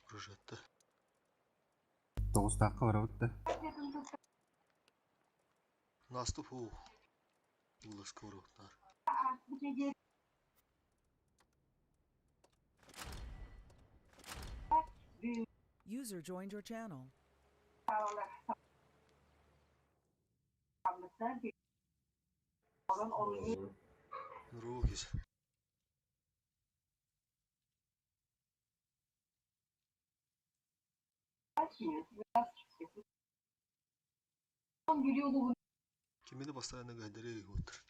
Projetto. 9 dakika var avutta. Наступ у Ласкоровтар. User joined your channel. Рогис. Кемені постоянно гадере отыр.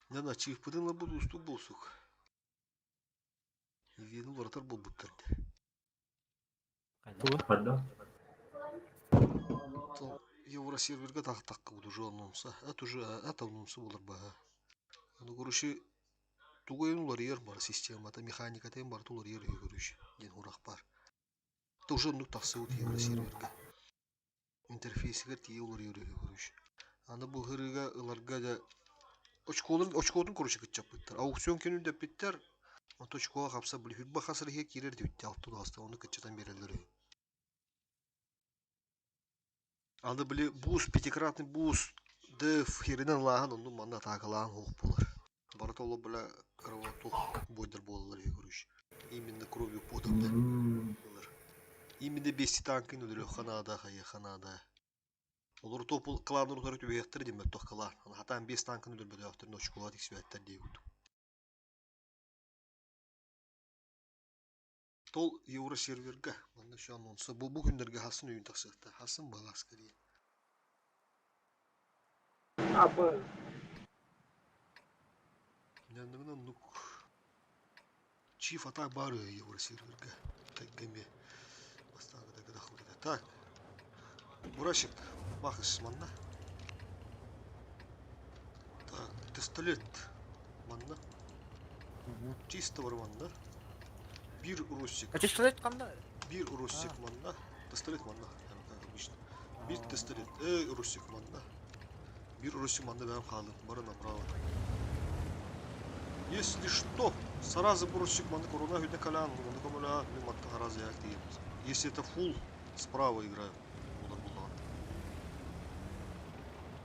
Нана чиф пыдынла буду усту болсук. Егені лоратар бол бұттарды. Евросерверге таққа буду жо анонса. Әт анонсы болар баға. Ну, короче, тугайын улар ер бар системата, механика тем бар тулар ер көрүш. Ден урақ бар. Это уже ну тақсы от евросерверге. Интерфейсігер тие улар ер көрүш. Аны бұл ғырыға ыларға да очкодың короче кытчап биттер. Аукцион күнүн деп биттер. Вот очкоға қапса бұл хүлба қасырыға керер деп битті. Алты дағасты оны кытчатан берелер. Аны біле буз, пятикратный буз, деф херинен лағын, оны манда тағылағын оқ болар. Барат олы біле кровотоқ бойдар болалар көріш. Именно кровью подалды. Именно бести танкын өдірі қанада, қайы қанада. Олар топыл қылағын ұртары төбейектір демет тоқ қылағын. Хатан 5 танкын өдір бөді өқтірін очкоға тексібәттер дейі өтіп. Тол евросерверге, мында şu анонсы, бұл күндерге хасын өйін тақсықты. Хасын балас кәрейін. Абы. Нәндігінен нүк. Чиф ата бары евросерверге. Тәккеме. Бастағы да қылды. Так. Бурашек, бақыш манда. Так, пистолет манда. Чисто бар манда. Bir уросик. Пистолет қанда? Bir уросик манда. Пистолет манда. Bir пистолет. Уросик манда. Bir уросик манда бәм қалдым. Бары направо. Если что, сразу уросик манда корона хүдне калян. Манда комуля миматта харазы як дейін. Если это full, справа играю. Олар болған.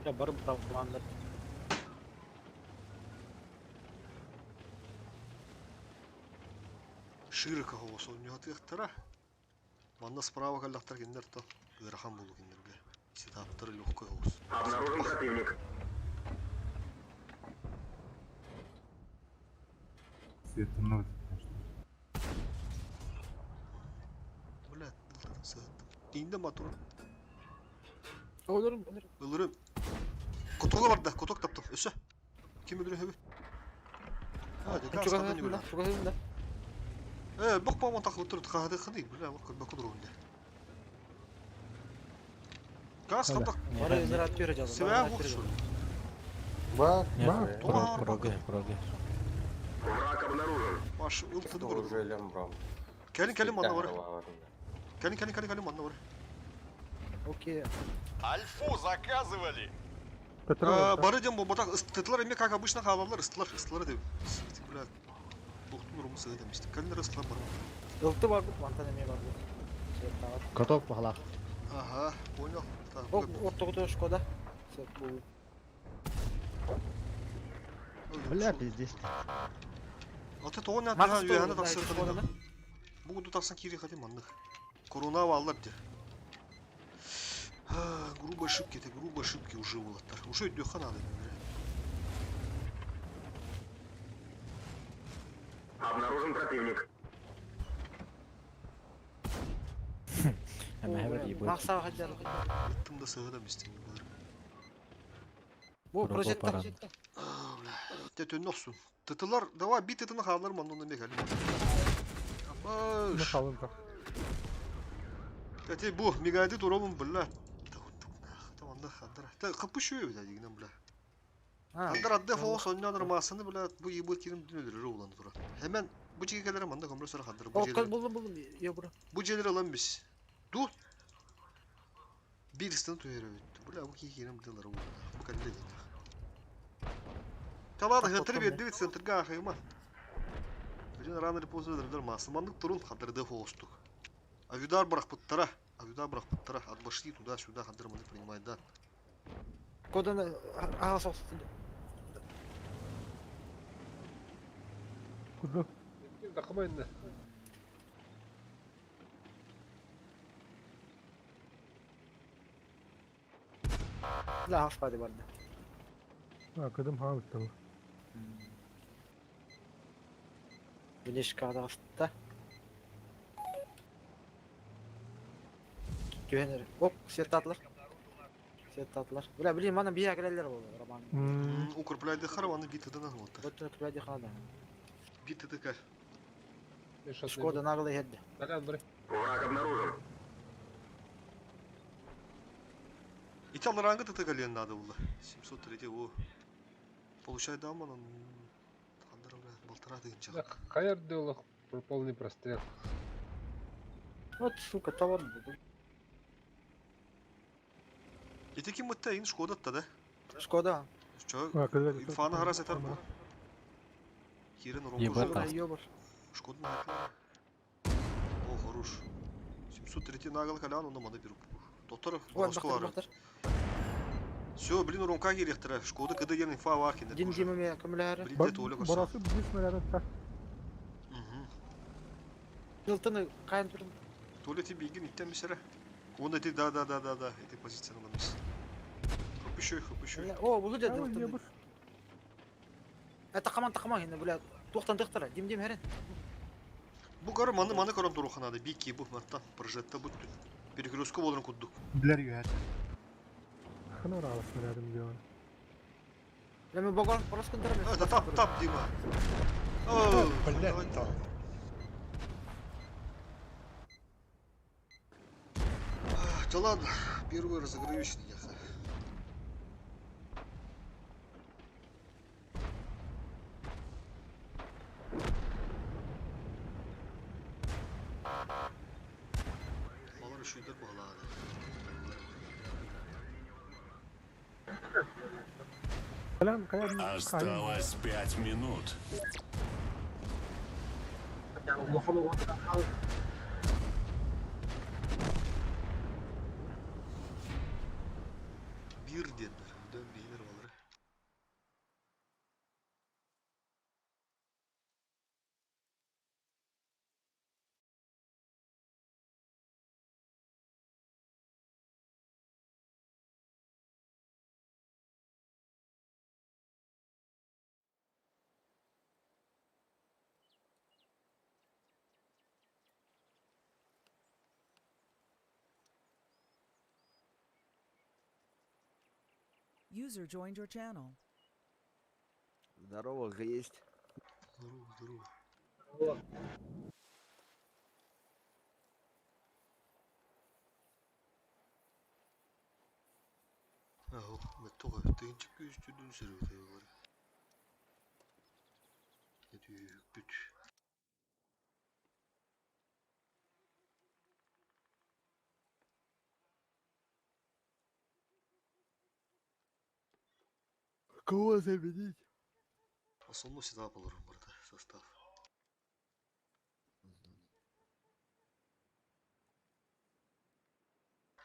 Я бары бұландар. Широко голосу не отвехтара. Манда справа калдақтар кендер то гырахан болу кендерге. Сетаптары легкой голос. Обнаружен противник. Светлый. Блядь, İndi motor. Olurum. Ölürüm. Kotoğa var da, kotok taptım. Öse. Kim öldürüyor hebi? Hadi, gaz kadın yürü. Çok azım da. Bak bana takılı turdu. Kahade kıdıyım. Bilal bak durun de. Gaz kadın. Bana özel atıyor acaba. Sever bu şu. Var. Враг обнаружен. Baş ıltıdı Тоже vurdu. лямбрам. Gelin bana var. Gelin bana var. Окей. Альфу заказывали. Барыдем bu batak ısıttılar emek как обычно havalar ısıttılar diyor. Блядь. Buhtun rumu söylemiştik. Kalender ısıtlar bana. Yoktu vardı. Mantan emeği vardı. Готов погла. Ага, понял. Так, Orta Şkoda. Bu. Бля, пиздец. Вот это он надо Макс я надо да, так Шкода, да? Буду так санкири хотим анных. Корона аллар де. Грубо ошибки уже улаттар. Уже дёха надо. Обнаружен противник. Максаға хадjar. Тым да сыгыда мистин. Bu projekte. Тетön носу. Тытылар, давай бит этini халар маннан эмек али. Абаш. Халынка. Эти бу мигайды туробун бля. Таманда хаддара. Та капышıyor бля дигинен бля. Хаддар адде фо соннадыр масыны бля бу ибы кирим дүнөлөр уланы тура. Hemen bu çiğkelere manda kompresör hadдар bu О, jelere. buldum. Yo bura. Bu jelere alan biz. Du. Bir istan tuyarı bitti. Bula bu kikirim diyorlar bu. Bu kadar değil. Kalada hıtır bir divit center gahayma. Bütün runner pozitörler масымандык турун хаддарды фоустук. Авидар брах путтара. Авидар брах путтара. Отбашли туда-сюда хаддар маны принимает да. Кодан ага соқсы. Куда? Тақымайында. Ла хаспады барды. Кыдым ха битті бұл. Билеш када астта. Güvenir. Hop, set atlar. Set atlar. Bula bileyim bana bir yakalalar oldu. Raman. Укрепляйды хараваны битыды вот. Kötü kıladı kanada. Битыды кар. Skoda naglı heddi. Враг обнаружен. Италранга тыты гален надо было. 703 о. Получай да мана. Хаддар бля болтара деген жак. Қайыр дело полный прострел. Вот, сука, товар буду. Ити ким мыттайын Шкода да? Шкода. Чо? Фаны харас етер бу. Кирин Ебать. ромбу. Ёбар. Шкода на. О, хорош. 703 нагал калян онда мана беруп. Доктор Вот, Москва. бахтар. Все, блин, ромка керектер. Шкода кыды ген инфа бар кинде. Дин димеме көмләре. Бридде толы көрсө. Борасы біз снарядын так. Жылтыны кайын турдум. Толы ти бигин иттен мисере. Онда ти да. Эти позицияны мис. Хыпышой. О, булу деді. Тақаман енді, бля. Тоқтан тықтыра. Дим хәрен. Бу кары маны көрөм туруханады. Бики бу маттан прожетта бут. Перекрестку болдун куддук. Білер үйер. Хынар алы снарядым диyor. Леме богон проскын тұрам. Это тап, Дима. О, Блядь, там. Да ладно, первый разыгрывающий яха. Балар еще идет балады. Осталось 5 минут. Bir dediler, dön beyler balları. User joined your channel. Здорово, есть. Здорово. Ау, меттога тыгынчык көзчүдүн сөрөтөй бар. Бүтүк. Кого заменить? Основной всегда был burada состав.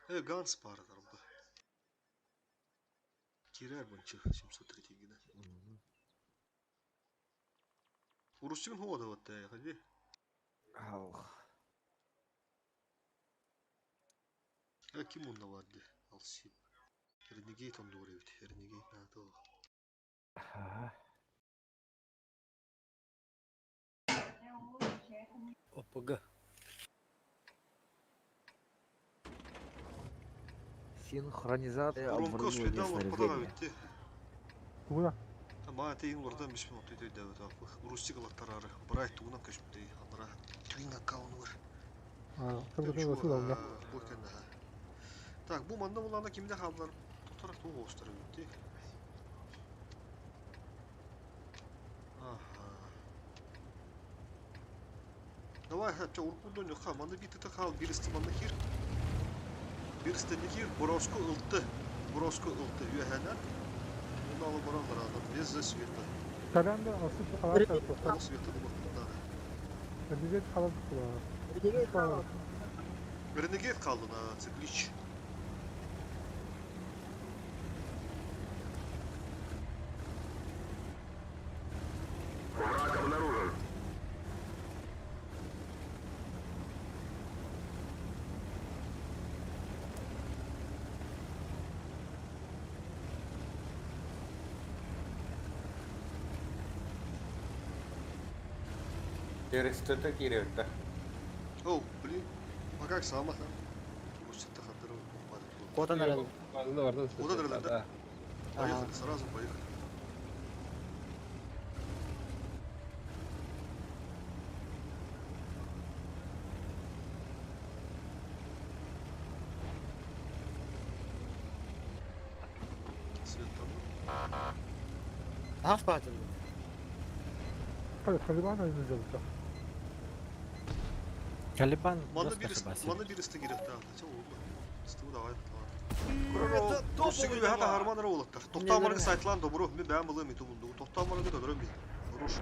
Ганс пара tarafta. Girer bunçı 703 giden. Urusçun hoda vatta ya hadi. Ау. Kim onda vardı? Alsın. Renegade on doğru evet. Renegade nerede o? ОПГ. Синхронизация Ромко sürekli var burada bitti. Куда? Ama teyin oradan bir şey oldu dedi evet abi. Rusçu kalıktararı. Bırak tuğuna kaçmıştı. Andra twin account var. Tabii nasıl oldu? Bu kendi ha. Так, bu manda bulanda kimde kaldılar? Tutarak bu hoşları bitti. Aha. Давай, хәтта уркудон yok ha. Manda bir tık kal. Bir istimanda kir. Bir istimanda kir. Brosko ıltı. Brosko ıltı. Üyehener. Bunu alıp oranlar aldım. Без засвета. Kalende asıl ağaç tarafı. Там света да bakımda. Bize kaladık kulağı. Renegade kaldı ha. Циклич. Враг обнаружен. Перестата киревта. Оу, блин. А как сама там? Пусть это хатыры. Кота nerede? Ağzında vardı. O da nerede? Ha. Поехали, сразу поехали. Свет там. Haf batıldı. Hayır, Taliban oynayacağız da. Талибан Manda bir iste girip de atacak oldu. İstimi давай atlar. Rusya gibi hata harmanlara olattır. Тоқтамарға сайтлан добро, мен бәм былым иту бұлды. Тоқтамарға да дөрім бейді. Руш.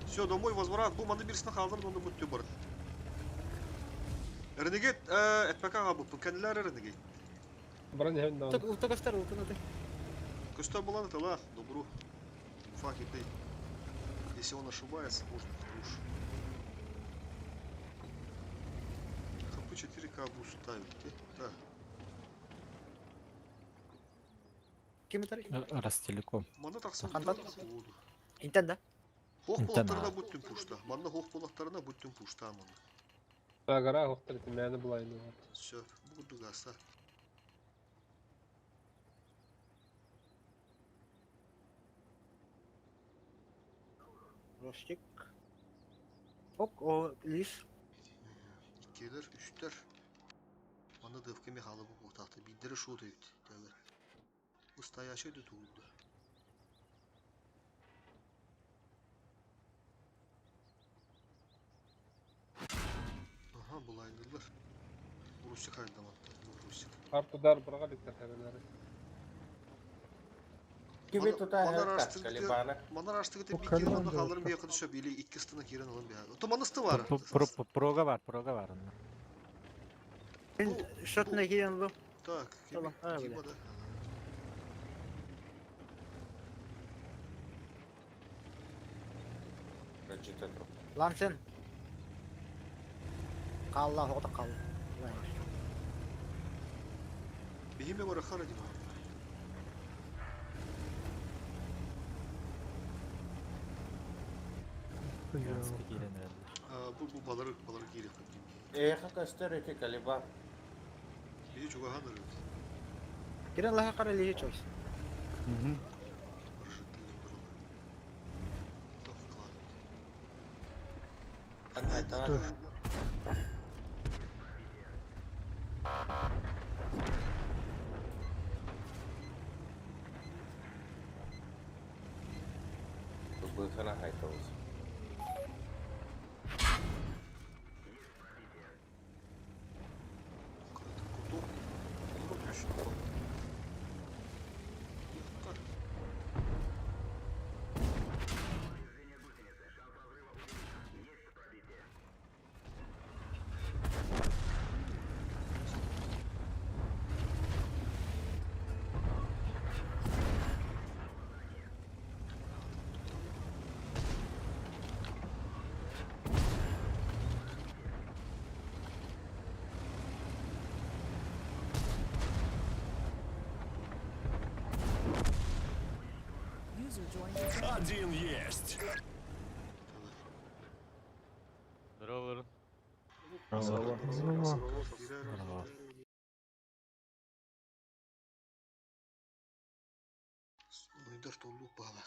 Все, домой возврат. Бұл манда бірісіне қалдырды, онда бұтты бар. Ренегейт, әтпәка қабып, кәнілер Ренегейт. Броня hem de aldı. Ulta göster ultunu da. Көстер болан это, ла, добро. Фак итей. Если он ошибается, может быть руш. ХП 4К буст ставить, да. Kim atar? Ростелеком. Манда тақсын Қандай? болды. İnten de. Хоқ Интен, болаттарына а. бүттін пушта. Манда хоқ болаттарына бүттін пушта мында. Агара хоқтыр тимәні бұлайны. Все, буду гаста. Rostik. Ok o lis. İkkeler, üçler. Manda dıfkı mehalı bu otaqta. Bildiri şu deydi. Evet. Ustayaşı da tuğuldu. Aha, bulaydılar. Rusya kaydamattı. Rusya. Артудар бұрға лектер хәбәләре. Кибе тута Мандар хәтта аштыгы Талибана. Мандар аштыгы O bir kere Taliban manda da kalırım bir yok. yakın düşüp ili iki stına kiren alın bir. Otomanıstı var. Прога var. Şatına giyen bu. Так, Tamam, ha, Киба böyle. да. Рачита труп. Lan sen. Kallah o da kal. Бегиме вара харади var. Bu baları giyip gibi. Еха кастереки Калибан. Bir çok hanır. Giren laha kara lihi çoğuz. Айтана. Быхана хайтауыз. User joined your channel. Один есть. Здорово. Uyda tolluk bağlı.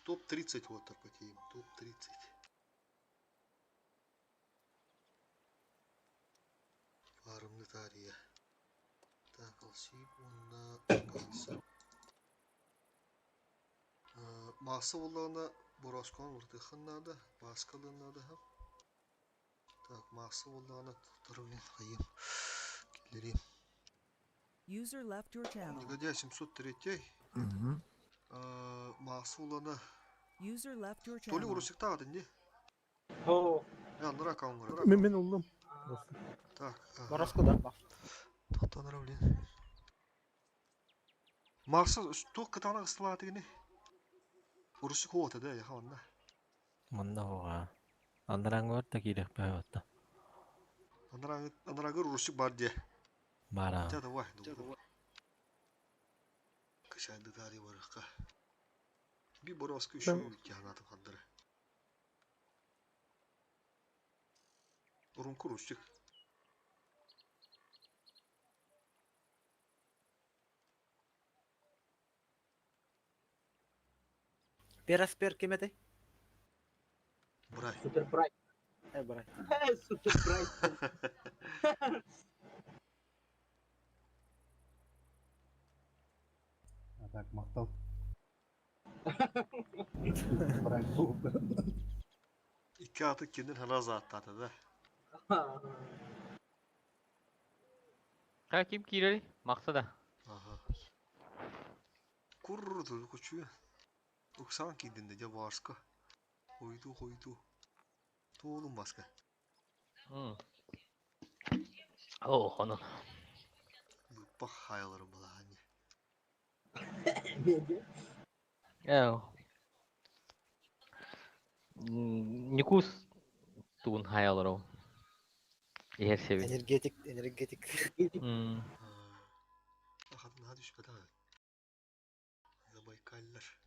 Топ-30 вот так по теме. Топ-30. Фармны тария. Так, алсип, онна қалса. Масы болағына Бораскон ұртықыннады, басқалыннады. Так, масы болағына тұқтырымен қайым. Келерем. User left your channel. Гадя 703. Масы болағына User left your Толі channel. ұрысық тағадын не? Ho. Нұра қауыңғыра. Мен ұлдым. Так, Морозко, да? тоқтаныра білен. Масы тоқ қытана қыстылады гіне. Ұрысық оғыты да, яқа онда. Мында оға. Андаран көрді кейлек бәй отты. Анарагыр ұрысық бар де. Бара. Жады вай. Кышайды тари барыққа. Bir Boraskı üşü ülke anlatım handırı. Urun kuruşçuk. Пераспер кемете? Buray. Суперпрайс. Брай. Суперпрайс. Так, мақтал. İki atı kendin hana zattı da. Ha kim kireli? Maksada. Aha. Kurrudu kuçuyor. Oksan kendin de cavaska. Koydu. Toğulun başka. Hmm. Oh onun. Bak hayalarım bala hani. Ya. Nikus tuğun hayalar o. Her sevi. Energetik. Hmm. Bakın hadi şu kadar. Baykallar.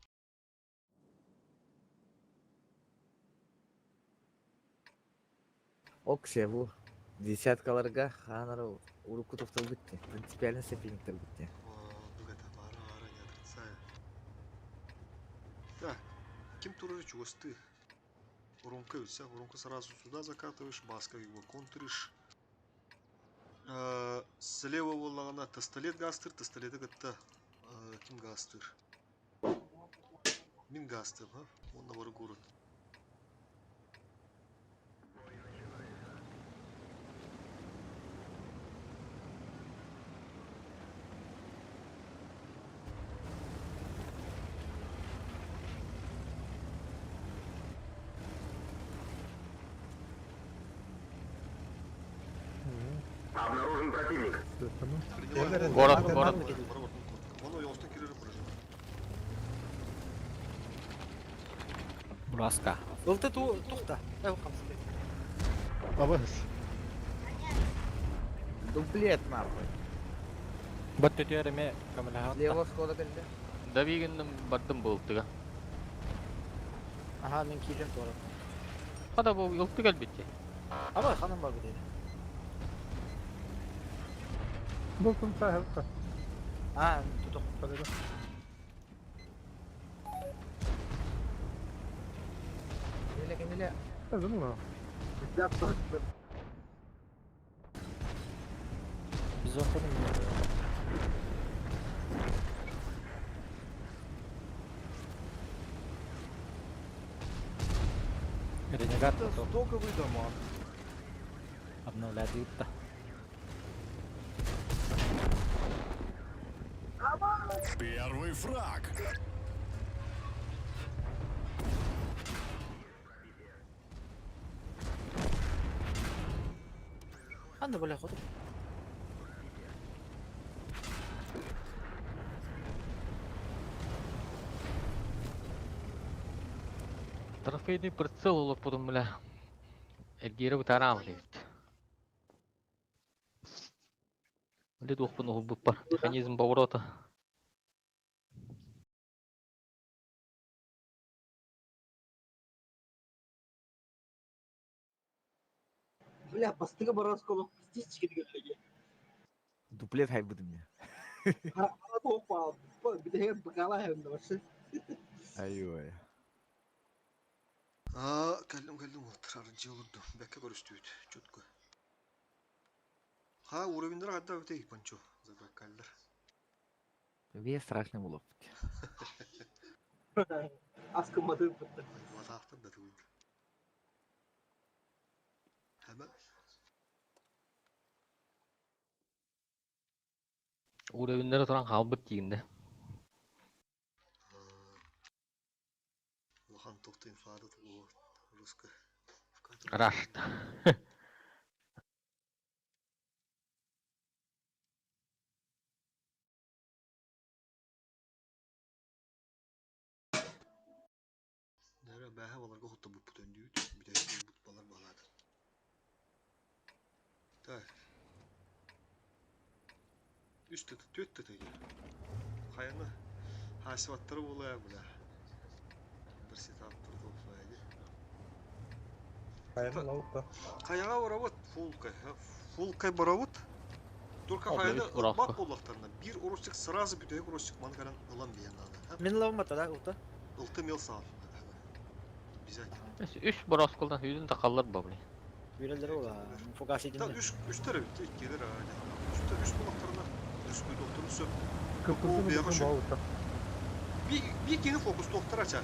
Окше бу. Десяткаларга ханары уруку токтол битти. Принципиально сепиниктер битти. Дугата бара ядырса. Да. Ким туры чувствует? Воронка все, воронку сразу сюда закатываешь, баска его контришь. Слева волна тостолет гастер, тостолет это ким гастер? Мин гастер, а? Он на город. Обнаружен противник. Город. Вон yolda girerim buraya. Buraska. Ылты тухта. Абас. Дуплет нахуй. Бұтты түйеріме көмілі хатта. Лево схода келди. Давигеннің бардым болтыга. Ага, мен килем тора. Хада бұл yoltu elbette. Абай ханам бар бу дейди. Бұл күн сағылқа. Тутук. Келе. Әзім ұна. Biz okudum ya. Ренегат готов. Стоковый дамаг. Обновлять юта. Первый фраг. Анда бля ходу. Трофейный прицел улып будым бля. Элгері бұтарам дейт. Лет оқпын ол бұп бар. Механизм поворота. Бля, бастыга Борасколу птички дегенлеге. Дуплет хай будем я. Ара топа. Bir de hep bıkala hem de başı. Ай-ой. Geldim otur. Arıncı olurdu. Bekle görüştüydü. Çötkü. Ha, уровеньдер kadar öteki panço. Zabak kaldır. Вие страшно было. Askınmadığı pıttı. Vatahtır da tüydü. Hemen. Uğrayınlara turan halbıt yiyinde. Lohan tohtu infada bu Ruska. Raşt. Nere bəhə olarga hutta bu döndüyü. Bir de bu balar bağladı. Tak. Üstte tüttü tegi. Hayana hasivatları bolaya bula. Bir setup turdu olsaydı. Kayana lavuk da. Kayağa uğravat Fulkay baravut. Только Абла, hayada üst Burasko. bak bollaklarına. Bir orosçuk sразу bütüye orosçuk mangaran olan bir yanada. Мен лавмата да, ута. Iltı mil sağ. Güzel. Üç boroskoldan hüydün de kalır babli. Бирелдер ола. Фугаси Ta üç tarafı tek gelir hali. Üç bollaklarına. Üç kuyu doktoru söp. Kıpkırtı bir mı yakışık. bağlıkta. Bir kere fokus doktor açar.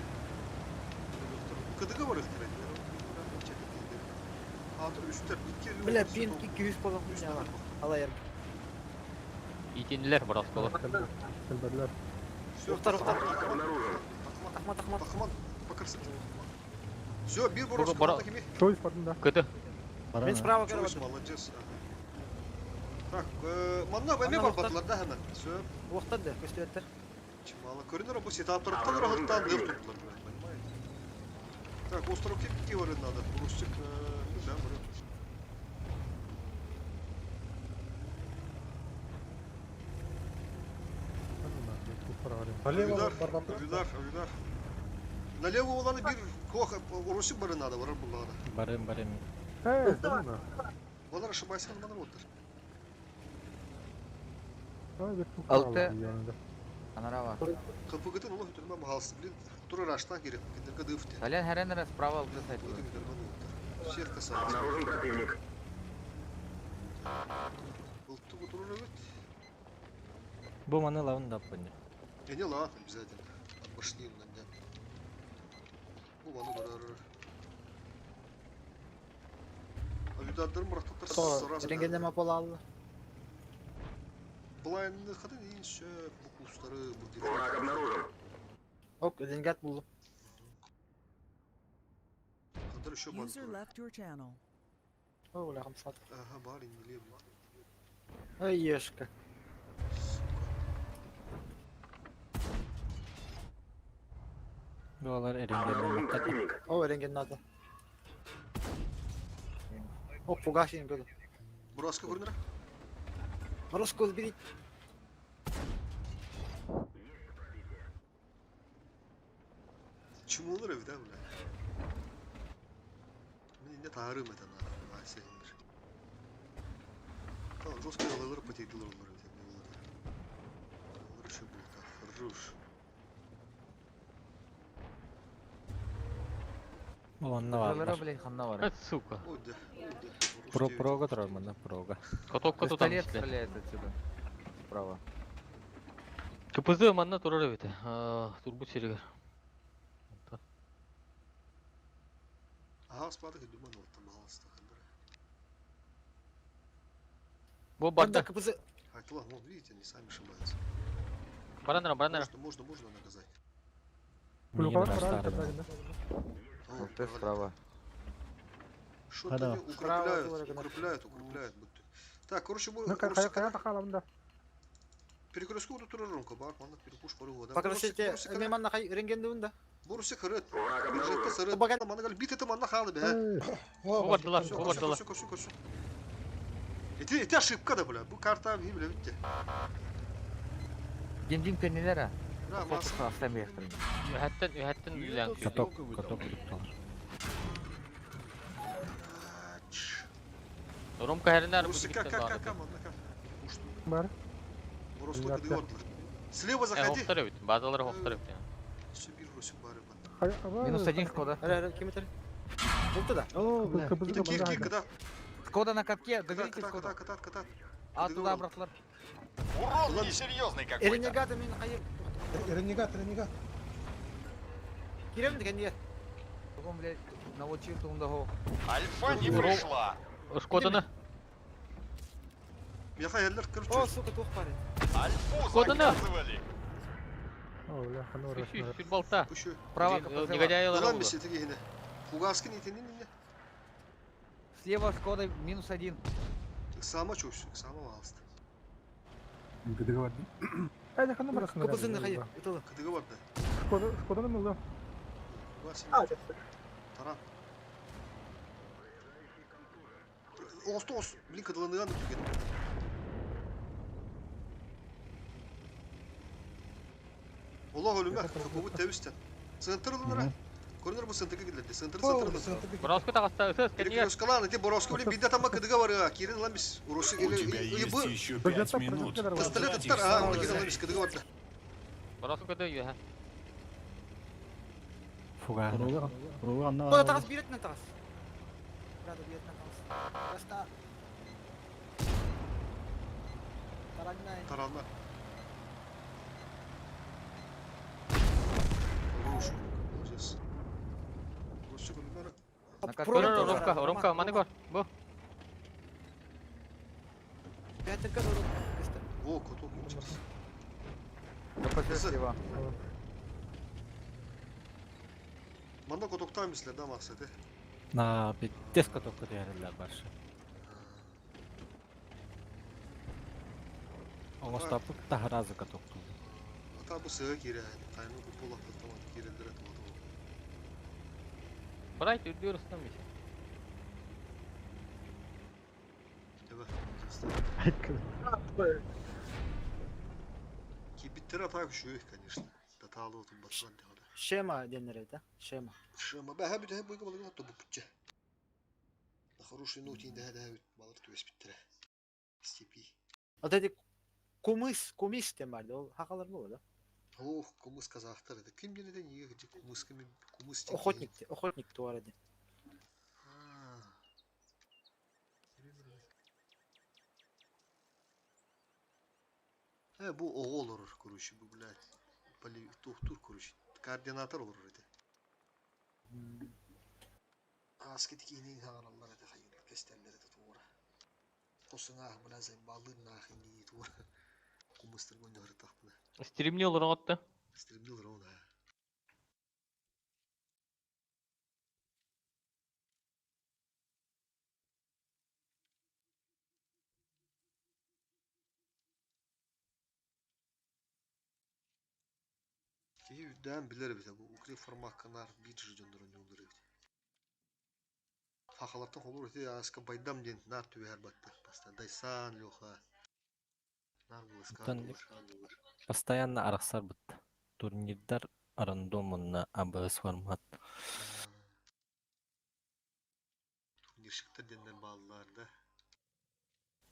Kıdığı var ıhtırı. Hatır üstler. Бля, 1200 falan ya var. Ala yer. İtindiler boroskolu. Kılberler. Ухтар, ухтар. Обнаружен. Takma takma. Takman. Bakırsın. Все, bir Burada boros bara- kaldı kimi? Çoğu ispatında. Kötü. Мен справа Çok короче. молодец. Так, manna ben Manna mi nokta. bakmadılar da hemen. Все. Уктар да, көстөттөр. Чимало. Көрінер bu setup'ları kadar rahattan dört tuttular. Понимаете? Так, остров Кипки var надо. Rusçuk. Güzel buraya. Uyudar. Uyudar. Налево olanı bir Rusçuk barı надо var bunlarda. Barın. He, tamam mı? Bunlar ошибайся, bunlar otur. Abi Altı. Анара var. Kapı gıdın ola hütürme mahalsı bilin. Tura raştan gerek. Gider gıdıfte. Салян хәрәнер справа алды сайт. Gıdı gider bana otur. Сетка sağ. Обнаружен противник. Bultu bu durur evet. Bu manı lavın da yapınca. Не ладно, обязательно. Пошли на меня. Bu bana göre. Ayudarlarım bıraktıklar sırası. Ренгенде мапол алды. Blind kadın iyi bu kursları bu Враг обнаружен. Ок, ренегат булду. kadar şu var. User left your channel. О, улахым сат. Aha bari İngiliz. Ай, ешка. Dualar Обнаружен erengenin противник. О, ренген надо. О, фугаси gördüm. Burası görünür. Роскос бери. Çim olur evde bu lan. Ben ne tarım eden adam. Ay sevindir. Tamam, жестко alır pateydiler onlar evde. Onlar şu bu da. Ruş. Bu manı Buralara varlar. блядь, ханна var. Evet suka. Oydu. Proga durar manda proga. Kotokka tutan Пистолет işte. стреляет отсюда. Справа. Kıpızı manna durar evet. Turbu çeliger. Aha spada ki duman oldu. Mahalsı takılır. Bu Банда barda. капызы. Айтылам, вон, видите, они сами ошибаются. Барандара. Можно наказать. Kulüpler Мені var abi старый. teplerinde. О, Ты справа. Что-то они укрепляют будто. Так, короче, Ne kaya takalımda. перекрестку вот тураром кабак, манда перекуш пару года. Покрысете, меманна хай рентгенде унда. Бурсы кырыт. Враг обнаружен. Сырыт. Баган- Манда гал бит это манда халы be. Bu bardalar. Все, Bu bardalar. все. Это ошибка да, бля. Bu karta iyi bile bitti. Дим пенилер а. Ha, Фокус masa. хастан бехтин. Ühetten bilen kötü. Katok tutar. Romka herinden bu Бурсы dikten как, bağlı. манда как. Уж. Var. Burası Rüzgar. kıdı vardılar. Слева заходи. Hoftar evet. Bazıları hoftar evet. Все, bir Rusik bari bana. Минус один Шкода. Километр. Вот туда. О, бля. Кир, кир, катат. Шкода на катке, Катат, доверите катат, Шкода. катат, катат, катат. А туда обратно. Урон несерьезный какой-то. Ренегата мен айып. Ренегат. Кирем деген не? Потом, блядь, наводчик тундахо. Альфа не Урон. пришла. Шкоданы. Меха ерлер О, кіріп сука, тух пары. Альфу Коданы. заказывали. О, бля, ну Шүр балта. Күші. Право, Негодяйлар Дылан болды. месеті кейіне. Фугаскин етенен не? Слева Шкода минус один. Сама чөш, сама алысты. Айда қандай бірақ Капысыңды хайып. Утылы. Кыдығы бар да. Шкоданың мылды. Таран. Оғыз, блин, кыдыланыған өткен. Олақ өліме, көбі тәуістен. Центр ұлыныра. Көрінер бұл центрге келеді. Центр. Броска тағаста ұсыз, кәнеге. Өскаланы, те Боровский, блин, бидде тамма кыдыға бар. Керін лан біз. У тебя есть еще 5 минут. Пистолет Потратишь ыттар, самое оны керін лан біз, кыдыға бар да. Броска көді үйе, ха. Фуга. О, тағас беретінен тағас. Брада беретінен тағас. Раста. Тарагнай. Таранна. Рушу. Молодец. Рушу көлінері. На катке. Көрін, ромка, маны көр. Бұ. Бәтінка дұру. О, коток учились. КПЗ слева. Манда котоктан мислер да мақсат, На беттес катокка диярлер баршы. Оңостапык тахаразы катокку. Ата бұл сыға кере, қайны футбол ақтаттамады, керелдер әтімады. Брайт, үрді ұрыстан бейсі. Деба. Кибиттер ата күші, конечно. Даталы отын батыран деғада. Шема денер еді, шема. Шыма, бәхә бүді бойға балығын атты бұл бүтче. На хороший ноте инде хәдә балыр төс биттіре. Степи. Вот эти кумыс тем бар, ол хақалар болды, да? Ох, кумыс казахтар еді. Кім денеден еге где кумыс тек. Охотник туар еді. Бұл оғол ұрыр, көруші, бұл, блядь. Туқтур, көруші. Координатор ұрыр еді. Аскет кейінен ғаралар еді, қайын кестерлер еді туғыра. Қосын ағы, біләз, балын ағын дейі туғыра. Кумыстыр көңді ғыры тақтыны. Стримне олырын отты. Стримдил ұрын, ға. Кейі үддән білер беді, бұл ұқри формаққанар бейт жүрден дұрын жолдыр еді. Фақалаттың қолыр өте аска байдам ден нар түбе әр баттыр. Баста дайсан, леха. Нар бұл Тан- ұскар. Постоянно арақсар бітті. Турнирдар рандомына АБС формат. Турниршіктер денден балылар да.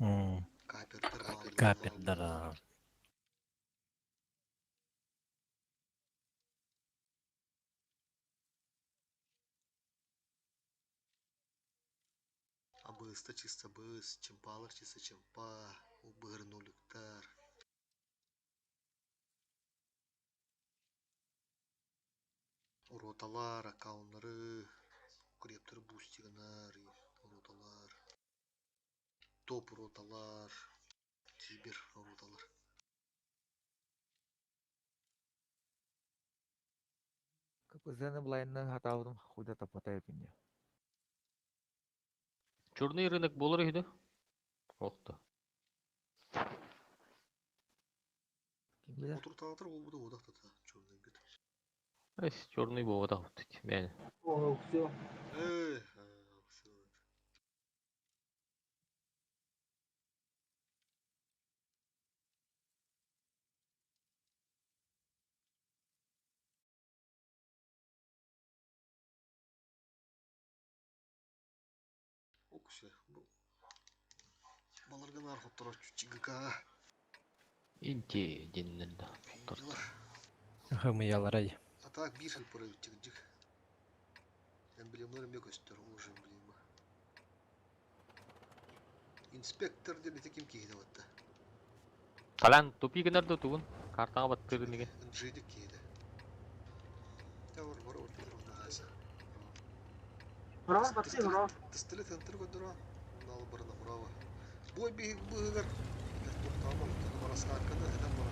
М, Капертер балылар. Капердар. Абыста чисто быс, чемпалар чисто чемпа. Убығыр ноліктар. Уроталар, аккаунлары. Крептер бустигінар. Уроталар. Топ уроталар. Тибер уроталар. КПЗ-ны былайны хатаудым, хуйда тапатай пинде. Черный рынок болыр еді. Оқты. Ким билер? Отыр тағатыр ол бұда одақтата. Чорный бет. Әс, черный болы да ұқты. Бәні. О, все. Все. О, все. Баларган архоттар чигіка. Инте деннен да. Пейнелар. Хымыяларай. Так, bir hıl para bitecek. Emblemlerim yok göster, уже emblemi. Inspektör de nitekim kiydi hatta. Салан тупик нерде тугун. Картага баттырыныгы. Injiydik kiydi. Tavır var ortada onda hasa. Bravo, batı bravo. Тыстылы тентер көдөрө. Нал барына браво. Бу гар. Токтамам, таны барасы аркада адам бар.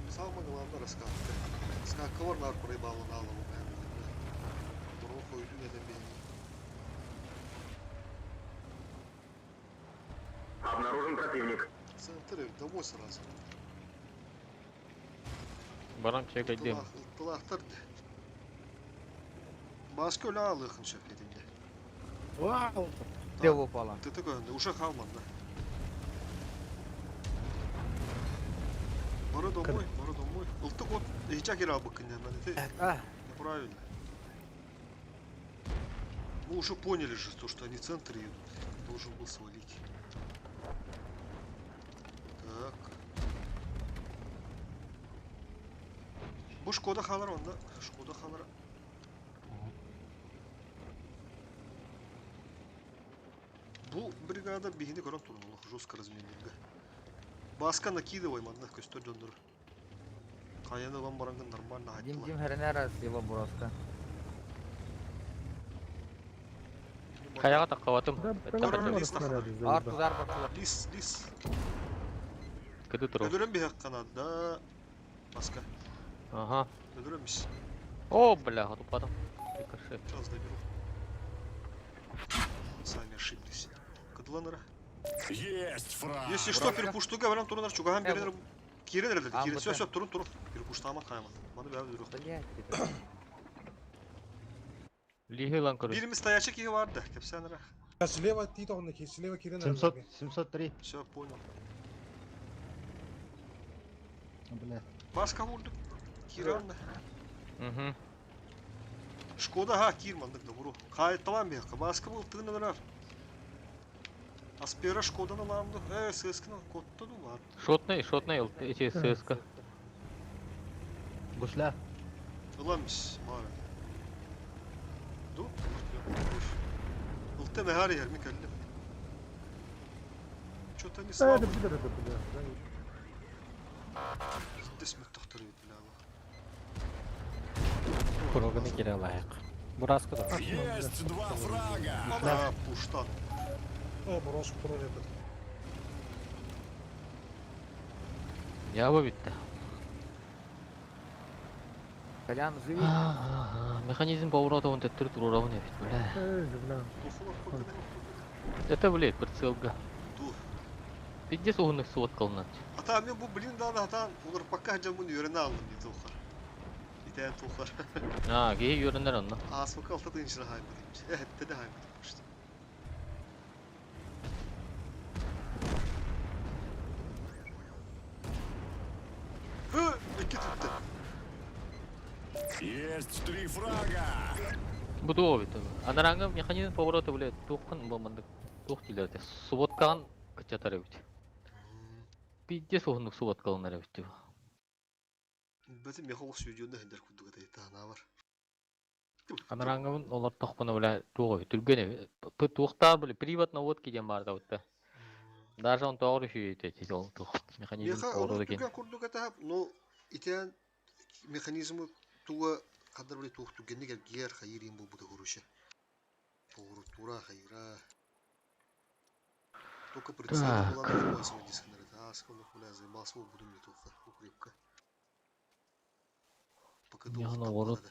Самое главное раскатка. Скакка var нар проебало на лаву. Дорогу койду не дебе. Обнаружен противник. Центр домой сразу. Барам чек айдем. Тылақтырды. Басқа өлі алықын шөпкетінде. Вау! Деп опалам. Ты көрінді, ұша қалманды. Бары домой. Ұлттық от, ечак ер албықын немені, ты? Неправильно. Мы уже поняли же, что они центры едут. Должен был свалить. Так. Bu Шкода қалар онда. Шкода қалар. Бұл бригада бігінде көрін тұрмылық. Жестко разменленді. Басқа накидывай, манда көстер дөндір. Қаяны вам барангын нормально айтылар. Дим херенера сила бураска. Каяга таккабатым. Артызар бакылар. Лис. Кыды туру. Өдірін бі қанады. Басқа. Ага. Өдіреміз. О, бля, тупадым. Рикошет. Сейчас доберу. Сами ошиблись. Кадыланыра. Есть фраг. Если что, перепушту говорам турнар чугаган беренер. Киренер dedi. Kirin. Ambıdı. Söz turun. Перепуштама кайма. Bana bir abi Блять. Лиги лан көрү. Birimiz tayaçık iyi vardı. Kepsenere. Слева Титовники, слева Кирина. 703. Все, понял. Бля. Başka vurduk. Kiran'la. Мгм. Шкода ha kirmandık da vuru. Kayıt tamam bir yakı. Başka bu ıltığını verer. Aspera Шкоданы alamdı. Seskini kodda da var. Шотный, эти ССК. Бушля. Ulanmış. Mağara. Dur. Iltı mehar yer mi kellim? Что-то не слабо. Здесь мы тахтары битляла. Куроганы келе алайык. Бураска да. Есть два фрага. Ана пуштан. Брош пролетит. Яба битти. Колян, живи. Механизм поворотован теттир турурабын эбит, бля. Туфулар kodda. Это, блядь, прицелга. Туф. Пиздец угунных суот кылынат. Ата мен bu blindаны atan olur pakka jamın yörene aldım bir tuhar. İten tuhar. А, гей йөрөнөр онно. Asmı kalta da inşallah hayır demiş. Evet dedi hayır demişti. Hı, iki tuttu. Есть три фрага. Будоо бит. Анаранга механизм поворота, блядь, тухкан болмандык. Тух тилерде. Суоткан кычатар бит. Пиздец угунных суот кылынар бит. Bizim yakalış videoda hender kuddu kadar tane var. Анарангабын олар тохпоно бля тугой түргене. Тухтар бля приватно вот киден бар да вот. Даже он тоогру шүйете тел тух. Механизм Меха поворота onu кен. tüken kuddu kadar no iten mekanizmi tuğa kadar böyle tuğ tükenli gel giyer hayırın bu da kuruşa. Doğru tura hayıra. Только представь, была на свой дисконер. А сколько куда занимался, буду мне туха укрепка. Пока Яна ворот.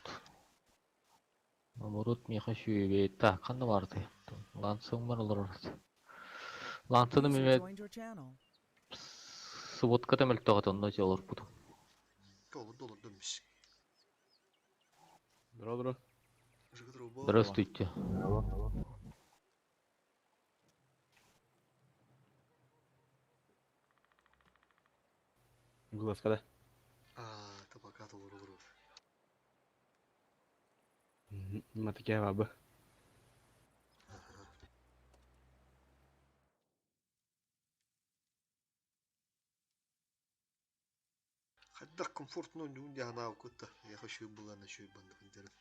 Ворот меха шүйебе. Та, канда барды. Лансың бар олар. Лансыны User меме joined your channel. сводка темел тогат онно же олар буду. $1 дönmüş. Дро. Здравствуйте. Глазка да. Это пока то вру. Матеке бабы. Хаддах комфортно не она укутта. Я хочу была на чуть бандах интернет.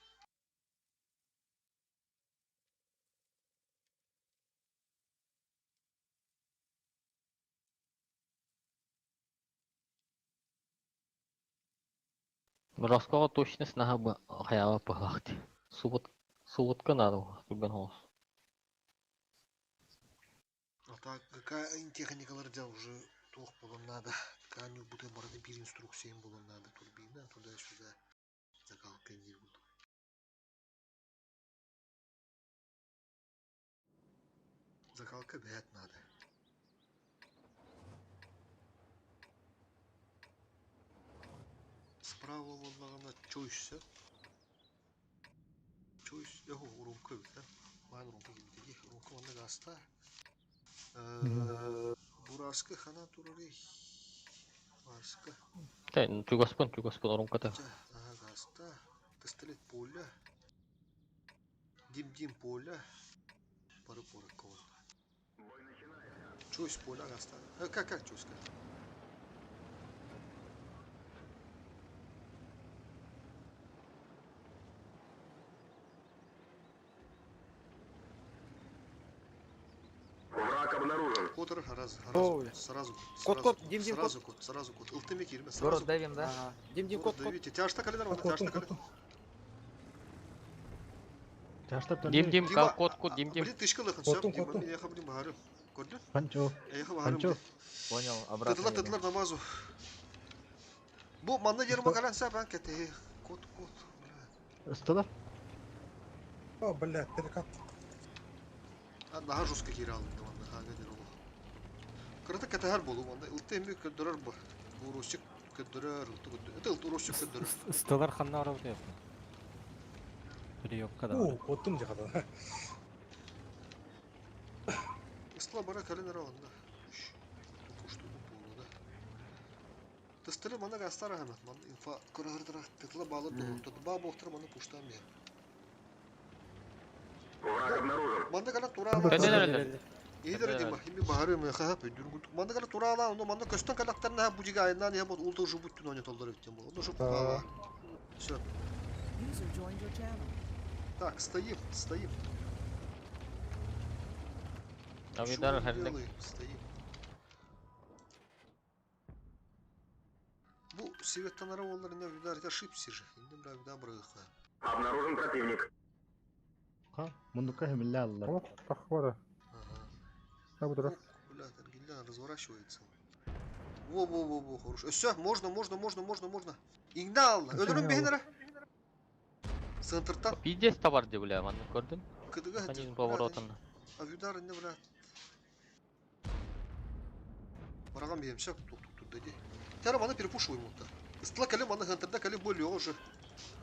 Раскала точность на бы хаяла пахти. Субботка надо, курган голос. А так, какая техникалар дел уже тух было надо. Каню будет бороды пир инструкциям было надо. Турбина туда-сюда. Закалка не буду. Закалка бэт надо. Справа вот на чойся. Чойс, его урумка бит, да? Ман урумка gibi урумка ванда гаста. Бураска хана турали. Маска. Тен, чугаспан орумката. Гаста. Тестелет поля. Дим поля. Пары кон. Чойс поля гаста. Как чойска? Враг обнаружен. Котор Ой. сразу. Кот, Дим, сразу кот. Илтыме кирме сразу. Город давим, да? Дим, кот. Давите. Тяжта калидар вана, тяжта калидар. Дим, кот, Дим. Блин, тышка лыхан, все. Дим, я хабрим бахарым. Көрдün? Панчо. Я бахарым. Понял, обратно. Тыдылар намазу. Бу манна жерма каланса бан кете. Кот. Ыстылар. О, блядь, перекат. Daha жестко кире алды манда хага дер олу. Кырата кете her болу манда. Илтеми көддөрөр бу. Урусчик көддөрөр. Это урусчик көддөрөр. Ыстылар ханна арабы деп. Приёмка да. Оттым жагада. Ыстла бара календер алында. Кушту болу да. Тыстыры манда гастара хамат. Манда инфа көрөрдүр. Тетла балы ду. Тетла боктор манда пуштам я. Враг обнаружен. Манда кала тура. Идер дим хими бахарым хаа пөдүргүт. Манда кала тура ала, оно манда көстөн калактарына бу жига айнан я бот улту жубуттун оня толдырып тем болду. Оно жоп ала. Всё. User joined your channel. Так, стоим. Авидар Шо херлек. делаем? Стоим. Бу светтан араваларына видар ошибся же. Инде бра вида брыха. Обнаружен противник. Мундука хемилля аллар. О, похвара. Ага. Как будто Бля, Таргильян разворачивается. Во, хорошо. Все, можно. Игнал. Өлөрүн бейнера. Центртан. Пиздец товар деп билем, аны көрдүм. Кыдыга. Канин поворотын. А видар инде бра. Бараган беймсе, тук деди. Тара мана перепушиваем вот. Стла калим мана хантерда калим более уже.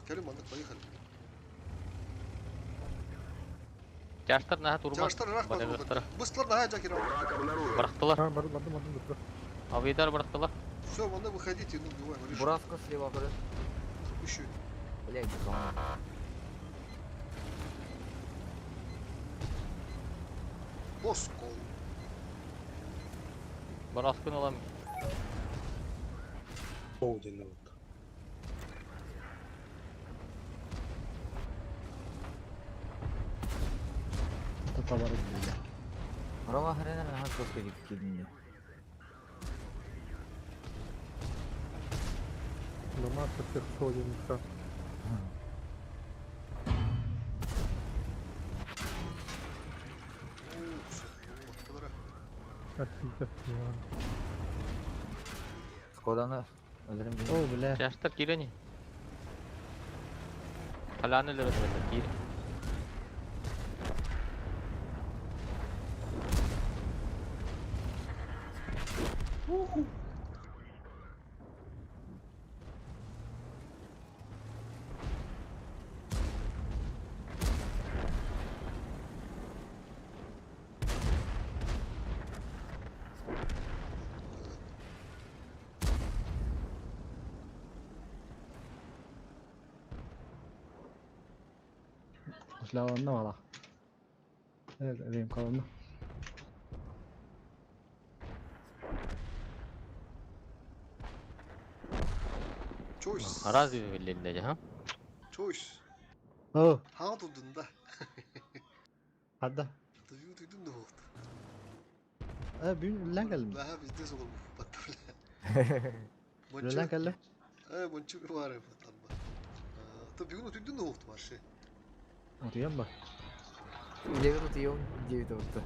Калим мана поехали. Чаштар на турма. Чаштар рах Барактар. Быстро на жакира. Враг обнаружен. Барактылар. бардым. Авидар барактылар. Все, мана выходите, ну убиваем. Решим. Бураска слева, короче. Еще. Блядь, Боскол. Бараскын алам. Полдень вот. Товары. Рова хрена на ханковской диккидине. Дома персонинка. Скоданы öldürüm değil. О, бля. Чаштар кирени. Халаны лер кир. Silahlarına valla. Evet, edeyim kalanını. Choice. Arazi belirleyince ha. Choice. Oh, Ha tuttun da. hadi. Duydun da oldu. Bir lan geldim. Daha bizde soğuk patlar. Lan geldim. Bonçuk var ya patlar. Tabii bunu duydun da oldu var şey. Oraya bak. İleri tutuyorum gibi de oldu.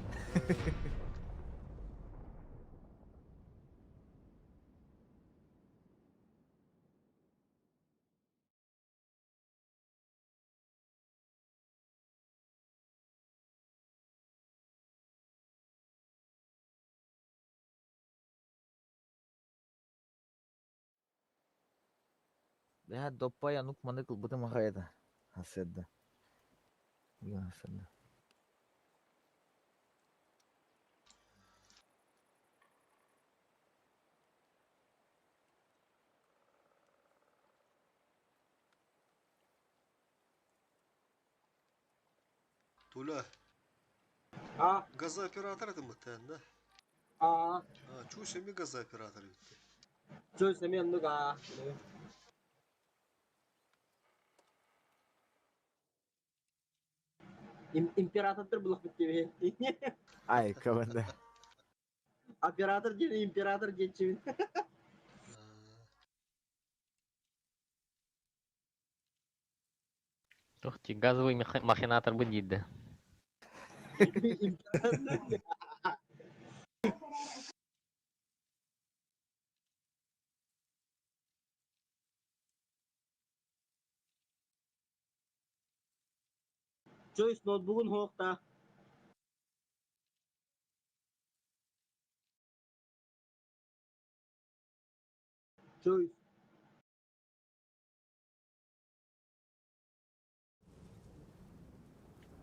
Ya doppa ya nuk manık bu makayda. Hasedde. Ya hasedde. Tula. А, Gaz operatör edin muhtemelen. а, Çoğu şey mi gaz operatörü gitti. 저 세면 누가? İmparator bulak bitti. Ay kavanda. Operator gene imparator geçiyor. Tuh, газовый махинатор bu değildi. İmparator. Joyce notebook'un hokta. Joyce.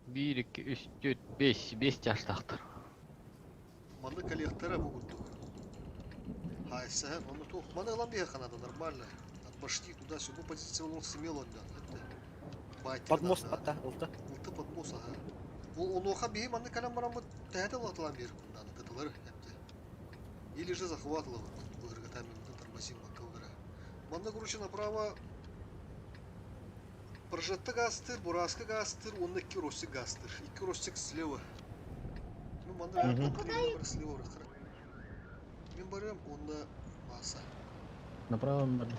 Bir, iki, üç, dört, beş yaştaktır. Manda коллектора будут. Хайса, мanda тух. Манда ламбеха надо нормально. Отпошти туда-сюда. Позиционный смел он да. Под мост ата, oldu. Улты под мост, ага. Он оха бей, манда калам барамы тәһәтә латылам бер. Надо тытылар хәтта. Или же захватылы. Бұларға тәмінді тормозим бакылдыра. Манда, короче, направо прожетті гастыр, бураска гастыр, он iki росик гастыр. İki росик слева. Ну, манда бір слева рахыр. Мен барам, онда баса. Направо надо.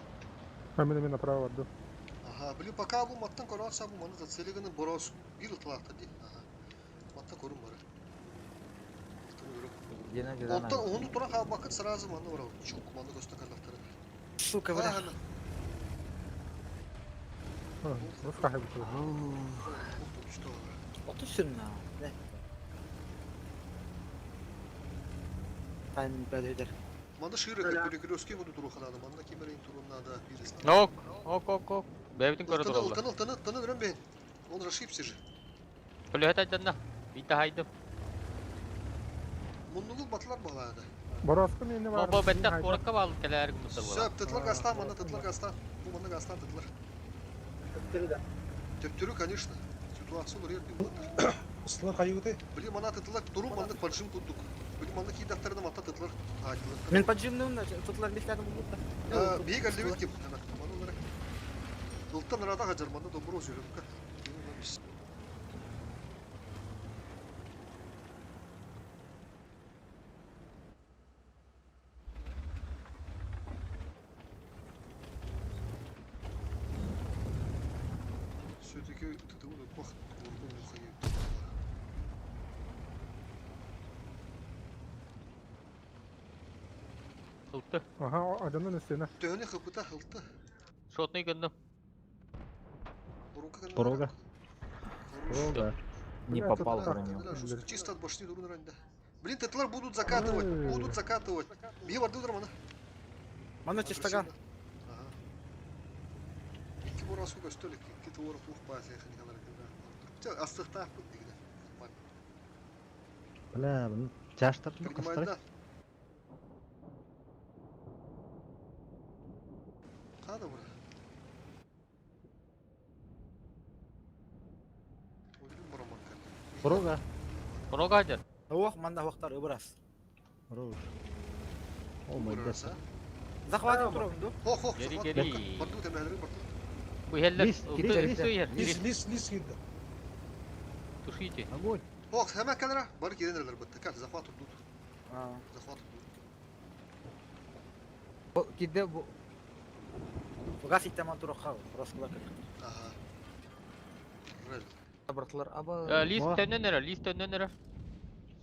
Hemen направо отду. Ага, блин, пока bu matan koruatsa bu manda zatseliğini boros bir ıtlakta değil. Aha. Matan korun bari. Yine güzel. Ondan onu turan ha bakıt сразу manda var. Çok manda göster kalakları. Сука, Ha, бля. hemen. Nasıl kahve bu? Что? Otur şuna. Ne? Ben böyle ederim. Manda шире, как перекрестки будут руханады. Manda кемерейн турун надо перестать. Ok. Bebtin körü duruldu. Тыны драм бейн. Он ошибся же. Kulühet aydanna. Bitti haydım. Муннугул батлар балады. Boroskı neyini var? Bu bette korakka bağlı teler gümütler bu. Söp, tıtlar гастан, manda tıtlar гастан. Bu manda гастан tıtlar. Töptürü, конечно. Ситуация olur yer bir Islı kayığı. Блин, мана tıtlar durun manda поджим кудук. Блин, manda kiydaktарына мата tıtlar. Ben поджимным да, tutlar листlerden buldu da. Бей гальдевет кеп. Мана olarak. Дылттан рада хажар манда добро жүрөккө. Все-таки это вот пахнет курком ухает. Tuttu. Aha adamın üstüne. Töне хапыта хылты. Şotunu göndim. Дорога. Дорога. Не Бля, попал тут в так. броню. Чисто от башни дурын ранда. Блин, тетлар будут закатывать. Будут закатывать. Бей варды дурмана. Bana çistagan. Ага. İki borası gösterlik. İki tuvara tuğ bazı yakınlar. Astıkta bu digide. Bля, bunu жаштар mı Понимаете, kastırık? да? Када бра? Oyun buramak geldi. Дорога. Korak hacer. Вах, манда вахтар ыбырас. Дорога. Bu burası. Захватывать турабын, ду. Хох, Geri захват. geri. Барту темелерин барту. Bu heller Лис, кире, лис, üstü yer. Тушите. Огонь. Хох, hemen kenara. Barı girenler battı. Kal, захват тут. А. Захват тут. Bu kide bu Газ иттеман туракка, роскула кыр. Ага. Рел. братlar aba. List О. tönden nere? List tönden nere?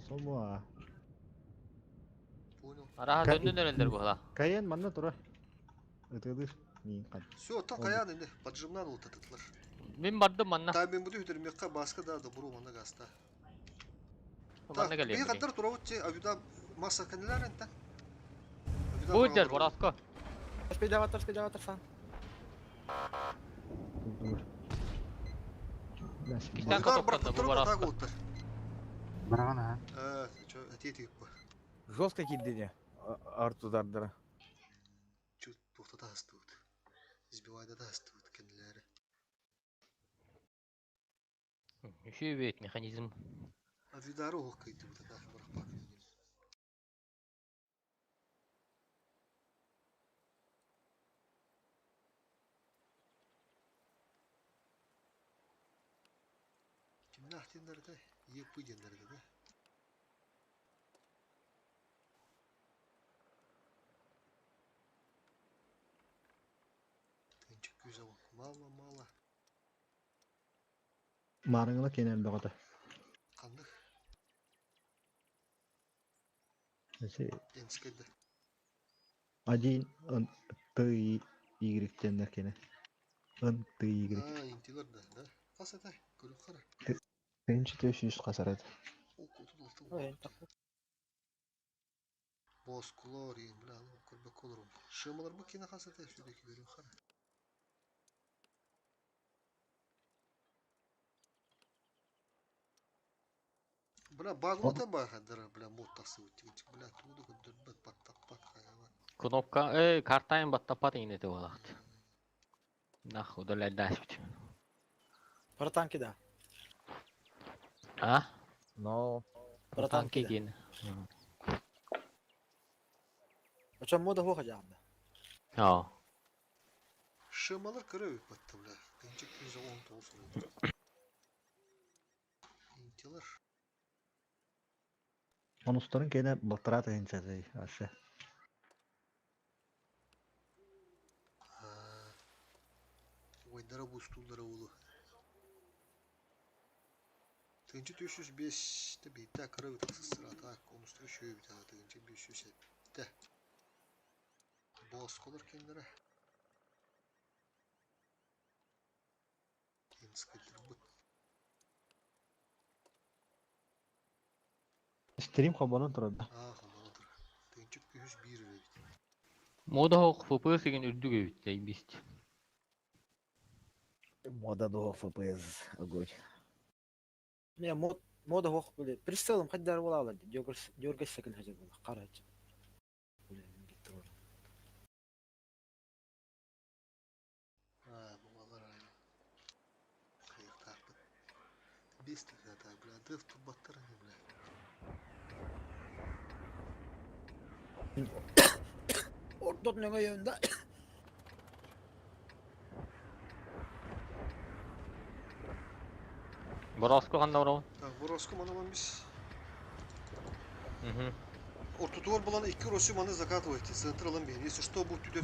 Сома. Понял. Araha tönden nereler bu hala? Каян манна тура. Өтөдүр. Мин кан. Все, та каян инде. Поджимнан ултатытлар. Ben bardım manna. Та мен буду hüdürmekka baskı da da buru mana gasta. Manna Bir geleyim. kadar turavutçi avida masa kanilar enten. Bu der Borasko. Спидаватор, сан. İşten katoktan da bu Borasko. Brana. Әтеті еп бар. Жестко кидди не. Арт удардыра. Чуть тоқтата астывыд. Избивайда да астывыд кенілері. Üşüyübeyt mexanizm. Авидары оқ кайты бұда да бірақ бақ. Кімін ақтендерді? Еп бұйдендерді да? Тенчик көз ауын. Мала. Марыңла кенен бағыда. Қандық? Несе Енскеді. один ты игректен кене. Ын ты игрек. Интилер да? Қас әтай? Көріп қара. Тенчи 500 қасарады. Ол көтін олты Ой, ол. так. Боз кулор ең білі алым көрбек колорым. Шымылар бұл кені қас әтай? Сөйдекі көріп қара. Бля, баглотен бар хаддара, бля, мод тасы өттігінчік. Бля, туды көндір бәт баттап қаяға. Knopka, kartayın battapat iğneti olaktı. Nah, o da leddaş biçim. Братан кида. Ha? Но Братан Tanki кида. giyini. Очам мода хоха жамда. Ya. Шымалар көрі өп бәтті, бля. Кенчік 119 олды. Интилер. Онустарын кене баттыраты енчәді ашы. Ойдара бұл стулдара олы. Тегінші 305-ті бейті ақыры өтіксіз сырата. Онустары шөй бейті. Тегінші 507-ті. Боз колыр кендері. Кенскайдыр бұд. Стрим хабанын тұрады. Қаманы тұр. Тегінші 201 бейті. Moda hoq FPS igen ürdü gövütte bist. мода до FPS огонь. Не, мода хоха, блин. Прицелом хаддар бола алады. Дёргаш секен хажар бола. Қарайчы. Блин, кетті ғой. Бұғалар айны. Қайық тақпыд. Бестік зата, бля. Дөв тұрбаттар не, бля. Ortada ne yönde? Borasko kanda bravo. Бороско манаман біз. Mhm. Ортотуар болан 2 Россия маны закатывайте. Централан бен. Если что, будет тюдет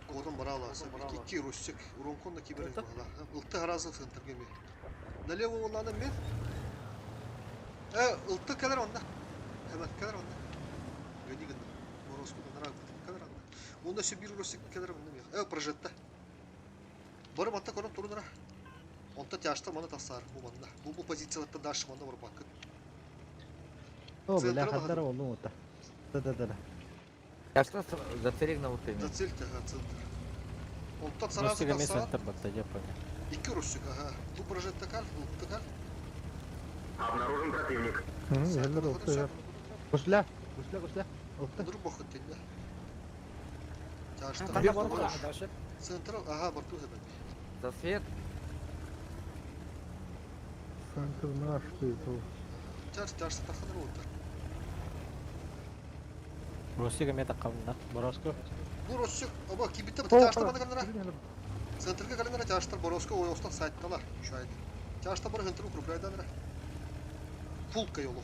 кодан барала. 2 Россия. Уронкон на киберин бала. Илты харазы центр геме. Налево оланы мен. Илты кадр онда. Hemen kadar onda. Gördüğün gibi. Borosku'da narak kadar onda. Onda şu 1 Россия kadar onda ya. Projetте. Барып атта көріп тұрдыра. Онта тяжта маны тасар bu manda. Bu позицияларда даш манда бар бакыт. О, бля, хаддар олу ота. Да. Я что зацелик на вот имя. Зацельте, центр. Онта Ну, сразу сега ми тасар. център бата, я понял. 2 Россия, ага. Bu projetте кар, bu кар. Обнаружен противник. Елдер олты. Кушля. Олты. Dur bakıt tenne. Тяжта. Қандай бар ғой дашы? Централ, ага, барту hemen. За свет. Центр наш, ты. Тяжта таханыр oldu. Русига мета калында. Бороско. Буросчук, оба кибитте О, чаштар кара. бана калнара. Центрге калнара чаштар Бороско ойостан сайтталар. Шайды. Чаштар бар хынтыр укрупрайдадыр. Пулка йолу.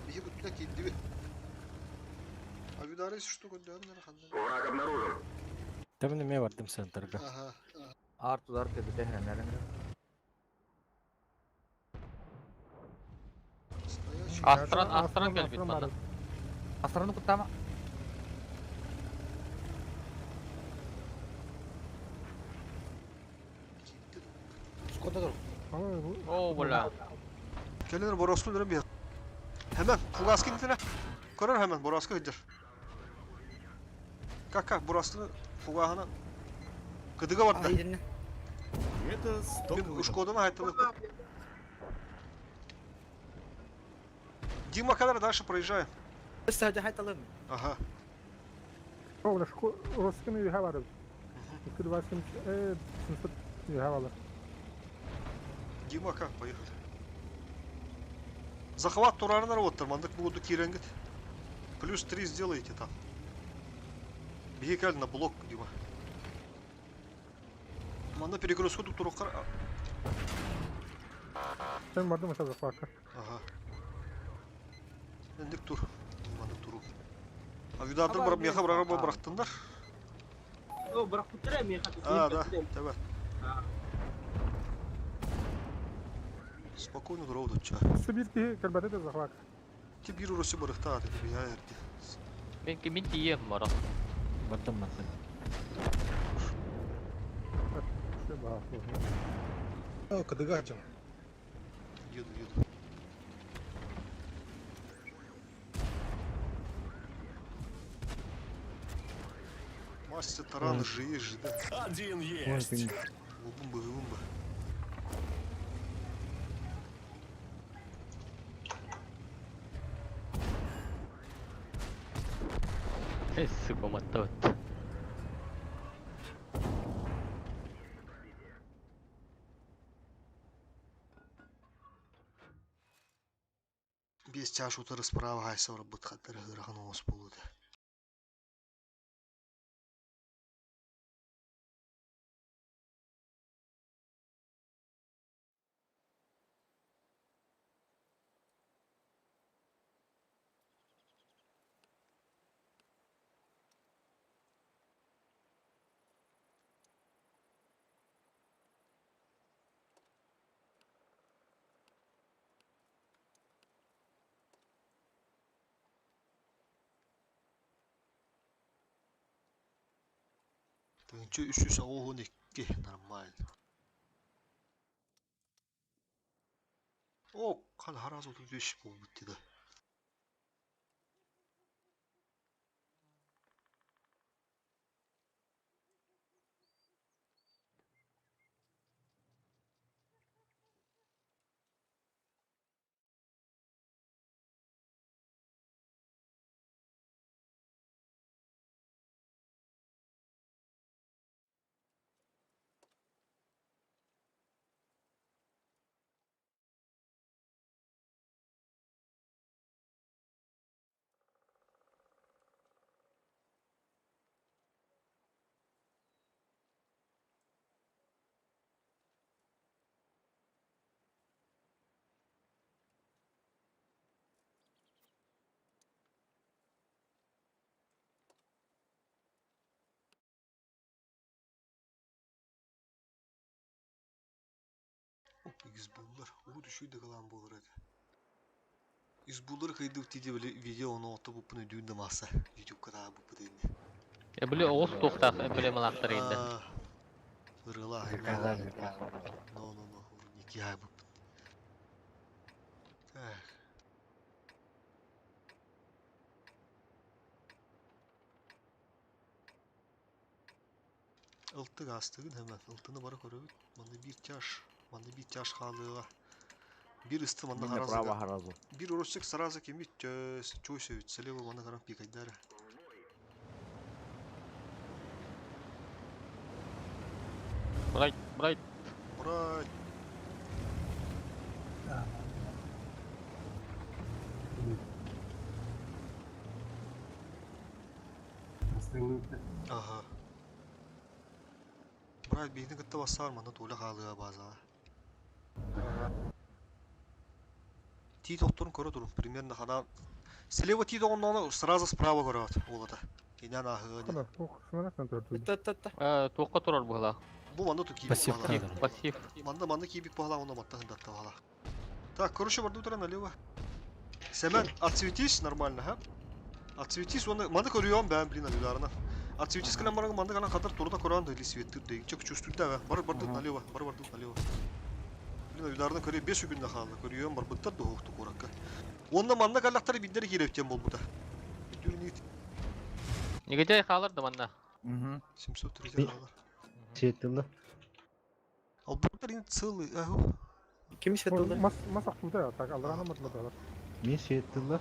Бихи буттуна кидди. Авидарис что көндөрүнөр хандан. Враг обнаружен. Табын ме бардым центрга. Ага. Артудар кебите хенерин. Стоящий. Астыран келбит мана. Асраны кутама. Сколько тур? О, бля. Келер Бороско дөрөм бер. Hemen Fugaski gitene. Көрөр hemen Borosко гидер. Как Бороско Фугахана кыдыга барды. Айдын. Это Мен стоковый ушкодон айтылып. Дима, когда дальше проезжаем. Лسه هدي هيطلع Ага. О, шко Роскин и Хавар. Куд васин синсет и Хавар. Дима, как поехали? Захват турарына работтар, мандык буду киренгит. Плюс 3 сделайте там. Бегикаль на блок, Дима. Манда перегрузку тут турукар. Sen vardı mı tabii farkı? Ага. Ендик тур. Манда туру. Авидардан барып меха барага барактындар. О, брахуттар меха. Да, давай. Спокойно дорогу ча. Сибирский кальбаты да захват. Ти биру роси барыхта, ти я ерди. Мен тием бара. Бардым мында. Все баху. О, кадыгачым. Еду. Мастер таран жиешь, да? один есть. Убумба. Сука, мотот. Без чаш утары справа гайса работ хаттар гырахан ос болуды. Тынчы 312 нормально. О, кал хараз 35 болуп битти. Избуллар. Düşüydü kalan bulur hadi. İzbullar kaydı tidi böyle video onu otu bu bunu düğünde masa. YouTube kadar bu bu değil. Я бля, оғыз тоқтақ, эмблема лақтыр енді. Вырыла. No. Neki ay bu. Так. Ылтык астыгын hemen. Ылтыны бара көрөбүт. Манда bir чаш халыга. Bir ысты манда Право харазыга. харазу. Bir оросчек сразу кемит чойсөбүт. Слева манда карап пикайдары. Брайт. Брать. Ага. Брат, бейдің кітті бассағыр, манда толя қалыға базаға. Ти тоқтырын көрі тұрын, примерно қана... Слева ти тоғыннаны сразу справа көрі олады. Инан ахыға не. Kadar çok sınırlıktan dördü. Туаққа тұрар бұғыла. Бұл манда тут кейбік Пассив бағала. кейбір. Пассив. Манда кейбік бағала, онда матта хындатта бағала. Так, короче, барды утра налево. Семен, отсветись нормально, ха? Отсветись, манда көрüyorum ben, блин, алюларына. Отсветись кілем бараңы, манда ғана қадар тұрда көріған дайли светтір дейін. Чек чувствуйда, барды налево, барды налево. Блин, алюларына көре 5 күнде қалды, көрüyorum, бар бұттар да оқты қораққа. Онда манда қалақтары биддері келептен бол бұда. Неге жай қалырды манда? 730 қалар. Сеттілді. Ал бұттар енді целый, әху. Kim svettildi? Masak burada ya. Tak Allah'ına mutlu da var. Мен сеттілді.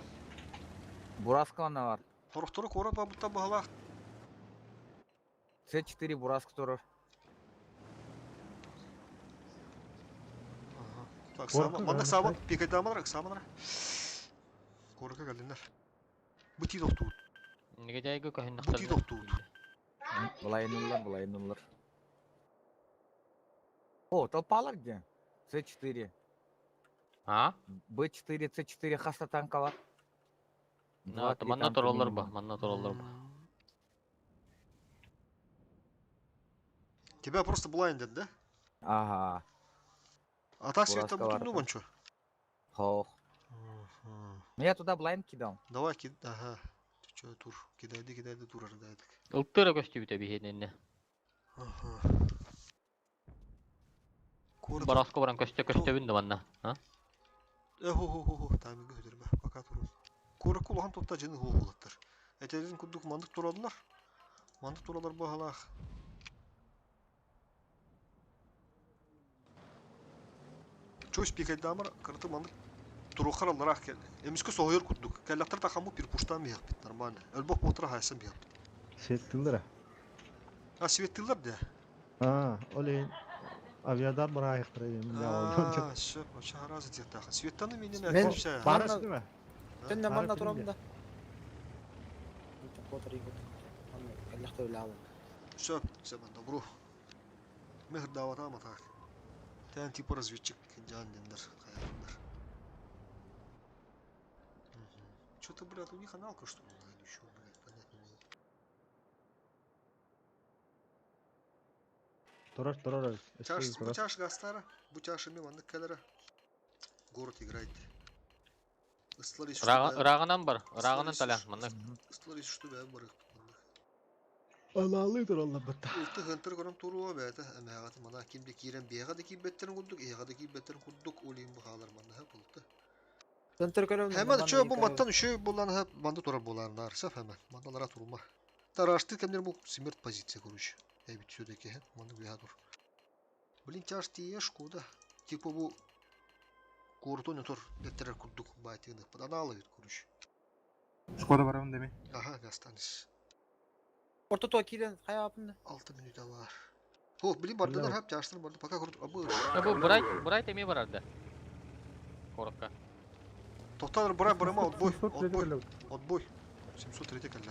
Бураска ана бар. Қорықтары қорат ба бұттар бағала. С4 бураска тұрыр. Так, Қорқын, манда ә, сабан, пекайда аманар, саманар. Қорыққа кәлдіңдер. Бұти доқтуғыт. Неге жайғы көйін Бұти доқтуғыт. Былай нулар. О, толпалар где? С4. А? Б4, С4 хаста танка бар. Манна тұралар ба, манна тұралар ба. Тебя просто блайндят, да? Ага. А так света Бураска бутыль, ну бар. вон чё. Хох. Ну я туда блайнд кидал. Давай, ага. Ты чё, тур. Кидайды, тур ардайды. Ұлттыры көсті біте бейхеніне. Ага. Барасқа баран көсті бінді манна. Хо-хо-хо-хо, тәмігі өдірме, бака тұру. Көрік құлған топта жені ғол болаттар. Әтелерін күрдік мандық тұрадылар. Мандық тұрадылар бағалақ. Чөс пекайда амар, қырты мандық тұру қаралар ақ кәл. Еміскі соғыр күрдік. Кәллақтар тақаму бір пұштан бейақ бет, нормально. Әлбақ мотыра хайсан бейақ бет. Сеттілдір. Светтілдер де? Олейін. Авиадар бір айықтыр ем. Шөп, вообще аразы дек тақы. Светтаны менен Мен- әкеліпші. Барыс не ме? Sen de manna Harbi turamda. Kotor yigot. Allah'ta öyle alın. Шөп, сәбін, добру. Мехр давата ама так. Тән типа разведчик, дендер, қайырындар. Что-то, блядь, у них аналка, что ли? Или что, блядь, понятно не было. Тұрар. Бутяш гастара, бутяшами ванны кәлері. Город играет. Ұрағынан бар, ұрағынан таля. Манна Ыстылар что бәй бар. Алалы тұралла бұтта. Үлті ғынтыр көрім тұруа бәйті. Әмәғаты мана кемде кейрен бейғады кейбеттерін күрдік, еғады кейбеттерін күрдік, олейін бұқалар мана һәп ұлты. Sen Türk'e Hemen şu bu mattan şu bulan hep bandı torar bulanlar saf hemen. Mandalara turma. Taraştı kemler bu смерть позиция короче. Я ведь все-таки hep mandı bir dur. Блин тяжтı ya Шкода. Типа bu Куртон тор деттерер курдук байтыны. Подан алып короче. Шкода барамын деме. Ага, gastanız. Orta Toki'den kaya yapındı. 6 minut var. Oh, блин бардаlar hep тяжтын барды. Пока курт абы. Бұл бұрай теме барарды. Қорыққа. Тоқталар бұрай бұрайма отбой. 700 Отбой. geldi. Отбой. 703 кәлді.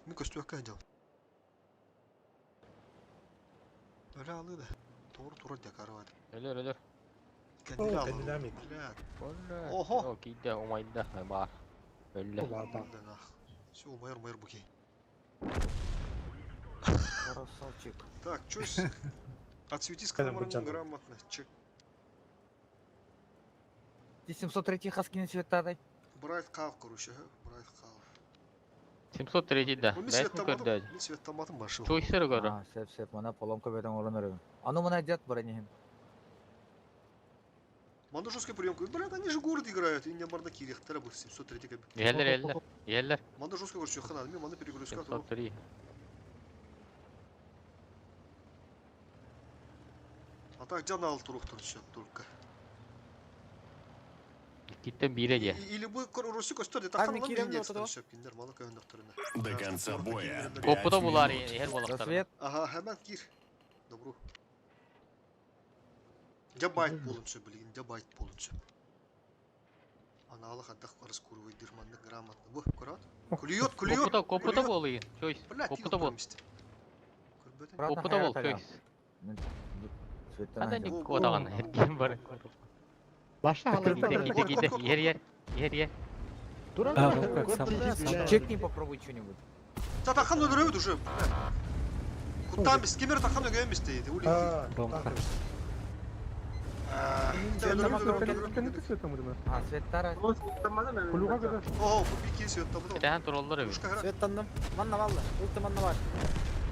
Мен көстуәкке әдел. Öyle aldı. Doğru dekarı var. Ölür. Kendini aldı. Dinamik. Oho. О, кейді, омайды, бар. Өлі. Все, умайыр bu key. Красавчик. Так, чусь. Отсвети с Когда камерой бычат. грамотно. Чек. 703 хаскinin светадай. Брайт кал, короче. Брайт кал. 703 да. Мен Бәйт мүкірді. свет мен свет таматым бар шу. Чойсыры көрі. Сеп, мана поломка бетен орын өрігін. Аны мына дед бронехин. Манда жесткая приемка. Блядь, они же город играют. И не барда кирихтера бы 703 кабин. Елдер. Манда жесткая, короче, хана. Мен манда перегрузка. 703. А так жан алып туруктур только. Киттен бире де. Или бы Руси көстөрдү. Abi, Тактан Kirem de мен ortada. шөпкиндер, малы көйөндөрүнө. До конца боя. Koppuda bular her bolaqtar. Рассвет. Ага, hemen gir. Добру. Жабайт болунчу, блин, жабайт болунчу. Аналог отдых парус куровый дырманный грамотно. Во, аккурат. Клюет, клюет. Копута бол иин. Чойс. Блядь, Копута бол. Аккуратно Копута бол, хайрат чойс. Мен тут светтен Кандай айдым. ник кодаган эрген бар. Başla Гиде, halay. гиде, гиде. Ер. Durun. А, Durun. как сам- Durun. Чекни попробуй что-нибудь. Да, тахан öldürüyordu уже. Кутан biz, кемер тахан ögeymiş deydi. Ha, Bomba. tak. Кенеки светом удума. А, светтара. Кулуга када. О, bu bir kez yotta bu da. Тэхэн тураллар эв. Ушка хара. Светтандым. Манна балла. Өлтө манна бар.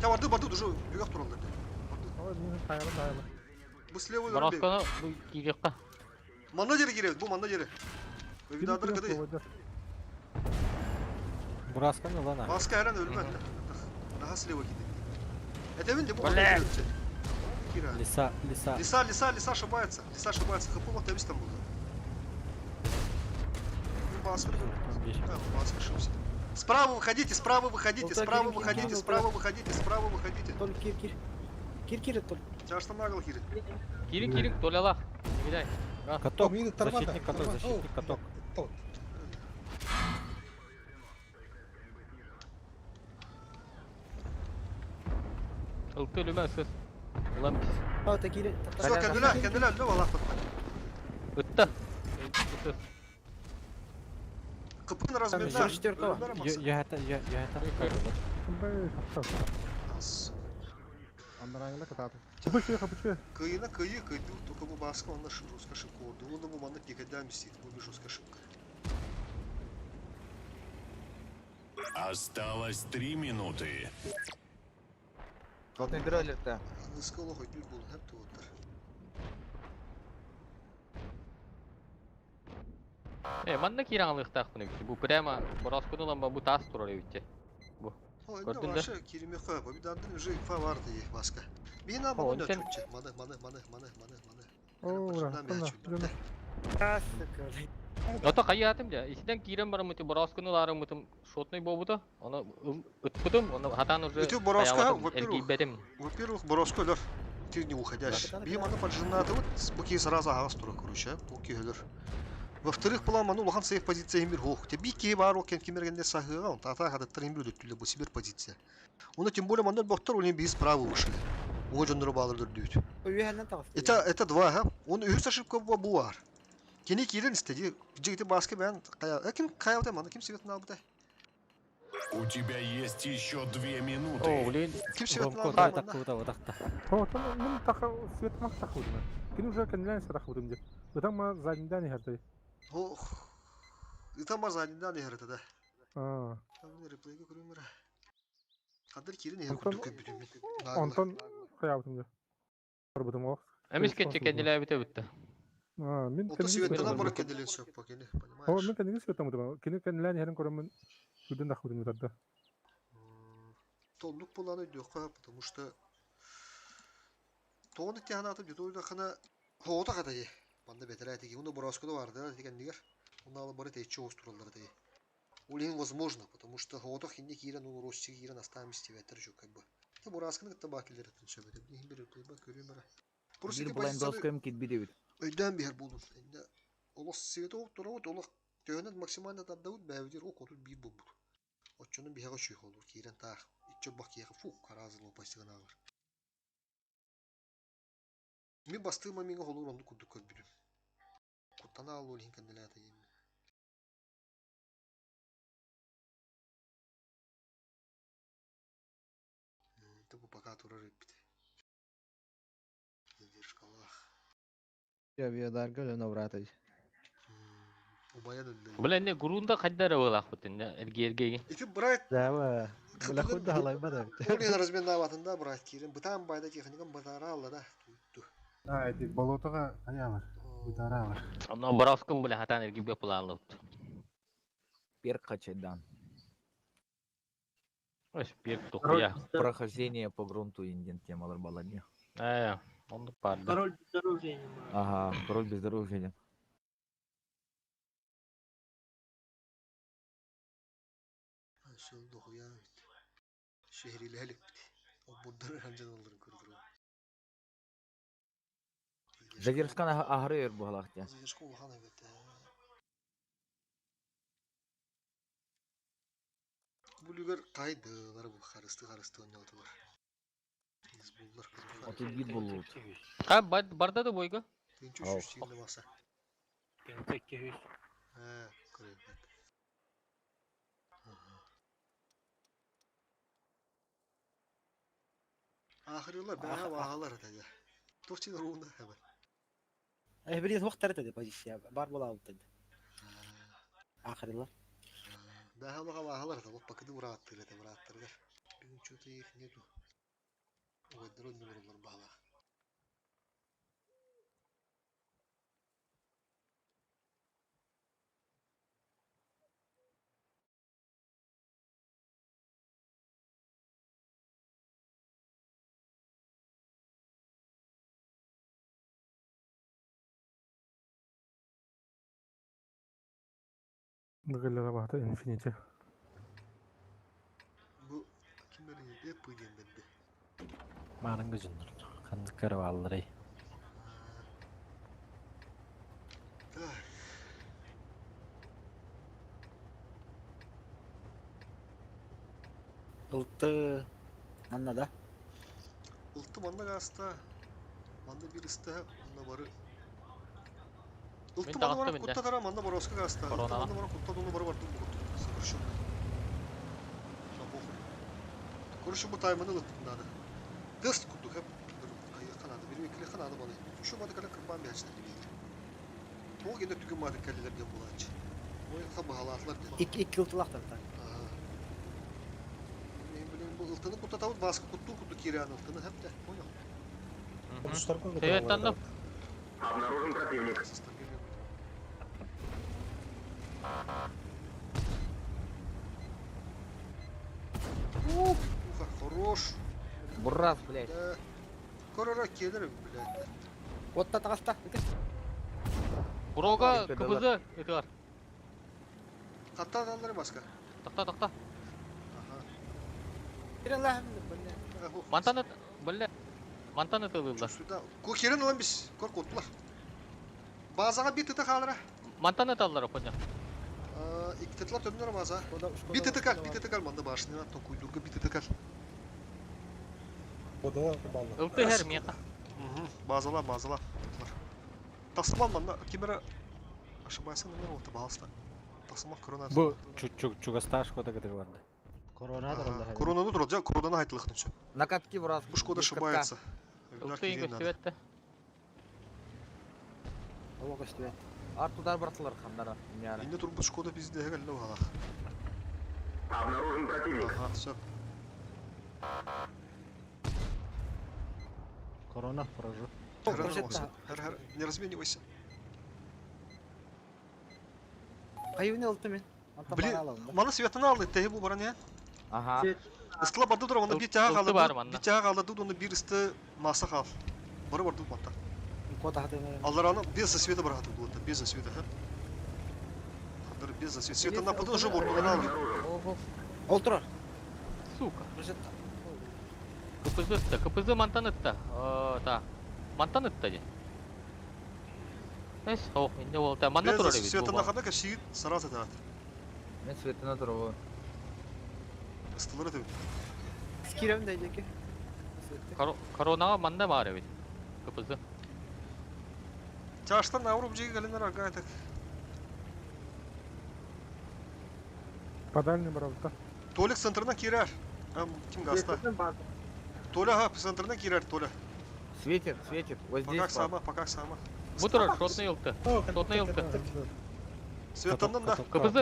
Ya vardı уже югак туралды. Ага, мен хайрат хайрат. Bu слева öldürüyor. Бороскону бу кигекка. Manna jeri gireriz, bu manna jeri. Övidadır kıdı. Buraskam mı lan ha? Baskı her an ölmez. Daha слева gidiyor. Edevin de bu Блядь. kadar ölecek. Kira. Лиса. Лиса ошибается. Лиса ошибается. Хапу вот там был. Ну, Баска. Да, Баска ошибся. Справа выходите, справа выходите, справа выходите, справа выходите, справа выходите. Толь кир. Кир толь. Тебя что нагл хирит? Кирик, толялах. Гидай. Каток. Защитник каток. Ылты үлүмө сөз. Улам бис. Ха, та кир. Все, кенделер, не валах. Ытта. Кыпын размерда. Там шестерка. Я это. Бай, хапса. Anlarangla katatı. Хапычы. Кыйна, кыйду, только bu baskı onunla жестко ошибка oldu. Onu bu manlık никогда мстит, bu bir жестко ошибка. Осталось 3 минуты. Сотный дроллер-то. Iskala koy, düz bulun, hep tuvatlar. Манна кираңлыктак буну. Бу прямо Бороскону ламба бу тас турар эвитте. O Gördün önde de. başı kirimi koy, bu bir dadın уже fa vardı iyi baskı. Bir nama O, onu sen- ötürtçe. Manı. О, Başından bir бра. açıyordum. Ото кайятым да. Исиден кирем барым мыты Бороскону ларым мытым шотный болбуду. Аны ытпыдым, аны хатан уже. Ütü Бороска, Эрги берем. во-первых, Боросколер, ты не уходящий. Bir mana поджинаты, вот bu ki сразу ağız tura kuruşa, bu ki ölür. Во-вторых, план ману лохан сейф позиция имир хох. Те бики бар окен кимергенде сахыга, он тата хадаттар имир өттүлө бу сибир позиция. Оны тем более мандан боктор улин биз справа вышли. Оңо жондору баалырдыр дүйт. Үйәннән тагы. Это два, ха. Он үз ошибка bu var. Кени кирен истеди. Жигите баска ben kaya. Ким кая да мана ким светин албытай. У тебя есть еще 2 О, минуты. блин. Ким светин Гомко албытай. Такта. О, там мен таха светмак тахудым. Кини уже кенлен сарахудым деп. Бутам ма задиндан ярдай. Ох. И там мазаниндан ярыта да. А, Там не реплейге көрүмөр. Кадыр кирен я Антон- күтүкө бүтүм. Антон каябытым деп. Барбытым о. Эмис кетче кендиле бите битте. А, мен Ото кенеки светинен светом. бара кеделен сөп покени, О, понимаешь? мен кенеки светом удума. Кини кенлен ярын көрөмүн. Күдөн тахудым дадда. Толлук буланы дёка, потому что тоны тянаты дютойда хана хота кадай. Банда бетер айтыги, уну Бороскода барды деген дигер. Уну бары тече остуралар дей. Улин возможно, потому что хота хинне кирен ул россия кирен оставимости ветер жок как бы. Те Боросконы кытта бакилер этин сөбөдө. Бир бир плейба көрүмөр. Просто Бир ки блайнд позицияны доскам кит бидебит. өйдөн бер болдум. Энде олос свет оп турабыт, олох төнөт максимально таддабыт бәвдер о котут бир болбут. Отчонун бияга чүй болду. Кирен тах. Ичче бакияга фук каразын опастыгын алар. Мен бастыгыма меңе холур онду курдук көрбүдүм. Куттана алуу линкен делата ем. Это bu пока турар эппит. Вершкалах. Ya aviadarga öyle navratay. Убая дылды. Бул энди гурунда кайдара болак бутун, эрги. Ити брайт. Dava. Bula kudda halay bada. Улин разменна ватында брайт кирен. Бытан байда техникам батара алла да. Тутту. Ha, edik bolotага aya var. Budara var. Аны Бороскон буле хатан эрги бе планлы. Перкачедан. Ой, пир тухуя. Прохождение по грунту инден темалар баладня. Онду парда. Король безоружения. Ага, король бездорожья. Şöyle dokuya. Şehriyle helik biti. O buddan hancan onların kurduru. Задержкан ахрыр бу халакта. Задержка улхан evet. Бүлігер қайдылар бұл қарысты ойналтылар. Бұлдар кырдыға. 31 болуп. Ha barda da boyga. Тенчу Ау. шүштейгілі маса. Көрейбет. Ақырылар бәға бағалар атады. Тоқчын руында әбір. Бірден уақыттар еді позиция бар бола алды. Ақырылар. Бәға бағалар атады. Бұл пакеті бұраттырдар. Бүгін чөті ек нету. Ойдырын нөмірлер бағала. Бөгелләгә бахта Infinity. Бұл кемері еп өйден бәді. Марын күзіндір. Қанды көріп алыр ей. Ұлтты манна да. Ұлтты манда қаста. Манда бір істі. Манда бары. Ұлтты манда бары құтта қара. Манда бары осқа қаста. Ұлтты манда бары құтта доны бары барды. Сығыршы. Көріші бұл тайманы ұлттындады. Дыст күрдік әп. Қанады. Бір екілі қанады баны. Şu madı kala kırpan bir açıdan gidiyor. O gene tüküm madı kalelerden bulanç. O kabı halatlar dedi. İki ıltılaqtan da. Ben bileyim bu ıltını kutta tavut baskı kuttu kireyan ıltını hep de. O yok. Evet tanıdım. Обнаружен противник. Уха, хорош. Буррас, блядь. Да. Корора келер, блядь. Отта тағаста. Buroga kıpızı eti var. Hatta adamları başka. Takta. Aha. Bir Allah'ım. Mantan eti ıldılar. Suda. Kokerin olan biz. Korkuttular. Bazağa bir tıta kalır. Mantan eti aldılar oponya. İki tıtlar dönüyor bazağa. Bir tıta kal manda başına. Tokuydurga bir tıta kal. Iltı her miyaka. Bazala. Tasman manda kimera ошибайсың мен олты балыста. Tasman korona. Bu Чугасташкода кедер барды. Коронаны турат, жа коронаны айтылыктын чө. Накатки бурас. Бұл шкода ошибается. Iltı ingo süvette. Оға үстіе. Артудар бартылар қандара. Инде тур бұл шкода бізде хәлле бала. Обнаружен противник. Ага, всё. Корона поражу. Хәр, не разменивайся. Қайуыны ұлты мен. Блин, мана светаны алды, тәйі бұл бара не? Ага. Ыстыла барды тұра, оны bir тәға Ылты бар қалды. манда. Bir тәға қалды, оны bir істі маса қал. Бары барды мата. Кота хатыны. Алдараны без засвета бар хаты болды, без засвета, хә? Хатыр без засвета. Светаны нападын уже болды, оны алды. Олтыр. Сука. Бүржетті. Кыпызы mantan eti. Ta. Mantan eti de. Neyse, oh, indi ol. Ta mandan turar Без evi. светаны қада кәшейін сараз әді. Мен светіне тұру. Ыстылыр әді. Скирем de еке. Koronaga manda var evi. Kıpızı. Çağıştan Avrupa жеге кәленер арға айтак. Подальный барабта. Толик центрынан керер. Ким гаста? Толя, ага, центрынан керер, Толя. Светит. Вот здесь. Пока сама. Bu turar, şotna yıltı. Şotna yıltı. Светандан да.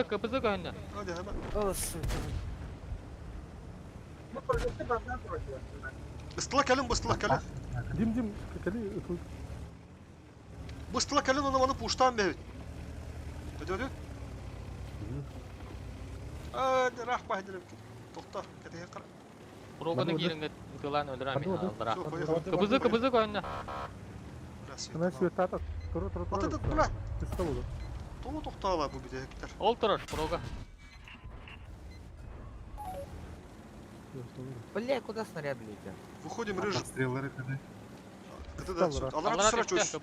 Kıpızı köyünden. Hadi hemen. Olsun. Ыстыла кәлін, бұстыла кәлін. Дим, кәлі үтіл. Бұстыла кәлін, оны пуштан бәйбет. Өді. Әді, рахпа әділім. Тоқта, кәдеге қара. Buroganın yerinde ıtılan öldüren mi? Aldıra. Все, поехали. Kıpızı köyünden. Ана света так. Тұры. Аты, бұра. Үсті болды. Толы тоқтала бұл бедектер. Ol turar, buroga. Бля, куда снаряды летят? Выходим, рыжий. Стреллары кәді. Алара түсіра чөш.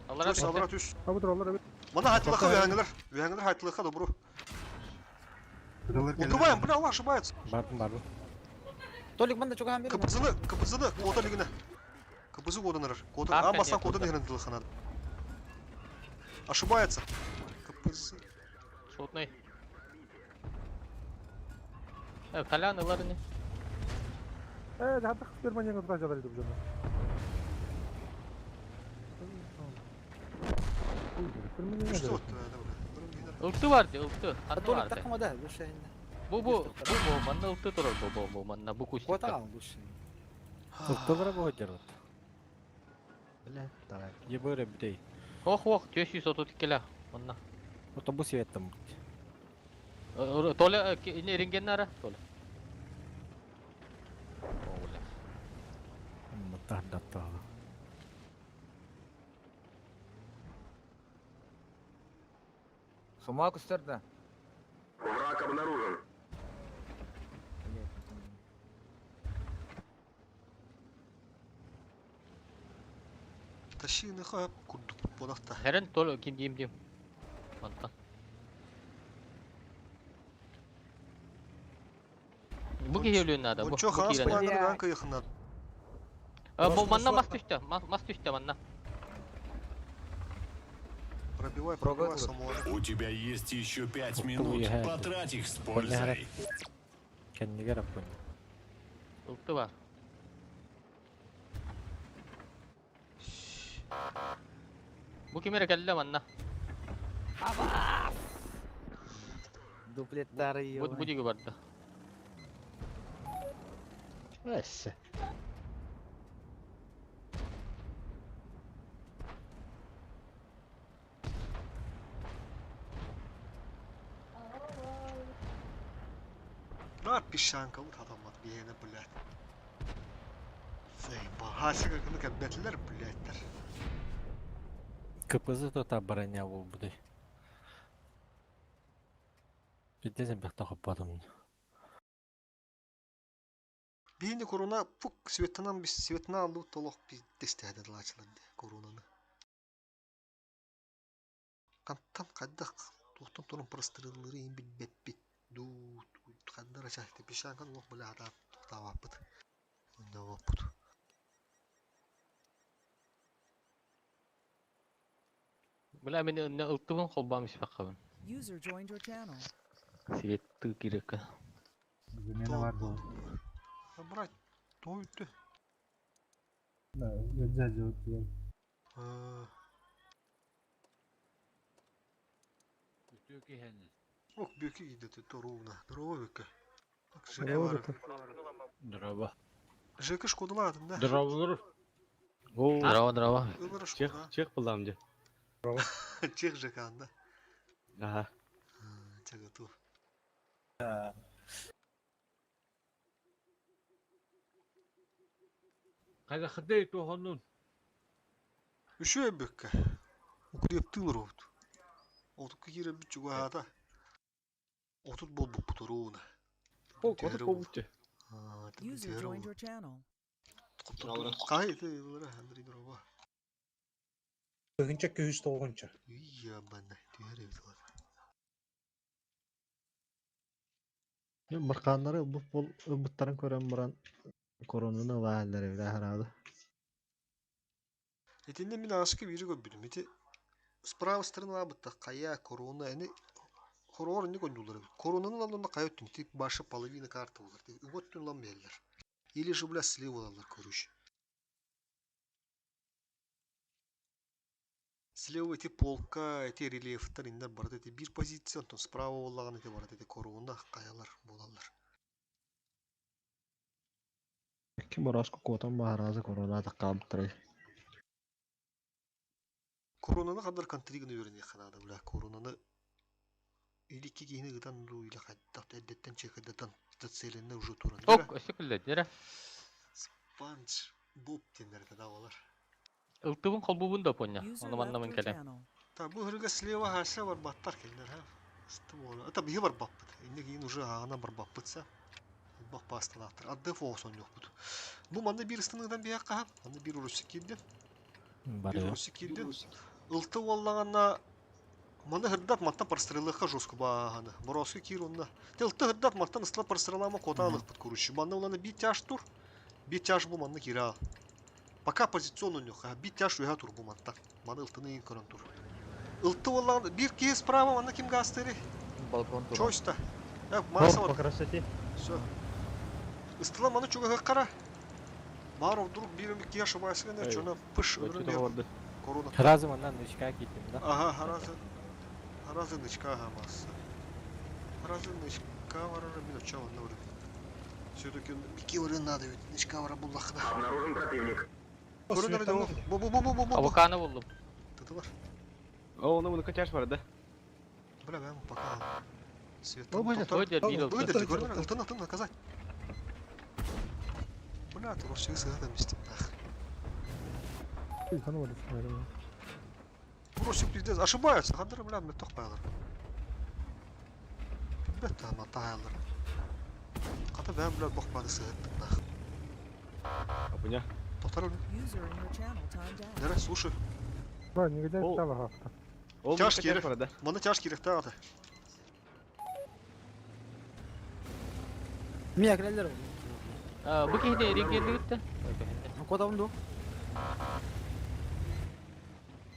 Aldıra Чөш, алара түс. Абы тұр, олар әбет. Мана хайтылыққа өңгілер. Өңгілер хайтылыққа добру. Убиваем, бля, Allah ошибается. Бардым. Толик мында чугахан бери. КПЗны, кода лигіне. КПЗ кодын ырыр. А, Аммастан конечно, кода да. лигінің дылы қанады. Ошибается. КПЗ. Шотный. Халянылар не? حتى خسر من يقطع جبل دب جنة Күшті отты, Ылты бар де, ылты. Ханны Толик бар де. такма да, бұл шайында. Бу, манна ылты турар, бу, манна бу кустик. Кота ал бұл шай. Ылтыгыра боходжар. Бля, давай. Ебыры бдей. Ох, 430 келе. Манна. Автобус еттім. Толя, не ренгеннара, Толя. Оля. Мтардатта. Сумак үстерді. Враг обнаружен. Тащины хап, курду подахта. Herен Толя, дим. Манна. Bu geliyor nada, bu. Çok has geliyor. planları ranka yakınlar. Bu manna mas düştü manna. Пробивай самого. У тебя есть еще 5 Ух ты, минут. уехали. Потрать их с пользой. Kendine rapın. Iltı var. Bu kimere geldi manna. Дуплеттары Bu gibi vardı. Эссе. Rahat pişanka bu adamlar bir yerine blät. Zeyba. Hasık akını kabetliler blətler. КПЗ то та броня был буде. Бидесен бяхта хоппадым. Бейінде корона пук светанан біз светана алу толық біз дестеді лачылады коронаны. Кантан қайдақ тоқтан тұрын простырылары ең бет дуут қайдар ашақты пешанкан оқ білі адам тоқтаваппыд. Онда ваппыд. Bila beni ne ıltıbın kolbamış bakalım. User joined your channel. Sivetті керек. Bizde ne vardı o? Брать, тойды. Да, güzel cevap diyelim. Ох, беки идет, это ровно. Здорово, Бека. ЖК Здорово, var. Бека. Дрова. ЖК Шкодаладın da. Дрова. Дрова. Илыр Шкода. Чех buldum diyor. Чех ЖК'нда. Aha. Чага ту. Кайда хыдей тохонун. Üşüyor Beka. Okuyup tığır oldu. Otuk kire bir çuga hata. Otut bol bu putoruna. Отут побуте. User joined your channel. Kaydı yıllara Andrei Drova. Bugünçe köhüs dolgunca. İyi bana diğer evde var. Бұрқанлары бұл ұбыттарын көрен бұран коронаны лағалары бі әрады. Etinde min aşkı biri göbüdüm. Eti sправа стороны абытта кая корона эни хорор не кондулар. Коронаны ландында кайыттым. Тип башы половина карты булар. Уготтун лам белдер. Или же бля слив алалар көрүш. Слева эти полка, эти рельефтер инде бар эти бир позиция, то справа боллаган эти бар эти корона каялар болалар. Ким ораско котан бағаразы коронада қабыттырай. Коронаны кадар контригini öğrenýär kanada bula. Koronany iliki giyini gıdan ulu ile hatta eddetten çekirdetten zetselenine ucu turan. Ok, ösüküldü. Nere? Sponge bob denir de davalar. Iltıbın kolbubun da ponya. User Onu left anlamın your kelem. channel. Ta bu hırga sleva hasa var battar keller ha. Stımolu. Ata bir var bappıt. İnne giyin ucu ağına bir bappıtsa. Bak pastalattır. Adde foğuson yok budu. Bu manda bir ıstınıdan bir yakka ha. Manda bir urusik gildin. Bir Бары. urusik gildin. Iltı vallağına Маны хырдат маттан парстрелыха жестко баганы. Моросы киронна. Телты хырдат маттан ыстла парстрелама коталых подкуручи. Маны уланы бит тяж тур. Бит тяж бу манны кира. Пока позиционно у них, а бит тяж уйга тур бу маттан. Маны ылтыны ин көрөн тур. Ылты олар бир кие справа маны ким гастери. Балкон тур. Чойста. По Марсава. красоте. Все. Ыстыла маны чуга хакара. Маров вдруг бирим кие шабайсыгана чона пыш өрүнөр. Корона. Разом андан нычка китим, да? Ага, харазы нычка гамасы. Харазы нычка варара мин оча ванна варым. Все-таки бики варым надо ведь нычка вара буллахна. Обнаружен противник. Көрөнөр да бу. Авоканы buldum. Тытылар. Оны муну качаш бар да. Бля, ben пока. Свет. Öyle bir oldu. Выдержи, көрөнөр, ылтын наказать. Бля, ты вообще сыградан мистик. Kanı var üstüne. Просто пиздец, ошибаются. Хадыр, бля, мен тох байлар. Бетта ама тайлар. Ката ben бля бох бады сыграттык нах. Апыня. Тоқтар өлі. User in your channel timed out. Нere, слушай. Var ne güzel Ol- tava hafta. Ол Тяж качаш керек. бар да. Маны тяж керек тагы. Мия крелер. Bu kehde ringgeldi gitti. Кода унду.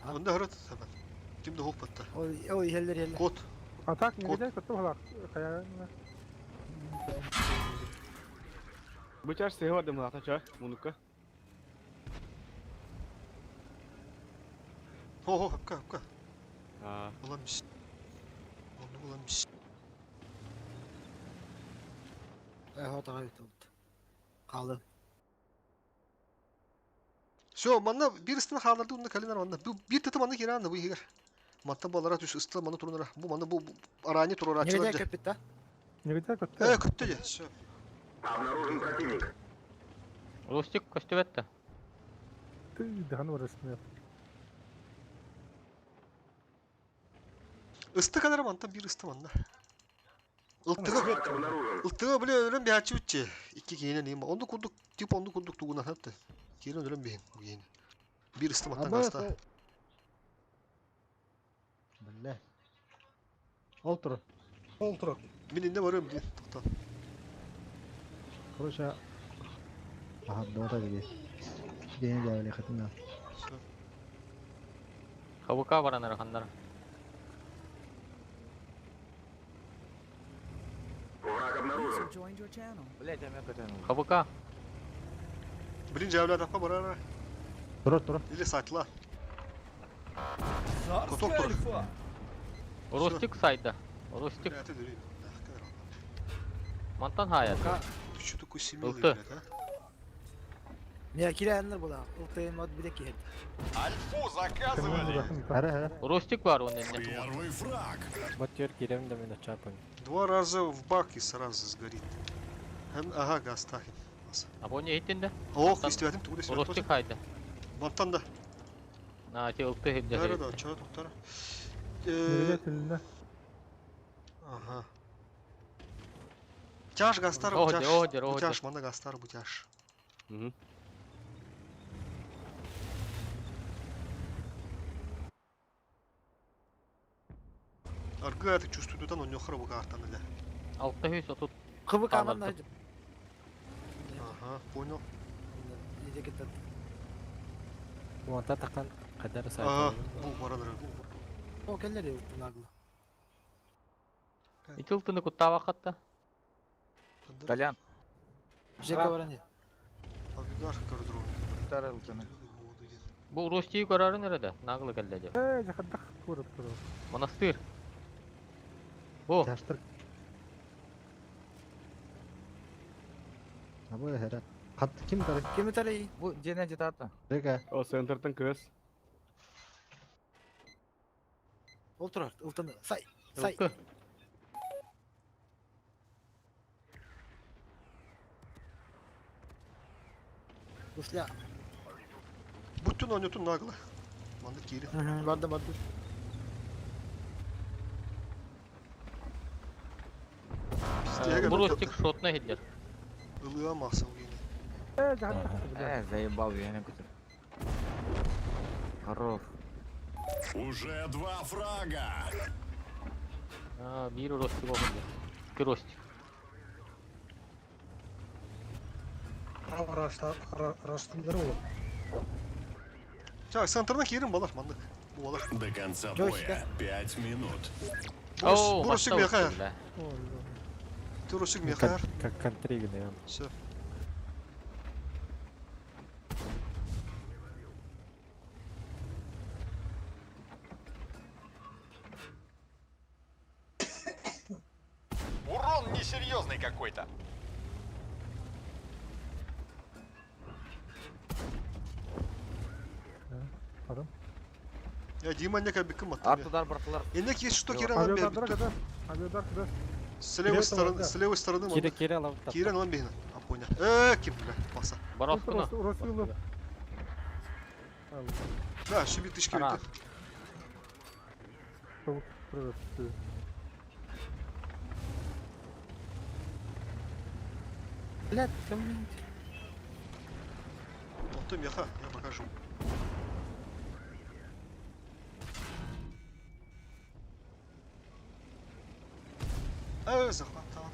Онда хырат сабан. Кимде хук батта. Ой, хеллер. Код. Atak ne Kod. güzel kötü halak. Kaya. Бу чаш сыгы бар да муну атача. Мунука. Хо, хапка. А, Уламш. Уламш. Хата гайт. Калды. Все, манна бирисин халдарды унда калинар манна. Бир тыты манна киран бу егер. Матта балара түс ыстла манна турунара. Бу манна бу арани турара Не видя чылар. капита. Ne güzel kötü. Күттү же. Все. Обнаружен противник. Rustik köstübette. Kanı var üstüne. Ысты кадар манта бир ысты манна. Ылтыгы Враг обнаружен. ылтыгы биле өлөн бячы үтче. Икки кейинен эми. Онду курдук, тип онду курдук тугуна хатты. Кейинен өлөн бейин бу кейини. Бир ысты маттан гаста. Бля. Олтур. Олтур. Мен инде барым ди. Токтон. Короче. Ага, дота gibi. Yeni geldi katına. Kabuka baranlar kanlar. Враг обнаружен. User joined your channel. Блять, я меня потянул. Kabuka. Билин жавла тапка барара. Dur. Или сатла. Коток тур. Rustik sayda. Rustik Бля, ты дури. mantan hayat. Ты такой семейный, Ылты. блядь, а? Мия киранlar була. Ултайын мод билек киhet. Альфу заказывали. Hele. Rustik var onun elinde. Первый фраг. Батер кирем да меня чапан. 2 раза в бак и сразу сгорит. Ага, газ тахин. Abone ettin de. Ох, истеватим тугу десем. Rustik hayda. Бантан да. Na te ıltı hilde. Нера да, чаа токтора. Ne güzel tülüne. Ага. Тяж гастар, Оходер, тяж. оходер, оходер. Тяж, мана гастар, бу тяж. Мгм. Аргы это чувствует, он нёхра бу картан да. 630. Кыбы Anladım. каман Ага, понял. Иде кетет. Уанта такан кадар Ага, бу барадыр. О, келлер нагла. İki ıltını kutta vakatta. Толян. Жека баран. Авигар кардырон. Тарылтыны. Bu Rustik'i kararı nerede? Naglı geldi acaba. Jakaddak kurup duru. Manastır. Bu. Yaştır. Ha bu hele. Kat kim tarih? Кеми тарай? Бу дене жетаты. Rega. О, центртан көз. Ултур, ултан. Сай. Iltı. Усля. Буттун онютун нагла. Манда кири. Барды. Bu Rustik şotuna hilder. Ылыа маса бу кейини. Jakaddak. Заебал я не кутер. Хорош. Уже 2 фрага. Бир ростик болду. 2 ростик. Раштындыру ол. Жа, центрдан керім балар, мандық. Bu балар. До конца Джойстика. боя 5 минут. Бурусик меха. Турусик меха. Как контриги, наверное. Все. Урон несерьезный какой-то. Adam. Ya Diman ne kadar bir kım attı. Артудар братылар. Enek yeşil şu tokiren Avio lan bir. dardara kadar. Avio dar kadar. Слева стороны Кире мандық. кире алып тап. Кирен lan beyni. Апоня. Kim bile. Basa. Бараскуна. Росвилл. Да, şu bir dış Ара. köyde. Привет. Блядь, ко мне. Потом я покажу. Захват, tamam.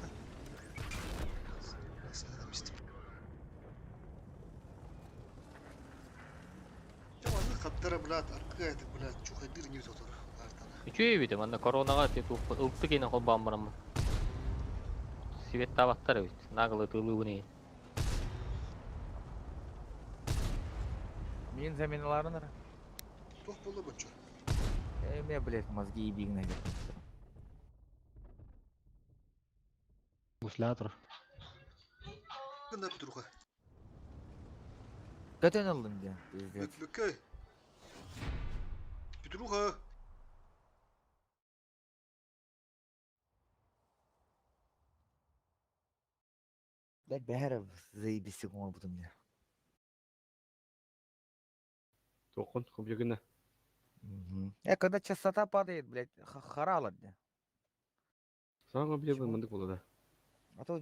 Каттара блядь, аркая это блядь, чухайдыр не витотор. Үчөө бит, манда коронага тек ылкты кene колбан барам. Свет табаттар бит. Нагылы тылыбыны. Мен заменаларын. Тох болду бочо. Эме, блядь, мозги ебигне. Буслятор. Кында битруха. Көтөн алдым де. Пиздец. Беккай. Битруха. Блядь, бәрі заебись гол будым я. Тоқын көбегіне. Когда частота падает, блядь, харалат де. Саңа білебі мындық болады. А то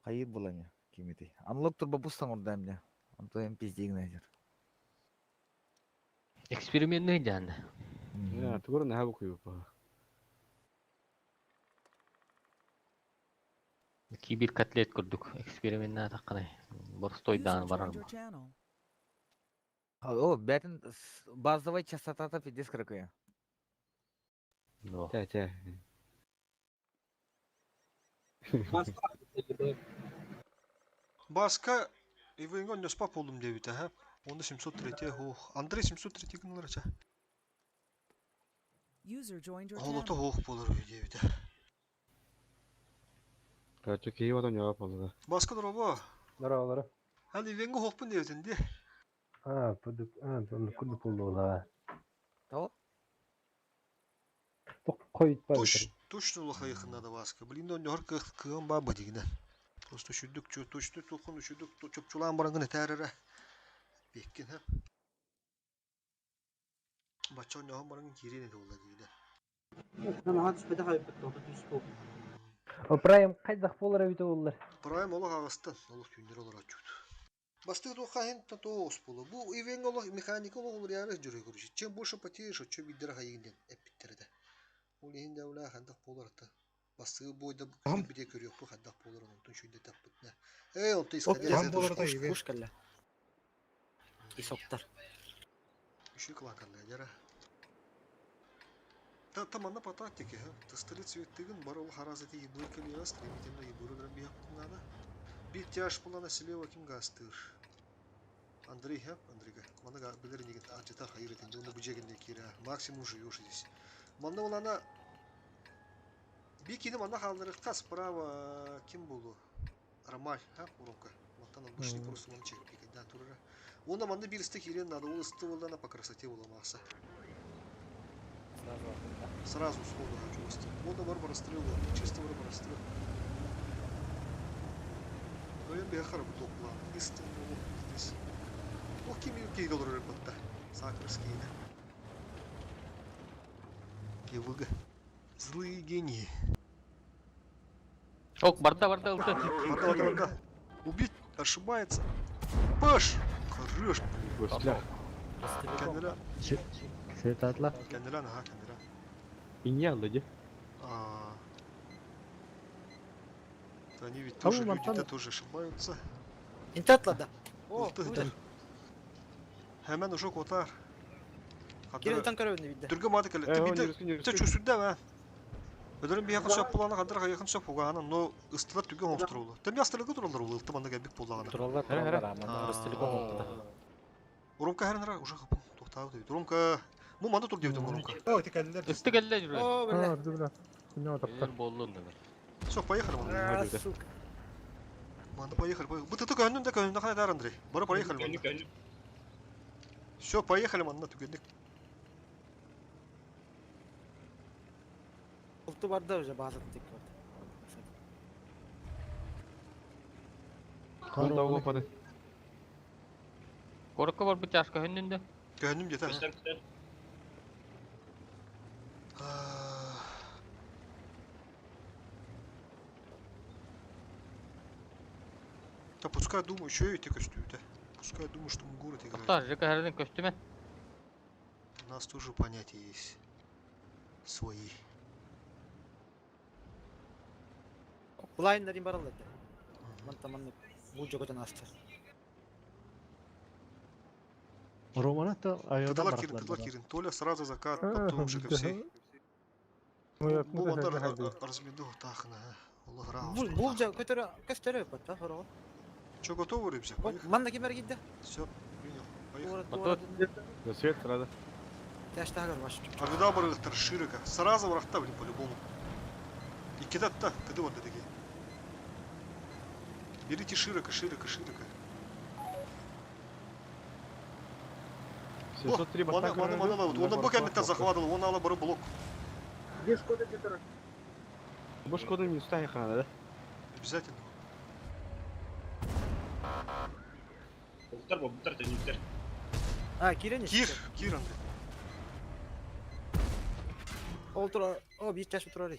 қайыр бола не, кеметей. Анлок турба бустан ордайм де. Анто ем пиздегін әзір. Экспериментный жанды. Я, түгірін әбі қойып ба. Кибер котлет көрдүк. Экспериментна таққанай. Борстой дан User барар. joined your channel. О, бәтін базовый частота пиздец какая. Но. Тә. Баска Ивенго не спа полум девита, ha. Onda 703 hoch. Андрей 703 гынлар ача. User joined your Холото channel. hoch болар девита. Кәтті кейіп адам жауап алды. Баска дроба. Здорово. Hadi Ивенго hochпун девитин де. Күнді пулды ола. Тау? Қойт бар. Точно лоха якында да баска. Блин, он нөхөр кыгын баба дегенде. Просто шүддүк точно толкун шүддүк чөпчулан барангын тәрәре. Беккен ha. Бача нөхөр барангын кирен эде болду дейді. Прайм қайдақ болар өйті олар. Прайм олық ағыстан, олық түйіндер олар açıyordu. Бастыгы тоқа хентта тоос болу. Бу ивен олық механика олық олар яры жүрі көріші. Чем больше потеешь, от чё биддері қайынден әппеттерді. Ол ехінде олар қандақ болар ата. Бастыгы бойда биде көріyok bu қандақ болар онтun шүйде таппытна. Онты искалер. Хуш кәлі. Исоптар. Үші клаканды әдері. Таманна пататтеке, тыстыры цветтігін бар ол харазеті ебір кәлеға стремительно ебірі бірін бияқтың ада. Bir tiyaj bulana sileva kim gastır? Андрей, Андрейга. Мана билер неген ажыта хайыр этинде, onu бужегенде кире. Максимум живёшь здесь. Манда улана бикини мана халдырыкка справа ким болу? Ромаль, урока. Мантан обычный просто он чек пикада турра. Онда манда bir iste кирен надо, ол исты болдана по красоте боламакса. Сразу сходу хочу исты. Онда бар расстрел, чисто бар расстрел. Но я бы харап топла. Истинно здесь. Ох, кей доллар репотта. Сакрские. Кевыга. Злые гении. Ок, барда, ылты. Барда. Убить. Ошибается. Паш. Хорош. Буслях. Kendine, Светатла. kendine ha kendine. Инья алды. Они ведь Кому тоже люди-то Монтана? тоже ошибаются. Инте atladı. Oo, Oldu. burada. Hemen uşak otar. Geri tankar önüne bildi. Türk'e madı kelle. Bir de çösüdde ben. Ödürüm bir yakın şap bulana kadar yakın şap bulana. No ıstılar Türk'e monster oldu. Tem yastılı götürürler oldu. Iltım anda gelbek bulana. Тураллар Aa. ама. Урумка herhalde uşak kapım. Tohtağı dedi. Urumka. Bu manda tur devdim Urumka. Üstü geldi жүрөт. Oo, böyle. Aa, dur. Ne o taptar. Эл болду деле. Все, поехали, манда. Aa, сука. Манда, поехали. Bu tıtık önünde kadar dar Андрей. Бара поехали, манда. Все, поехали, манда, tükendik. Ultu vardı önce bazı tek vardı. Кандауга пады. Коракка бар бу чашка хүнүндө. Gönlüm yeter. Да пускай думаю, что эти костюмы-то. Пускай думаю, что мы город играем. Токтор, ЖК хердин көстүмө. У нас тоже понятия есть. Свои. Bulayınlar imbar aldı. Mantamanlık. Bu jogodan astı. Романатта айода Тытлар кирин. Толя сразу закат, потом же ко всей. Bu onlar разменду тахна. Allah razı olsun. Bu kötü kösteri yapar ta horo. Что, готовы, ребята? Поехали. Manda kimer gitti. Все, принял. Поехали. Мотор. Свет сразу. Yaşta haber baş. А когда барыгтар широко. Сразу врахта, блин, по-любому. И кидать-то, кады вот такие. Берите широко. 703 О, он на боке захватывал, он ала бары блок. Бош коды не ставь хана, да? Обязательно. Ha kireni. Кир, Андрей. Oltur o bir taş otur.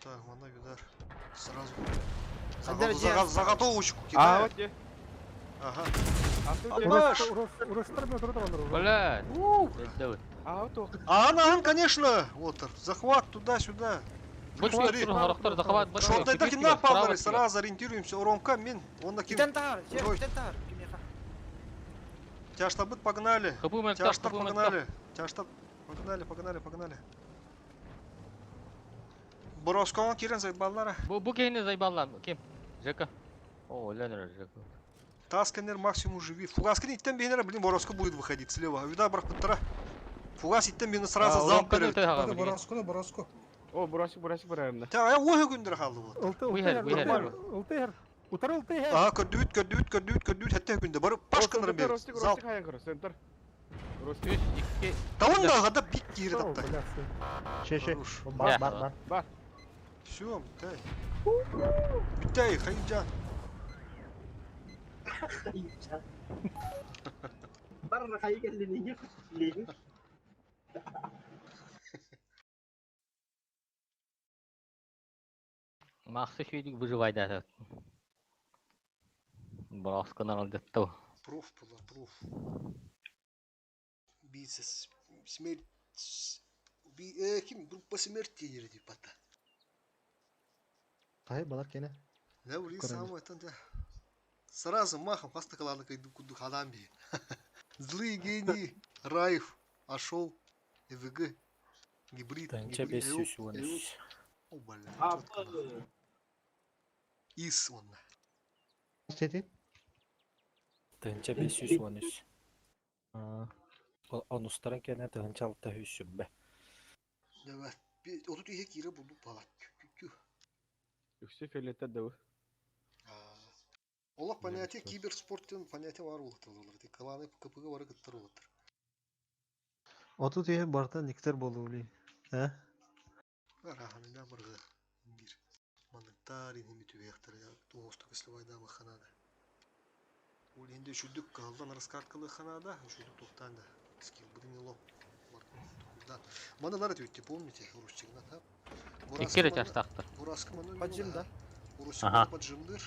Так, мана видар. Сразу. Андрей, я- Заготовочку А, кидай. вот где? Ага. Урос мен турда балдар. Блядь. Давай. А, вот. А она, конечно. Вот, захват туда-сюда. Бу Смотри. характар захват. Что ты таки напал, сразу ориентируемся. Уромка, мен. Он на ким. Giden tahar. Ой. Giden tahar. Kimya ka? Тяжтобыт погнали. Хапу мен Тяжтап погнали. Тяжтап. Погнали. Бороскоға кирен зайд баллара. Бу кейни зайбаллам. Ким? ЖК. О, Ленер ЖК. Тасканер максимум живи. Фугаскин иттен бейнера, блин, Бороско будет выходить слева. А вида брак пыттара. Фугас иттен бейні сразу залп береді. Бороско. О, бурасы барайында. Та, я ойы күндір қалды вот. Ултыгер. Утар ултыгер. А, көрдүйт, хәтті күнді. Барып, пашканыр бер. Залп. Центр. Үс, икки. Та он да ғада бит кері тапта. Ше. Хорош. Бар. Все, бітай. Бітай, Хаимжан. Мақсы шүйдік выживай да. Броскан алдетті. Проф была, проф. Убийца смерть... Ким? Группа смерти ерді пата. Тай балар кене. Да, блин, самое это, да. Сразу махом постакаланы кайду халамби. Злые гении. Раев. Ашол. ЭВГ. Гибрид. Bence 500 вон. О, блин. Ис он. Сети? Bence 500 вон. А, Onu staran kene tığınca altta hüssün be. Evet. Otu diye kire bulduk palat. Үксе фиолеттер дәу. Олақ понятие киберспорттен понятие бар болыптыр олар. Тек қаланы КПГ бары кыттыр болыптыр. Оту тие барта никтер болу ли. Ә? Рахамина бырғы. Bir. Монетарин хими тювектер. Тоғыстық ісілвайда маханада. Ол енді үшілдік қалдан раскарткалы ханада. Үшілдік тоқтанды. Скил бұдың елоп. Маналар өтті, помните? Урусчигна тап. Иккері чаштақты. Ураска маны. Поджим да. Урусчигна Ага. поджимдыр.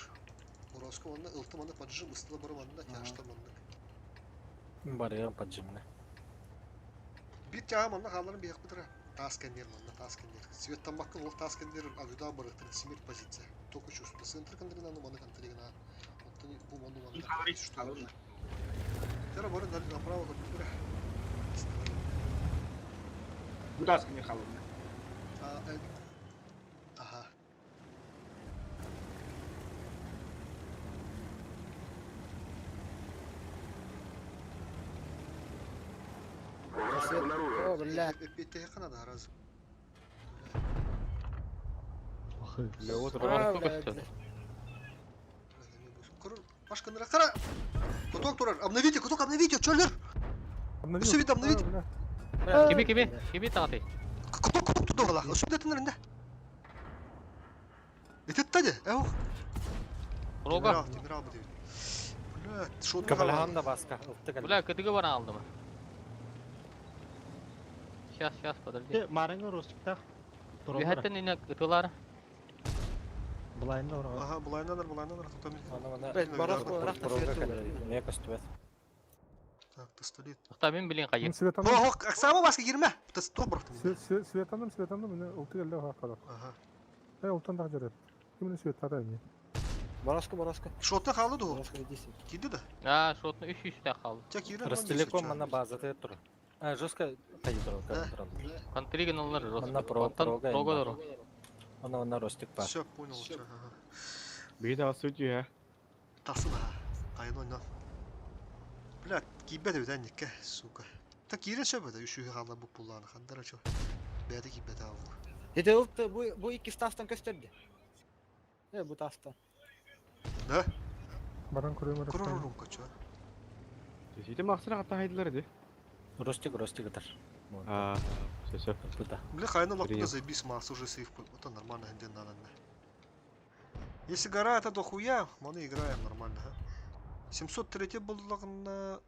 Ураска маны ылты маны поджим. Истылы бары маны тяжта маны. Барыган поджимна. Бит жаға манна қаларын бияқ бітірі. Таскендер манна, таскендер. Светтан баққын ол таскендер агыда барықтырын смерть позиция. Только чувство. Центр кандырынан маны кантыригана. Оттан бұл манну манна. Что? Тера барын дали направо как бітірі. Таскендер қалын. Ага. Враг обнаружен. О, блядь. Эппетте қана да раз. Құрыр, башқандыра қара! Куток тұрар, обновите, куток обновите, чөлдер! Все вид обновите! Кеме тағатай. Куток тұрды оғала, осы бідетінлер інді. Етет тәде, әуқ. Рога. Темирал бұ дейін. Блядь, шотын Кабалаған да басқа. Бля, кытыгы бара алды ма? Сейчас, подожди. Марыңы Ростикта. Бихаттен ине ытылар. Бұлайында ораға. Ага, бұлайнадар, тұтамын. Не кастует. Так, пистолет. Мен білен қайын. Светанdım. Оқ, ақсамы басқа керме. Тоқ бұрақтым. Светанdım. Міне ұлты келді оға қалар. Ага. Ұлтан дағы жарайды. Кіміне Светада не? Бараска. Шотын қалды ол. Бараска дейсің. Кейді да. Шотны 300 қалды. Тек керем. Ростелеком мана базаты тұр. Жестко қайы тұр. Контригін олар Мана жостан. прога. Прога дұру. Она Ростик па. Все, понял. Бейді асуйты я. Тасы да. Қайын ойнан. Блядь, кибеді өден неке, сука. Так керен сөбеді, үшіге қалды бұл пулланы. Қандара чо. Бәді кибеді ауы. Ете ұлтты bu iki staftan gösterdi. Bu taftan. Да? Баран көремер. Құрырым көчі. Сөйті мақсына қатта хайдылар еді. Ростик ытыр. Сөсі. Бля, қайын лапты заебись, мас уже сейф. Это нормально, где надо. Если гора это дохуя, мы играем нормально. 703 болдығына...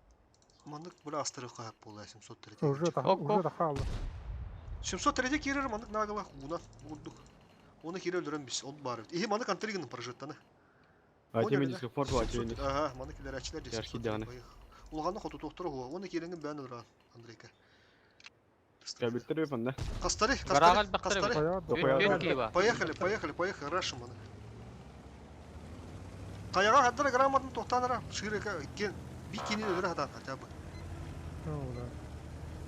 Мандық бля астыры қаяқ болды, 703. Уже да қалды. 703 керер мандық нағыла хуна ұрдық. Оны керер өлдірен біз, ол бар. Ихе мандық антырегінің прожеттаны. Ачемедискі форт var açemedis. Ага, мандық келер әчілер десіп. Ярки дағаны. Улғаны қоту тоқтыры хуа. Оны кереңін бәні ұран, Андрейка. Кәбіттер өп анда. Қастары. Поехали, рашым маны. Қаяға қаддары грамотын тоқтаныра. Шырека, бикини өлірі хатан, хотя бы.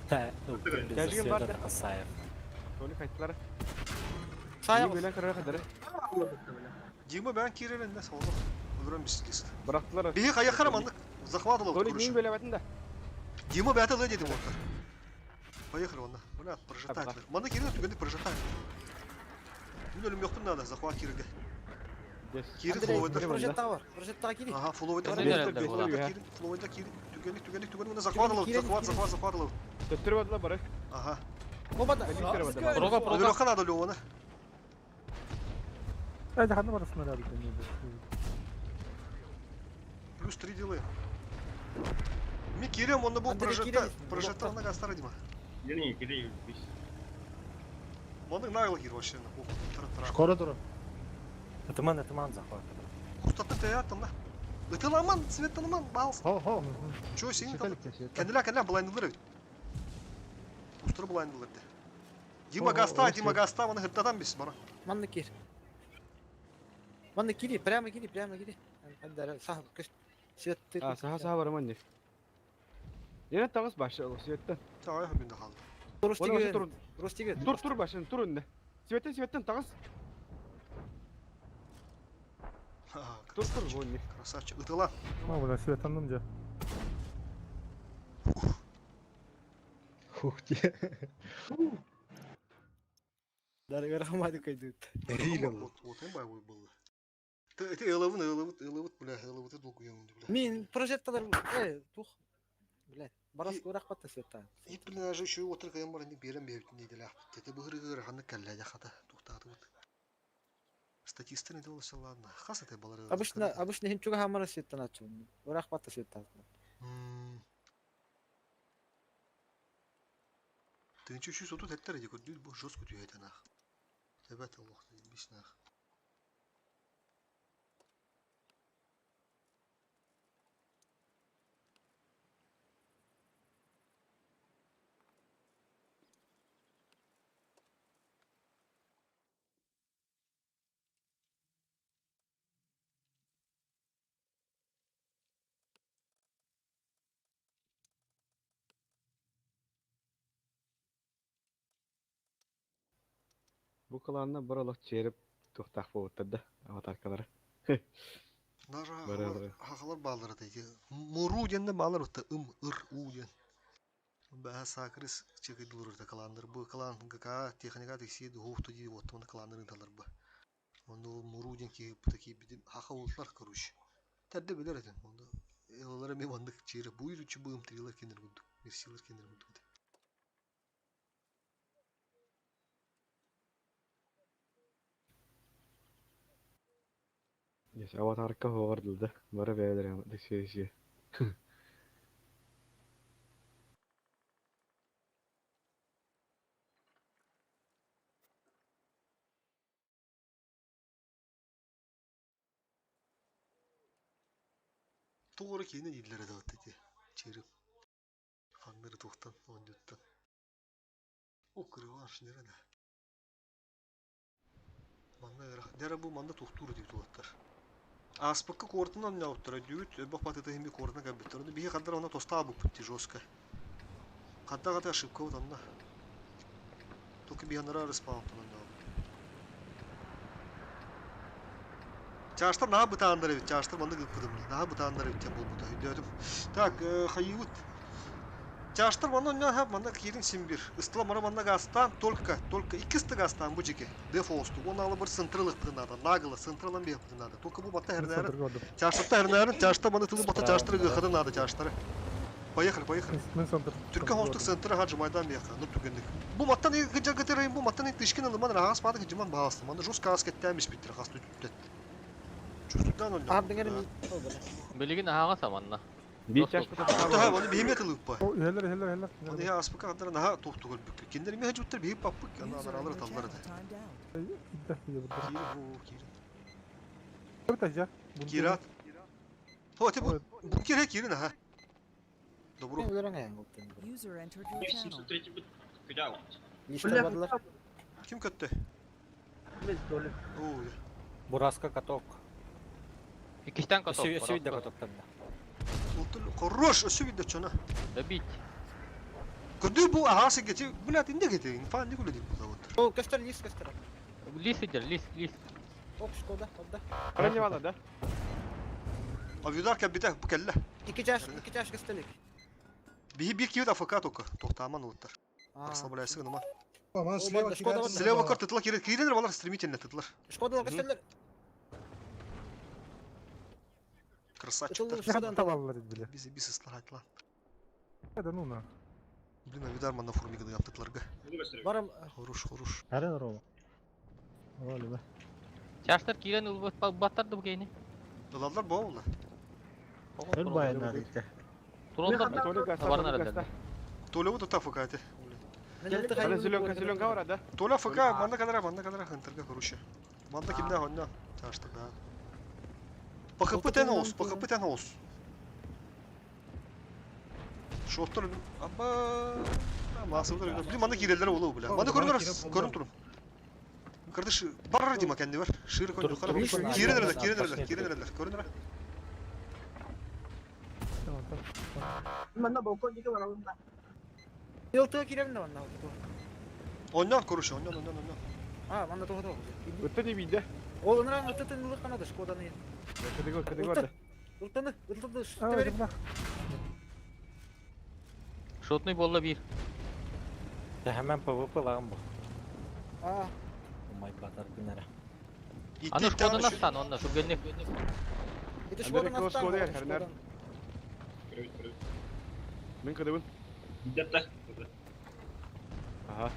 Кәжіген барды. Соны қайттылары. Саяқ. Бөлен қырға қадары. Димы бән керерін, саулы. Өлірін бісілесті. Бырақтылары. Бейі қаяққара мандық. Захватылы Соны дейін бөлі бәтінде. Дима бәтілі дедім олар. Поехали онда. Блядь, прожитать. Маны керен түгенді прожитать. Мен өлім жоқпын надо, захват кереге. Керен фловайдар. Прожеттаға келейік. Ага, фловайдар. Фловайдар керен. Түгенік. Мына захватылы. Төттірі бадыла бары. Ага. Обада. Прога. Өліққа надо лі оны. Әді қанды барасына әлі. Плюс 3 делаем. Мен керем, онда бұл прожеттағына қастары дейма. Yeni gidiyor biz. Мандық нағылы кер вообще. Шкора тұры. Тыман захват. Құстатты тәйаттым да. Өтіламан, светтаныман, балс. Хо. Чё, сенің қалды? Кәнділя бұлайындылыр өйт. Ұстыры бұлайындылыр де. Дима гаста, оны ғырттатам бес, бара. Манны кер. Манны кири, прямо кири. Сахып, көст. Свет ты. Saha varım anne. Yine tağız başı olur Svet'ten. Тағай хүмінде қалды. Ростиге. Dur başını dur önüne. Svet'ten tağız. Dur bu önüne. Красавчик. Ұтыла. Бля, Светанdım же. Хух те. Дары рахмады кайдыт. Отын бай ой болды. Ты ылывыт, бля, ылывыты долг уйымынды, бля. Мен прожетталар, тух. Блядь, барасқа орақ батты света. И, бля, ажы үші отыр қайын бар, берем бейбітін дейділі ақпыт. Теті бұғыры ғаны кәлі қата, тоқтады бұд. Статисты не делался, ладно. Қасы тәй балары. Обычно хинчуга хамара света начал. Орақ батты света. Ты ничего еще тут әттер еді, көрді бұл жосқы түйетін ақ. Тәбәт Аллахты, бесін ақ. Bu kalanına buralık çeyrip tuhtaq boğuttur da. Avatarkaları. Nara Barabar. hakalar bağları da ki. Muru diyen bağlar otta u diyen. Baha sakris çeki durur da kalandır. Bu kalan ka teknika teksi de hoftu diye otta kalanların talar bu. Onda muru diyen ki bu taki bidim haka oldular karuş. Tadda bilir edin. Onda onlara me bandık çeyre buyur çu bu imtriler kendir bulduk. Mersiler kendir bulduk. Yes, avatarka hoğardı da. Bara beyler ama da şey. Doğru ki ne dillere de ötedi. Çeyre fanları tohtan 14'ten. O kırıvar nerede? Manda dere bu manda tohtur diyor tuğatlar. Aspakka kortundan ne yaptılar diyor. Bak patata hem bir kortuna kabitler. Bir kadar ona tosta bu putti joska. Kadda ошибка вот она. Только bir yanlara respawn'tan ne yaptı. Çarşılar daha bu tanrıları evet. Çarşılar bana gıpkıdım. Daha bu tanrıları evet. Bu da diyorum. Так, hayıvut. Çarşılar bana ne yap bana kirin simbir. Istla bana gastan только ikisi gastan bu cike. Default'tu. Onu alıp bir central'lık pınada. Nagılı central'ın bir pınada. Только bu batta her nere. Çarşılar her nere. Çarşılar bana tulu batta çarşılar gıkadın adı çarşıları. Поехали. Türkiye Hostuk Center'a harcı maydan bir yakın. Nutlugendik. Bu mattan iyi gıca gıtırayım. Bu mattan iyi dışkın alımdan rahat madı gıcıman bağıstım. Anda jus kaskettenmiş bitir. Hastı tüttet. Çüstüden öldü. Abi gene Bilgin ağa samanna. Bir çeşme Hatta ha onu bir yetılık pa. O heller. Onu ya aspaka kadar daha tohtu gol bükü. Kendini mi hacutlar bir papık ya User alır in alır your tallar channel da. timed out. İddia diye burada. Kiri bu kiri. Evet acaba. Kirat. Hote bu kiri kiri ne ha. Dobro. Öldüren yani koptum. User entered your channel. Liste vardılar. Kim kötü? Oo. Buraska katok. İkişten katop. Севидde katoktan da. Otul korroş ösü bir de çona. Da bit. Kudu bu ahası geçi. Bulat indi geçi. Falan ne kullanıyor bu da otur. O göster list göster. List idir list. Ok Skoda orada. Karan yavala da. Avyudar kabite bu kelle. İki caş gösterlik. Bir kivi de fakat oku. Tohtaman otur. Arslan bulaysı gınıma. Aman Skoda var. Silahı bakar tıtla kiridir valar streamitenle tıtlar. Skoda gösterler. Kırsaçtır. Skoda Tavallar bile. Bizi bir sıslar hayt lan. Hadi nuna. Bilmem avyudar manda formigada yaptıklar gı. Varım. Horuş. Her var o. Öyle be. Çarşılar kiren ulbat battardı bu geyni. Dolarlar bu oğlu. Öl bayanlar işte. Turonda tabarın herhalde. Tola bu da fakatı. Milleti Hadi hayır. Zilon var da. Tola fakat manda kadar hıntarga horuşa. Manda kimde honda? Çarştı da. Pakıpı ten olsun. Şortlar ama masumlar bir manda gireller oğlu bile. Manda görün durun. Kardeş barra dima kendi var. Şiir koy yukarı. Girelerler. Görün ara. Yıltığı kirevinde var. Ondan koruş ondan. Ha, manda tohtu. Ötte de bir de. Oğlunun ötütün ılık kanadı Skoda'nın. Kategori da. Iltını. Üstü Evet verip. bak. Şotnuy bolla bir. Ya hemen PvP lan bu. Aa. Oh my god, günlere. Ana Skoda nasıl onda? Şu gönlük. Bir de Andere Skoda'nın Skoda yer, her ner. Min kadın. Aha.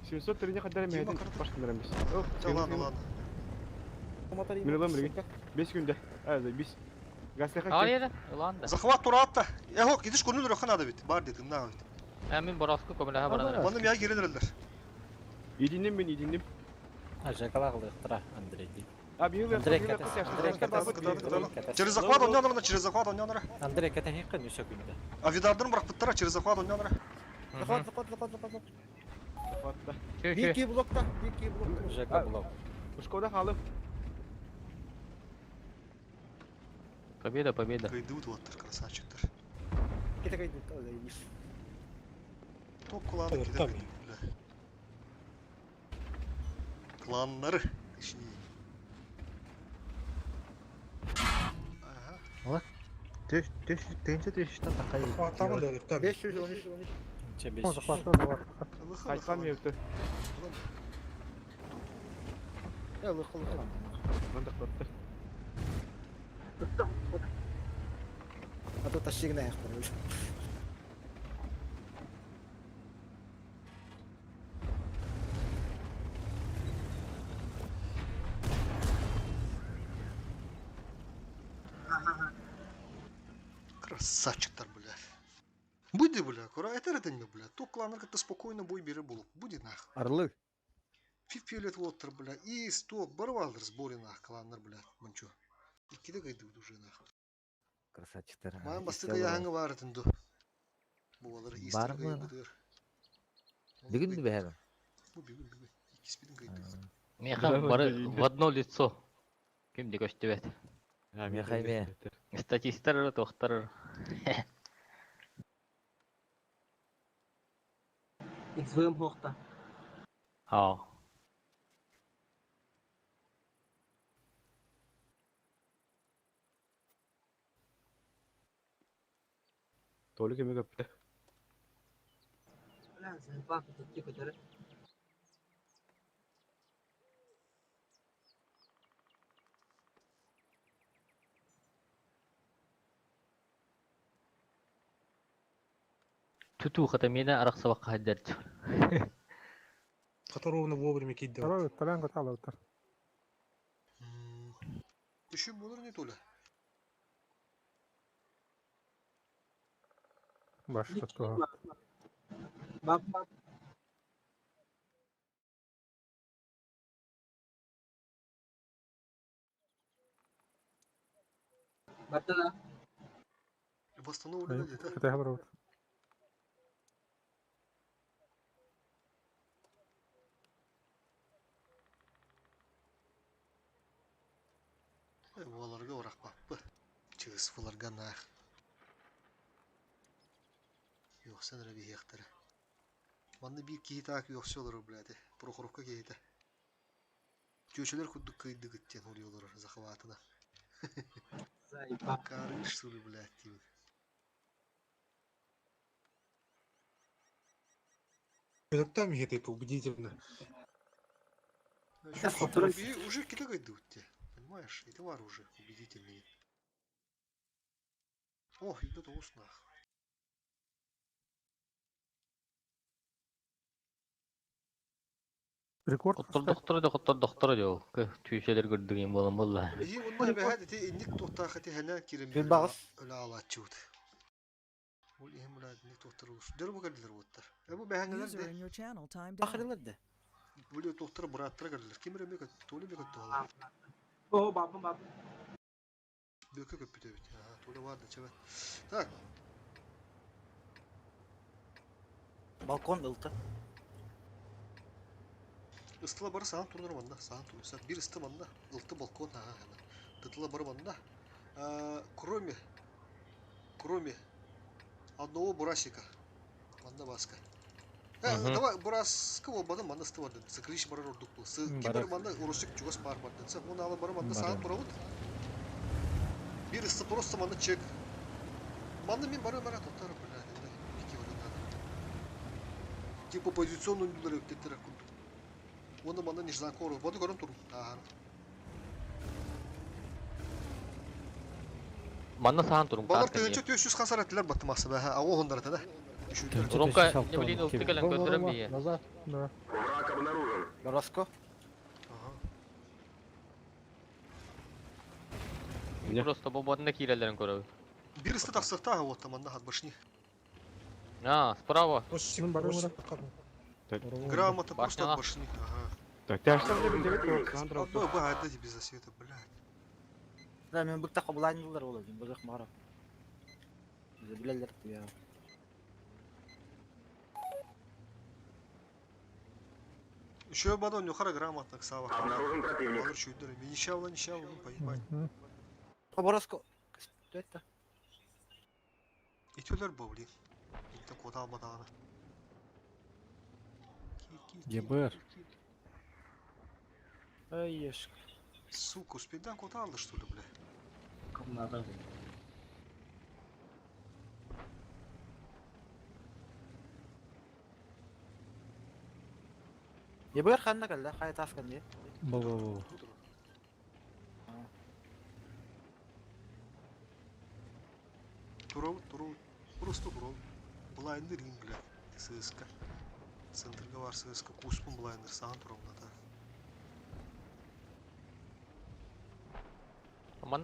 Şimdi sot terine kadar Kim mehedin bakar? başkanlarım biz. Yalan. Min 5 günde. Evet biz. Gazete Hayır. Ulan da. Захват Туратта. Яхо, gidiş konulu rökhan adı bit. Bar dedim ne bit. Emin Boraskı komülaha bana. Bana ya girelerler. İdindim. Ажакала кылыктыра Андрей. Abi yıl Андрей yıl ката. Через захват он надо, через захват он надо. Андрей ката хикка нюша күндө. Авидардан бırak быттыра, через захват он надо. Fatla. Бики блокта. Жака блок. Uşkoda halı. Победа. Кайдут вот красавчиктер. Кете кайды. Top kulağına gider. Кланları. Şimdi. Aha. Тенче төшүштөн такай. Tamam da öyle tabii. 513. Onu захватывай, давай. Kayıtlam yoktu. Ilık lan. А то тащик на их порвешь. Красавчиктар, бля. Буде, бля, кора этереден, бля. То кланар как-то спокойно бой бере булып. Буде нах. Арлы. Фифилет воттер, бля. И сто барвалдыр сборе нах кланар, бля. Манчо. Икиде кайды уже нах. Красавчиктар. Ман бастыка яңы бар тынды. Буалар Бар истер мı? кайдыр. Бүгүн бе хәбәр? Bu бүгүн. Икиспидин кайдыр. Меха бары в одно лицо. Ким де көстебет. Мехайме. Статистер тохтар. Извым хохта. Ha. Толик эме көптө. Lan sen bak tuttu kadar. Туту хатамина арак сабак хаддерч. Который ровно вовремя кидал. Давай, талян готова, вот. Düşün bulur ne tola. Başka того. Bak. Батала. Восстановлено где-то. Это я говорю. Bularga orak bapı. Çıgız bularga nah. Yoksa nere bir yaktara. Banda bir kihita yoksa olur biladi. Prokhorokka kihita. Köşeler kudduk kıydı gitten oluyorlar zahvatına. Karış sulu biladi gibi. Там это убедительно. Уже кита идут те. Понимаешь? Это вар уже убедительные. Ох, идет уснах. Рекорд. Доктор жол. Түйшелер көрдүген болом болла. И онна бәһәд те инник тохта хати хана кирем. Bir bağız. Öyle alачут. Ул иһем булат инник тохтар ус. Дер бу кадылар оттар. Бу бәһәңләр User дә. in your channel timed out. Ахырылır da. Бу тохтар бураттар кадылар. Кимре бек толы бек тола. O babam. Бөкө көп бит. Ha, толы var da çabuk. Так. Balkon ıltı. Ыстыла бары саан турнар манда. Саан турнар. Саат бир ысты манда. Ылты балкон. Ha, ha. Тытыла бары манда. Кроме одного бурасика. Манда баска. Давай бураска болбады манда сты барды. Закрыш бары ордук был. Кибер манда урусик чугас бар барды. Оны алы бары манда саан турабыт. Бир ысты просто манда чек. Манда мен бары бара тоттар бля. Пики варында. Типа позиционный дулар өттеттер акунду. Оны манда неждан кору. Воды көрүн туру. Ага. Манна саан турум. Балар төнчө 400 хасар еттилер баттымасы бәһә. Ау хондар да. Ромка не блин уптикален көндөрөм бие. Назад. Да. Враг обнаружен. Роско. Просто бомбаны кирелерин көрөбүз. Бир ысты таксыкта вот там анда хатбашни. Справа. Шунун бары мына. Грамота просто Башняга. башни. Ага. Так, ты что мне делать? Бу адда без засвета, блядь. Да, мен бик такы булайын булар олар. Бузак мара. Бизе билелер я. Еще бадон юхара грамота ксава. Обнаружен противник. Алар шүйдер. Мен нишавла, ну понимать. Роско. Это. Итөлөр бу, блин. Итте кода алмадагы. ЕБР. Ай, ешка. Сука, успейдан кота алды, что ли, бля? ебер ханна калда, хай таскан де. Бу. Турал. Просто турал. Блайндер ин, бля. ССК. Центрга бар ССК. Куспун блайндер саған турал да.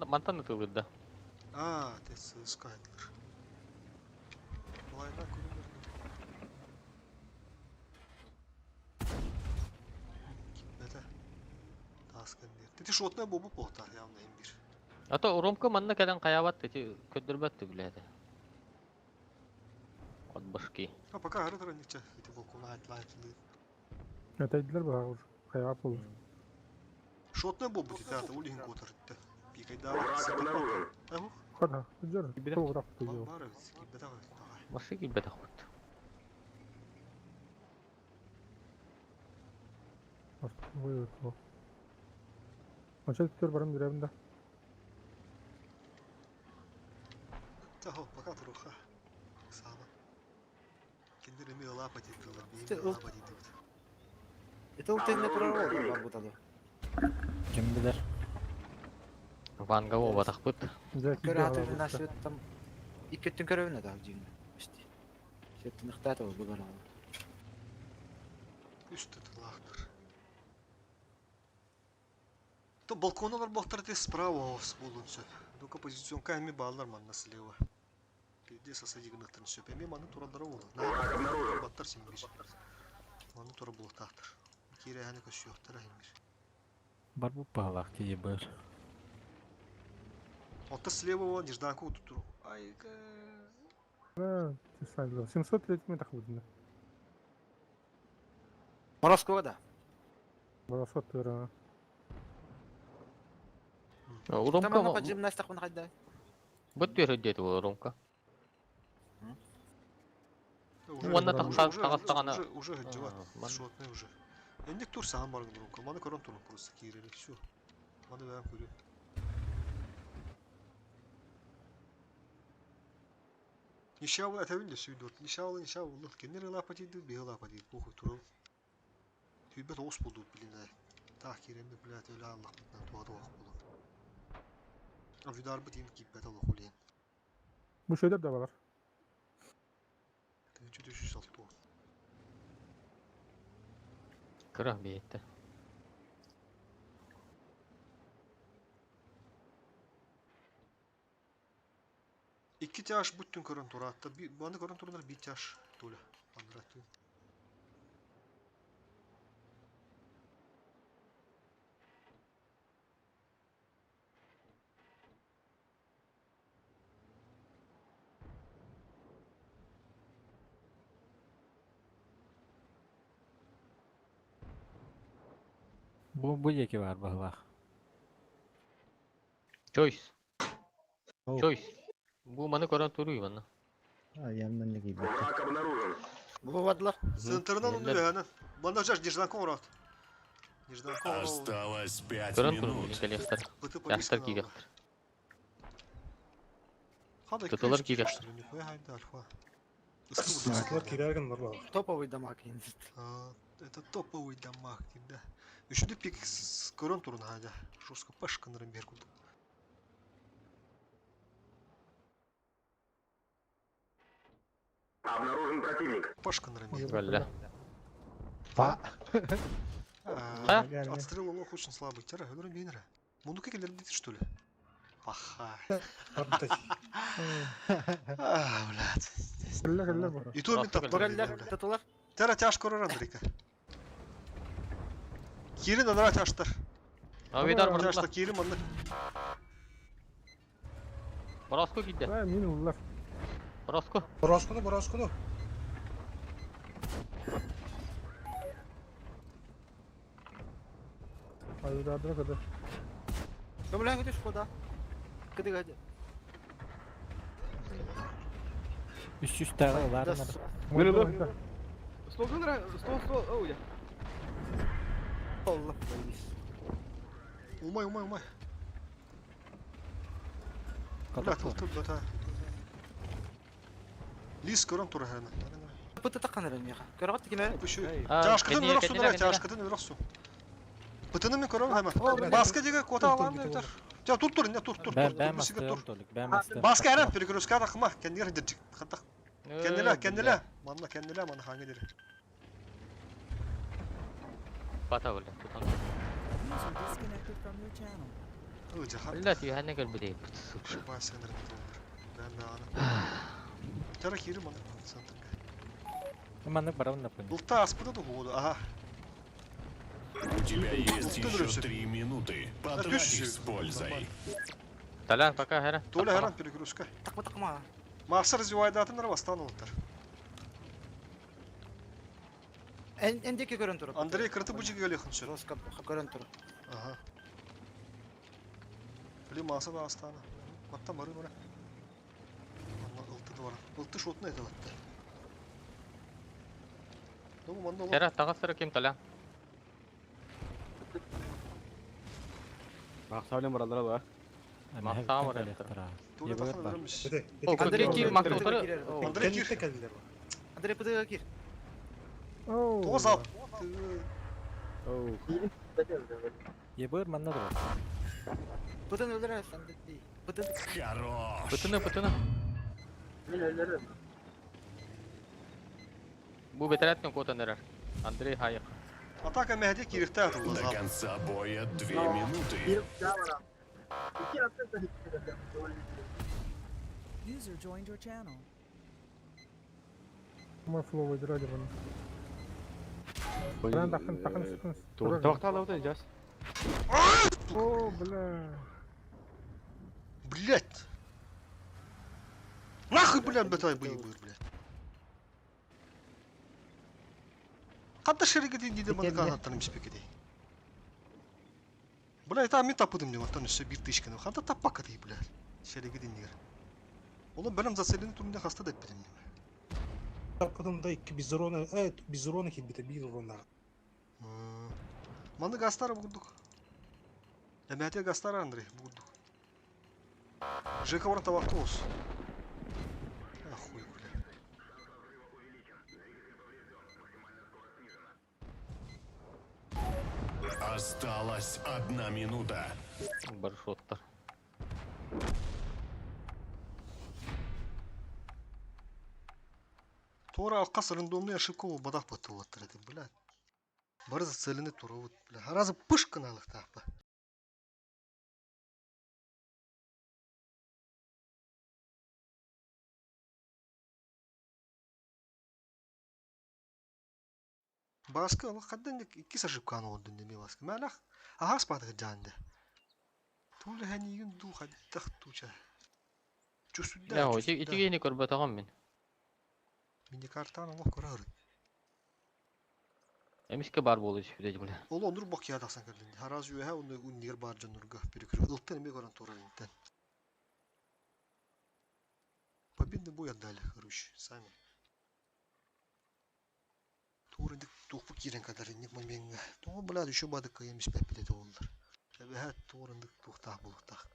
Мантан это да. А, ты ССК айтылыр. Блайнда көрінер. Кипмеді. Таскан дер. Ти шотная бобу полта, явно имбир. А то Ромка манна кәден қаябат, эти көддірбәтті біледі. От башки. А пока гары тара нече. Эти балкона айтлайды. Öteydiler bu ağır. Kayap olur. Шотная бобу тетята, улин котыр. Пикайда. Враг обнаружен. Ага. Hadi. Güzel. Bir de- Çok rahat tutuyor. Бар ведь. Кипмеді ғой. Башы килбет ахут. Buyur. Maça tutuyor barın görevinde. Тахо, пока туруха. Сама. Киндер эми лапа дейдилер. Ты Эми ол- лапа дейдилер. Это ул тегне турар бар бутады. Kim bilir? Ванга оба тахпыт. Zeki Көрі bir атыр ağır. насвет там. Иккеттен көрөвіне да жиңді. Почти. Сеттен ықтаты ол бүгін алы. Üstü тылақтыр. То балконалар бақтар те справа с болунча. Дока позиционка эми балдар манна слева. Где сосадигнықтырын сөп. Эми маны турадары болу. Враг обнаружен. Баттар симбир. Маны тура болуқтақтыр. Кире ханы көз жоқтыр аймир. Бар bu pahalak ki ебер. Отта слева olan нежданку tuturu. Айга. Ha, tesadüf. 730 mi takıldın? Морозкова да. Burası atıyor ha. Там Ромка оно под жимнастик он хайда. бөт береді ол Ромка. Уже тағастағаны- уже гыджыват. Ман- Шотный уже. Эндик тур саған баргын дұрынка. Маны көрін тұрын просто киерелік. Все. Маны бәрін көрем. Нишауыл әтәуінде сөйдірді. Нишауыл. Кенер лапа дейді, бе лапа дейді. Похуй турал. Түйбет оғыс болды білін әй. Тақ керемді біләт өлі Аллах бұтынан туады оқ болды. Авидар бұт енді кипбет аллах өлейін. Bu şeyler de var. Түйінші düşü салты оқ. Кыра бейетті. İki taş bütün körün tura hatta bana körün turunlar bir taş tula. Anlatı. Bu yeki var pahalak. Choice. Oh. Choice. Bu mani көрін тұру иманна. Yandan ne gibi? Враг обнаружен. Бувадылар. Центрынан onu yani. Bana taş Нежданком рад. Нежданком. Осталось 5 Көрін тұру минут. интеллектар. Быты Ястар киге. Тутулар киге. Нихуя хайда альфа. Кирерген бар бала. Топовый дамаг енді. Это топовый дамаг да. Üçüncü pik körün turun hadi. Жестко пашканырын бер кулду. Обнаружен противник. Пашканырын бер. Валля. Отстрел лох очень слабый. Тера, өлөрүн бейнера. Мунду кекелер дейді, что ли? Паха. Блядь. Kelle var. И то мен таптар. Бүрелер, тұтылар. Тера тяж көрөр андрика. Кирин анара тяштар. Авидар Тяштар бұрдыла. кирин манда. Бороско киді. Ha, min ullar. Бороско. Бороскуну. Ayılarına kadar. Көмілен көтеш қода. Кыдык әді. 300 tane var mı? Mırdı. Allah. Умай. Бля, Катак тылты бата. Лис көрөн тура хана. Пыты таққан әрін меха. Көріп атты кеме? Жашкыдан өрөксү дара, жашкыдан өрөксү. Пытыны мен көрөм хама. Баска деге кота алам дейтер. Жа тур, не тур. Баска әрәп перекрөскә тақма, кендер дирчик. Хаттак. Кенделе. Манна кенделе, мана ханга дир. Бата боле. User disconnected from your channel. Жахан. Илля тиһәне гөлбүдей. Шыпа сендер битер. Ана. Жара кири мана сантырга. Маннык барабын напын. Булта аспыда да году. Ага. У тебя есть еще 3 минуты. Потрать их с пользой. Талян пока хәре. Толя харам перегрузка. Тақма. Мақсар развивайдатындар бастан олтар. Әндеке көрін тұрып. Андрей кырты бужиге өлехін сүр. Роскап көрін тұрып. Ага. Били маса да астана. Матта мары мара. Анна ылты да бар. Ылты шотны этелатты. Дому манда олар. Хәре тагысыры ким талян. Мақсаулен баралар ба. Мақсаа бар. Толя тахын веремиш. Андрей кир мақсатыры. Андрей кир. Андрей пыдыға кир. Тоғыз ап. Ебір манна да. Пыдын өлдірәс, Андрей. Пыдын. Хорош. Пытыны. Бу бетерәткен котанырар. Андрей хайык. Атака Мехди кирихте атылды. До конца боя 2 минуты. User joined your channel. Ama flow ediyor hadi bunu. Ben takın sıkın. Тоқта алауды жас. О, бля. Блять. Нахуй, блядь, бетай быйбыр, блядь. Катта шерегети диде мана канаттан спекеди. Блядь, та мен тапыдым деп аттан үсө 1 тышканы. Катта таппак ди, блядь. Шерегети нигер. Onu benim zaselini turunda hasta da etmedim. Arkadan 2 bizorona kilbite bizorona. Manda gastara bulduk. Emete gastara Andrei bulduk. Жека ворон табакты olsun. Ахуй, бля. Осталась 1 минута. Бар шоттар. Тора алкас рандомный ошибка у бадах потулаттыр эти, блядь. Бар зацелены тура вот, бля. Разы пышкан алых тахпа. Баска алых каддан икки ошибканы олдун деме баска. Малах агас падыгы жанды. Тула ханигин ду хаддах туча. Чусудда. Я итигени көрбөтөгөн мен. Мини картаны лох көрөр. Эмиске бар болуш биде буле. Ол онур бакия даксан келди. Хараз юха онда уннигер бар жанурга перекрыл. Ылтын эме көрөн туралынтан. Победы бой отдали, короче, сами. Туры тухпу кирен кадар ник моменга. То, блядь, еще бадык каемис пепеле толдыр. Эбе турындык тухтах булуктах.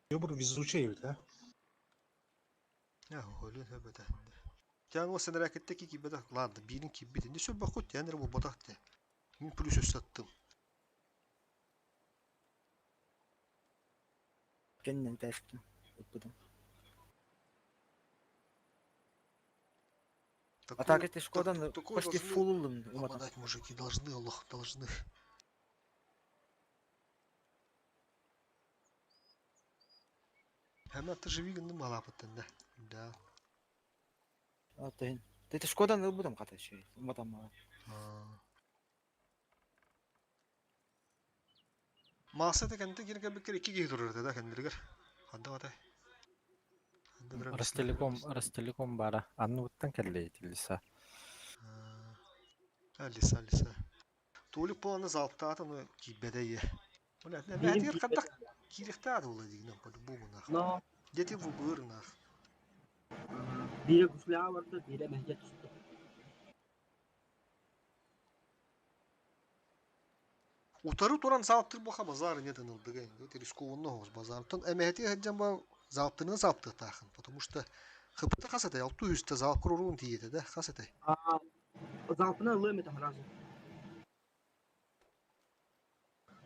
Ёбр везучий, да? Я голю хэбэта. Тян о сен ракетте ки бедах ладно, бирин ки бит. Не сө бахут тян рабу бадахте. Мин плюс өссаттым. Кеннен тәшкін. Өтпедім. Атака ты Шкодан почти фуллым. Нападать мужики должны, Аллах, должны. Hemen ты живи гынды малапыттын да. Да. Атайын. Ты Шкодан ылбыдым ката şey. Уматам мага. Мақсаты кенде кирге бекер 2 ге турар да кендергер. Ханда атай. Ростелеком бара. Аннуттан келле тилиса. Алиса. Толик планы залптаты ну кибедeye. Блядь, не мәдир кадак кирихтады ула дигнем по-любому нах. Дети в убыр нах. Biri kuflağı vardı, biri mehcet tuttu. Утары туран залптыр боха базар не тынылдыгы. Это рискованно хоз базар. Тон эмехти хаджан ба залптырны залптыр тахын, потому что хыпыта хасатай 600 зал курурун тиете да, хасатай. Zalpına ılığım eti harazı.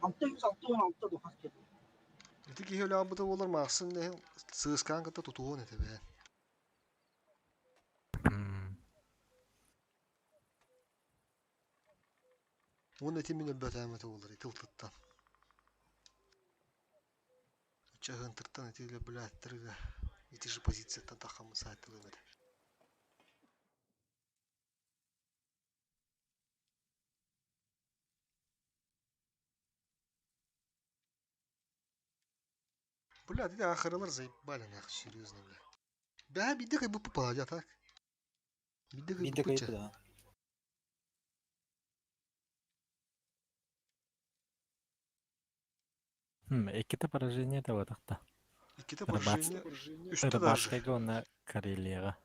616 dokaz kedi. Эти кихеле абыта болар мақсын не сыскан кыта тутуон эте бе. Он эти минут бәтәмәте болар тылтыттан. Чагын тырттан эти ле бләттергә. Эти же позицияттан тахамы сайтылы бе. Бля, эти ахырылар заебали нахуй, серьезно, бля. Да, биде как бы попадя так. Биде как бы Bitti путя. kayıp da. Эките поражение да атакта. Иките поражение үсті даже. Рыбацкага оны Карелияга.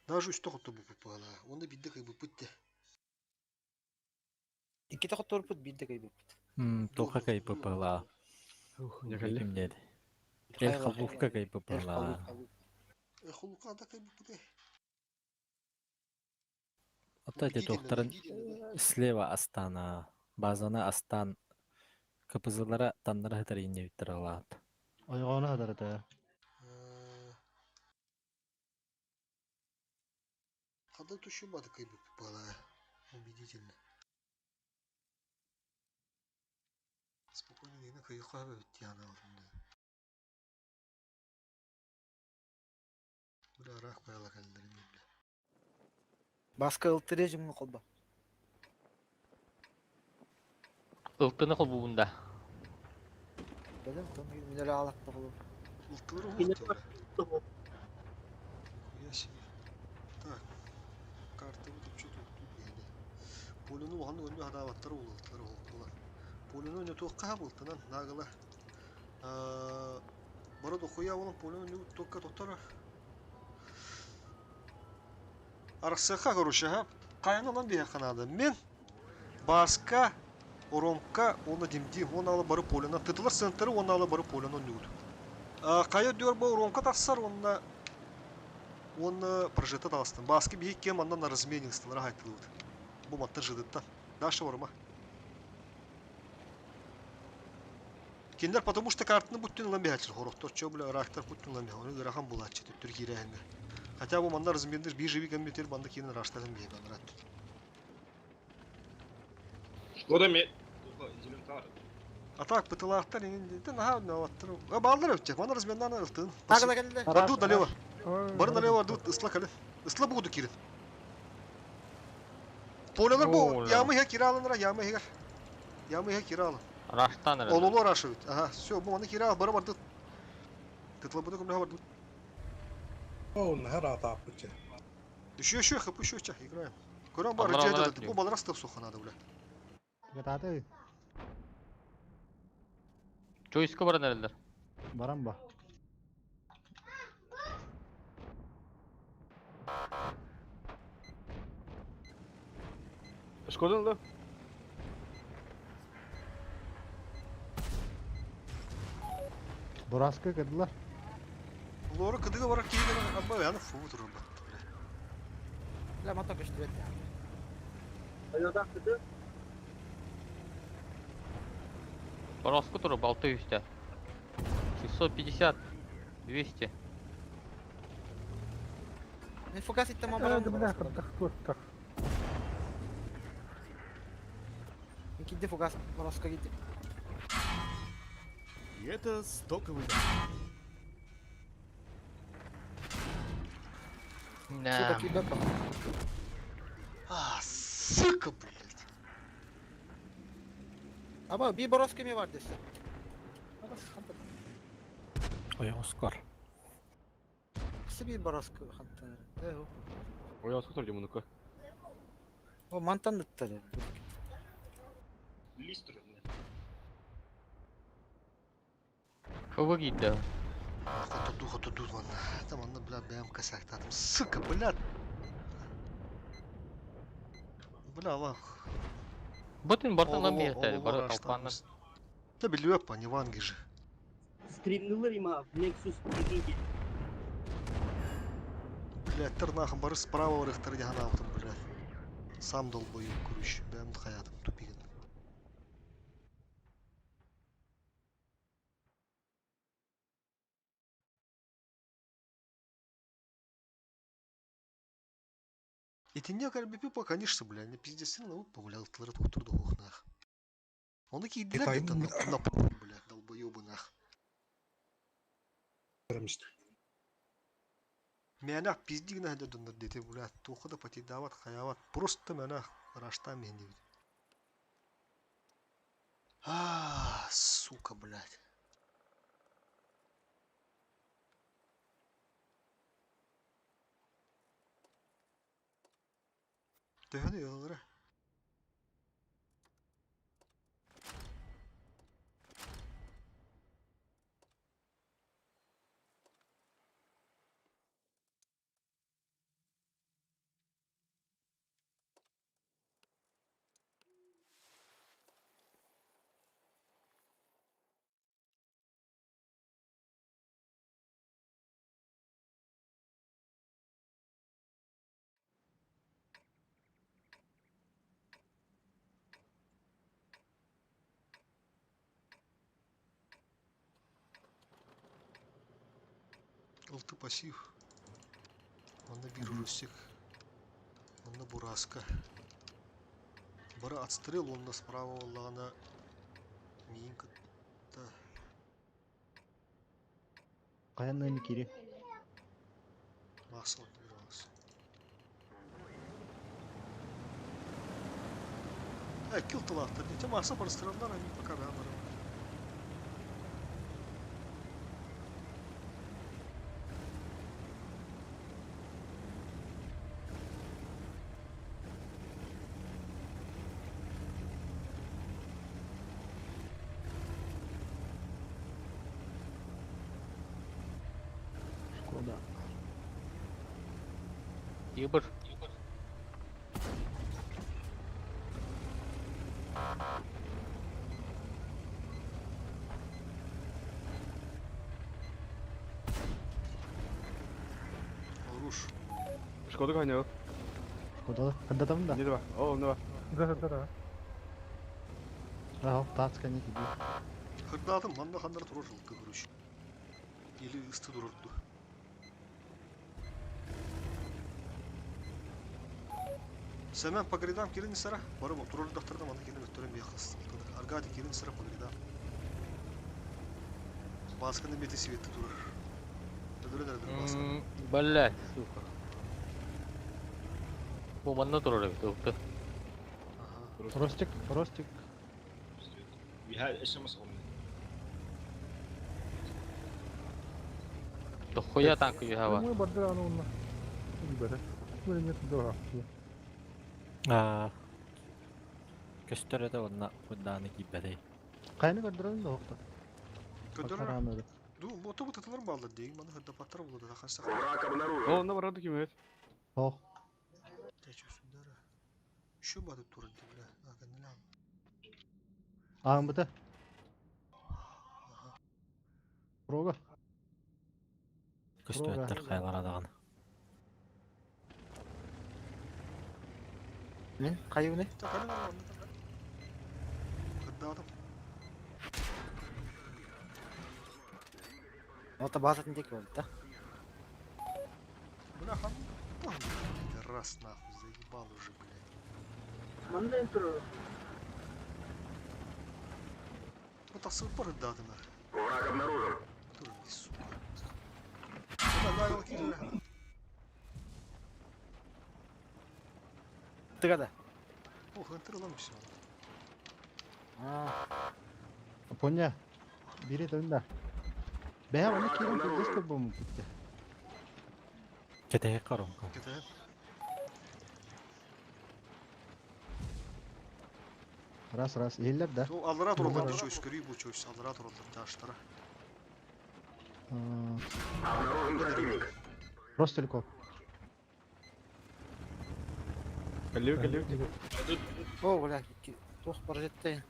Даже үсті құтты бұл попала. Оны биде как бы путя. İki de torput bitti kayıp. Тоха кайпы была. Деді. Эл Халуфка кайпы была. Хулука да как бы путя. Вот эти доктор слева Астана. Базаны Астан. Капызылары таннары хатарыйын ебіттір алады. Oyğanı hadar da. Когда туши бады как бы попала. Убедительно. Спокойно дейін кайыққа өтті яны алдында. Бір арақ қойала кәлдерін ебілі. Baskı ıltı rejimini kolba. Ылтыны кыл буында. Dedim tam minere alakta olur. Ұлттылар Yine ұлттылар. Я себе. Так. Карта вот что тут енді. Полюну оған өнме адаваттары ұлттылар ұлттылар. Полюну не тоққа бұлтынан нағыла. Бары доқуя олың полюну не тоққа тоқтары. Арықсыққа көруші, қайын олан бейе қанады. Мен басқа Оромка, оны демдейм, оны алы бары полюна. Тытылар сынтыры, оны алы бары полюна нүйді. Қайы дөр бұл Оромка тақсар, оны прожетті таластын. Басқы бейік кем андан разменіңістілері қайтылы өді. Бұл маттыр жыдыттан. Дашы барыма. Кендер, потому что картыны бүттін ұлан бейәтшіл. Хорықтор чо білі ұрақтар бүттін ұлан бейәтшіл. Оны ғырахан бұлатшы, түттір кейрәйінді. Хотя бұл манда размендер бей живи комментер банда кейінен раштадын бейген ұрат. А так, пыталақтар енді, наға өттір. Балдар өттек, мана размендан ұлтын. Тағы да geldi. Арду налево. Бары налево арду ысла кәлі. Ысла бұғыды керін. Полялар бұл, ямы хек кері алыныра, ямы хек. Ямы хек кері алын. Раштан әрі. Олулу арашы өт. Ага, все, бұл маны кері ал, бары барды. Тытла бұды көмді барды. O nahar ataq bıçı. Еще хып, еще чах, играем. Көрен бар, рычайды, бұл балар стып соқанады, бля. Gatati Joyce'қа баран әрелдер. baran ba. Шкодын Buraska kediler. Лора кыдыға барар кейген, абба яны фу тұрыр бат. لا ما طقش دلوقتي يعني. ايوه ده كده. Пороску тұры 600. 650. 200. الفوكاس انت ما هذا برا. بناخد تخت والتخت. يمكن دي فوكاس براسك جدا. И это стоковый. Нәм. Сука, кидок. Сука, блядь. Ama bir Boroski mi var desin? Ой, Оскар. Kısa bir Boroski hatta. Evet. Oyası tutar bunu. O mantan dıttı. Хыбы кейді. Хоту, вон. Там он, бля, БМК сактатым. Сука, блядь. Бля, ла. Ботин бартынан бейхтәр, бары талпанын. Да билбеп па, не ванги же. Стримнулар има, Nexus 2. Блядь, нахуй бары справа вырыхтыр дегана автом, блядь. Сам долбою, короче, бәм хаятым тупиген. И ты не карбипи по, конечно, блядь, не пиздец, ну, погулял, тлыры тухтурду хухнах. Он такие дилер где-то на пол, блядь, долбоёбы нах. Меня пиздик на это донор дети, блядь, туху да пати дават, хаяват. Просто меня рашта меня. Сука, блядь. Ты не говори. Алты пассив. Он на биржустик. Он на бураска. Бара отстрел, он на справа лана. Минка. Да. Каянны кири. Масло отбирался. Килл талахта. Дитя масса прострелдар, они пока да, бара. Шкода. Ибр. Руш. Шкода ганял. Шкода. Когда там да? Не два. О, два. Да. Ага, тацка не киди. Хырдатым, манда хандар турожил, короче. Или ысты дурурду. Сәмен по гридам кирин сара. Барым турор дaftarda манда кирин өттөрөн бияқас. Аргади кирин сара по гридам. Басканы бети светті турор. Дөдөрөдөрдүр басканы. Блядь, сука. Бұл манна тұрыр бит, өкті. Ростик. Дохуя танки юхава. Мы бардырану онна. Бері. Бері нет доға. Көстөрөдө онна куддааны киббедей. Кайны көрдөрөн да окта. Көдөрөр. Ду, боту бутатылар балды дейін. Маны хырда паттар болды да қасақ. Враг обнаружен. О, на ворота кимет. О. Тәчөсүндәрі. Шо бады турын де, бля. Ага, не лам. Ағын бұты. Рога. Көстөттөр кайлар адаган. Не? Кайы не? Тақаны бар анда. Хырда адам. Ота базатын тек болды да. Бля, хан. Раз нахуй, заебал уже, блядь. Мандай тұр. Вот асыл бар хырда адам. Враг обнаружен. Тоже не сука. Добавил килля. Тыгада. Ох, антырылам все. Поня. Бири тönda. Бәя оны кирин кирдес көп болму кетті. Кетеге карам. Кетен. Раз, еллер да. Ол алыра туралар чөйс көрүй бу чөйс. Алыра туралар таштара. Обнаружен противник. Ростелеком. Кәллеу. О, бля, тох бар жеттейін.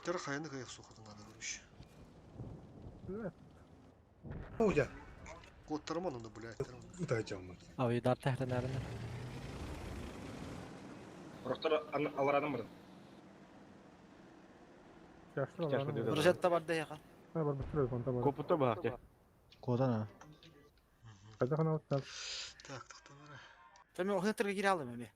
Тер хаяны каяк соқытын аны көріш. Уя. Кодтарым анында, блядь. Утайчамын. Авидар тәхренәрінер. Рохтар аларадым бұрын. Бір жетті барды яға. Копута бақты. Кодана. Так, так, тамара. Мен оқынеттерге кире алым әме.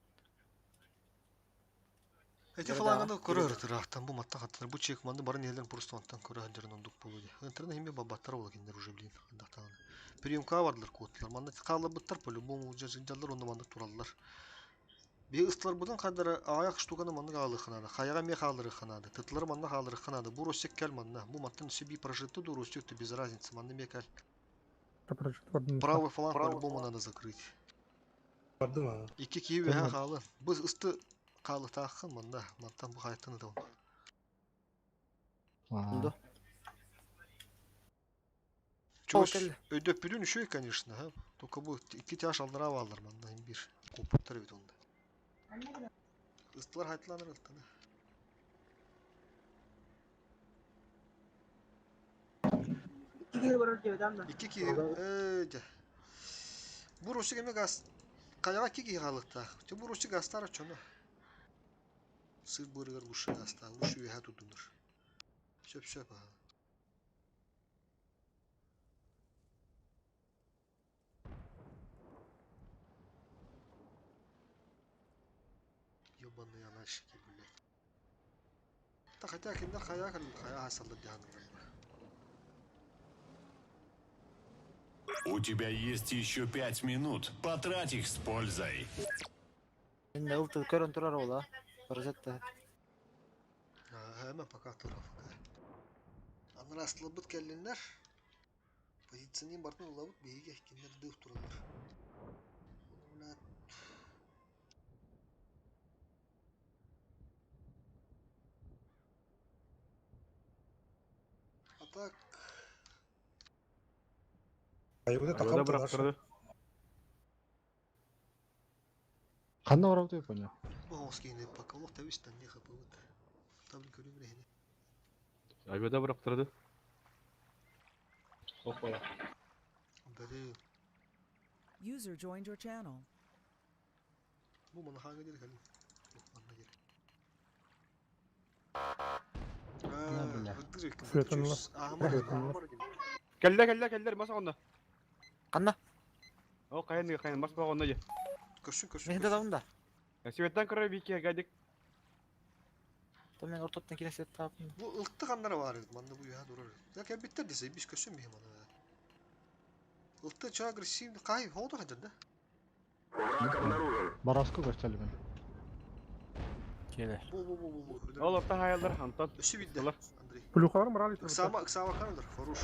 Эти фаланганы көрөрүтүр ақтан бұл матта қаттар. Бұл чек манды барын елден просто онтан көрі халдерін ондық болуды. Интернет хеме бабаттар ола кендер уже білейін. Приемка бардылар кодтылар. Манды қалы бұттар по-любому жалдар онда манды туралылар. Бе ыстылар бұдан қадары аяқ штуканы манды қалы қанады. Қаяға ме қалыры қанады. Тытлар манды қалыры қанады. Бұл росек кәл манды. Бұл маттан үсі бей прожитты ду росекті без разницы. Манды ме кәл. Правый фланг по-любому надо закрыть. Икки киев веха қалы. Біз ысты қалы тақын манда. Маттан бұл қайттыны да Бұлды. Чөз өйдөп білін үшөй, конечно. Только бұл икки тяж алдыра алдар манда. Бір копуттар өйді онда. Ыстылар қайтыланыр ылтыны. Икки киев. Бұл росик еме газ. Қаяға икки киев қалықта. Бұл росик газтар açonu. Sır bırgır uşu hasta, uşu veha tutunur. Söp ha. Yobanlı yalan şekil bile. Ta хотя kimler kaya hastalık diyanır. У тебя есть еще 5 минут. Потрать их с пользой. Мен de ıltı körün turar ola. Bir jette. Hemen pakat tarafı. Anlar aslı bıt geldiler. Pozisyonun barkın olavut beyiga kimler dık turarlar. Atak. Ayvada bıraktırdı. Қандай орауды понял? Bu hoskeyini pakalıq tavistan ne kapıvut. Tabii körüm rehine. Ayvada bıraktırdı. Hoppala. Böyle User joined your channel. bu bana hangi dil kalın? Bana gel. Келдер маса онда. Қанда? О, қайын мас ба онда же. Köşün. Мен де дауында. Себеттен көрі бейке гайдик. Мен ортоттан келесет тапым. Bu ıltı kanlara var edi. Manda bu ya durur. Ya ki bitter dese biz köşün miyim ona. Iltı çok agresif. Kay oldu hadi da. Враг обнаружен. Бараску gösterdi beni. Келер. Bu. Ол орта хайалдар Антон. Ösü bildi. Dolar. Andrei. Плюхалар морали. Iksava kanaldır. Faruş.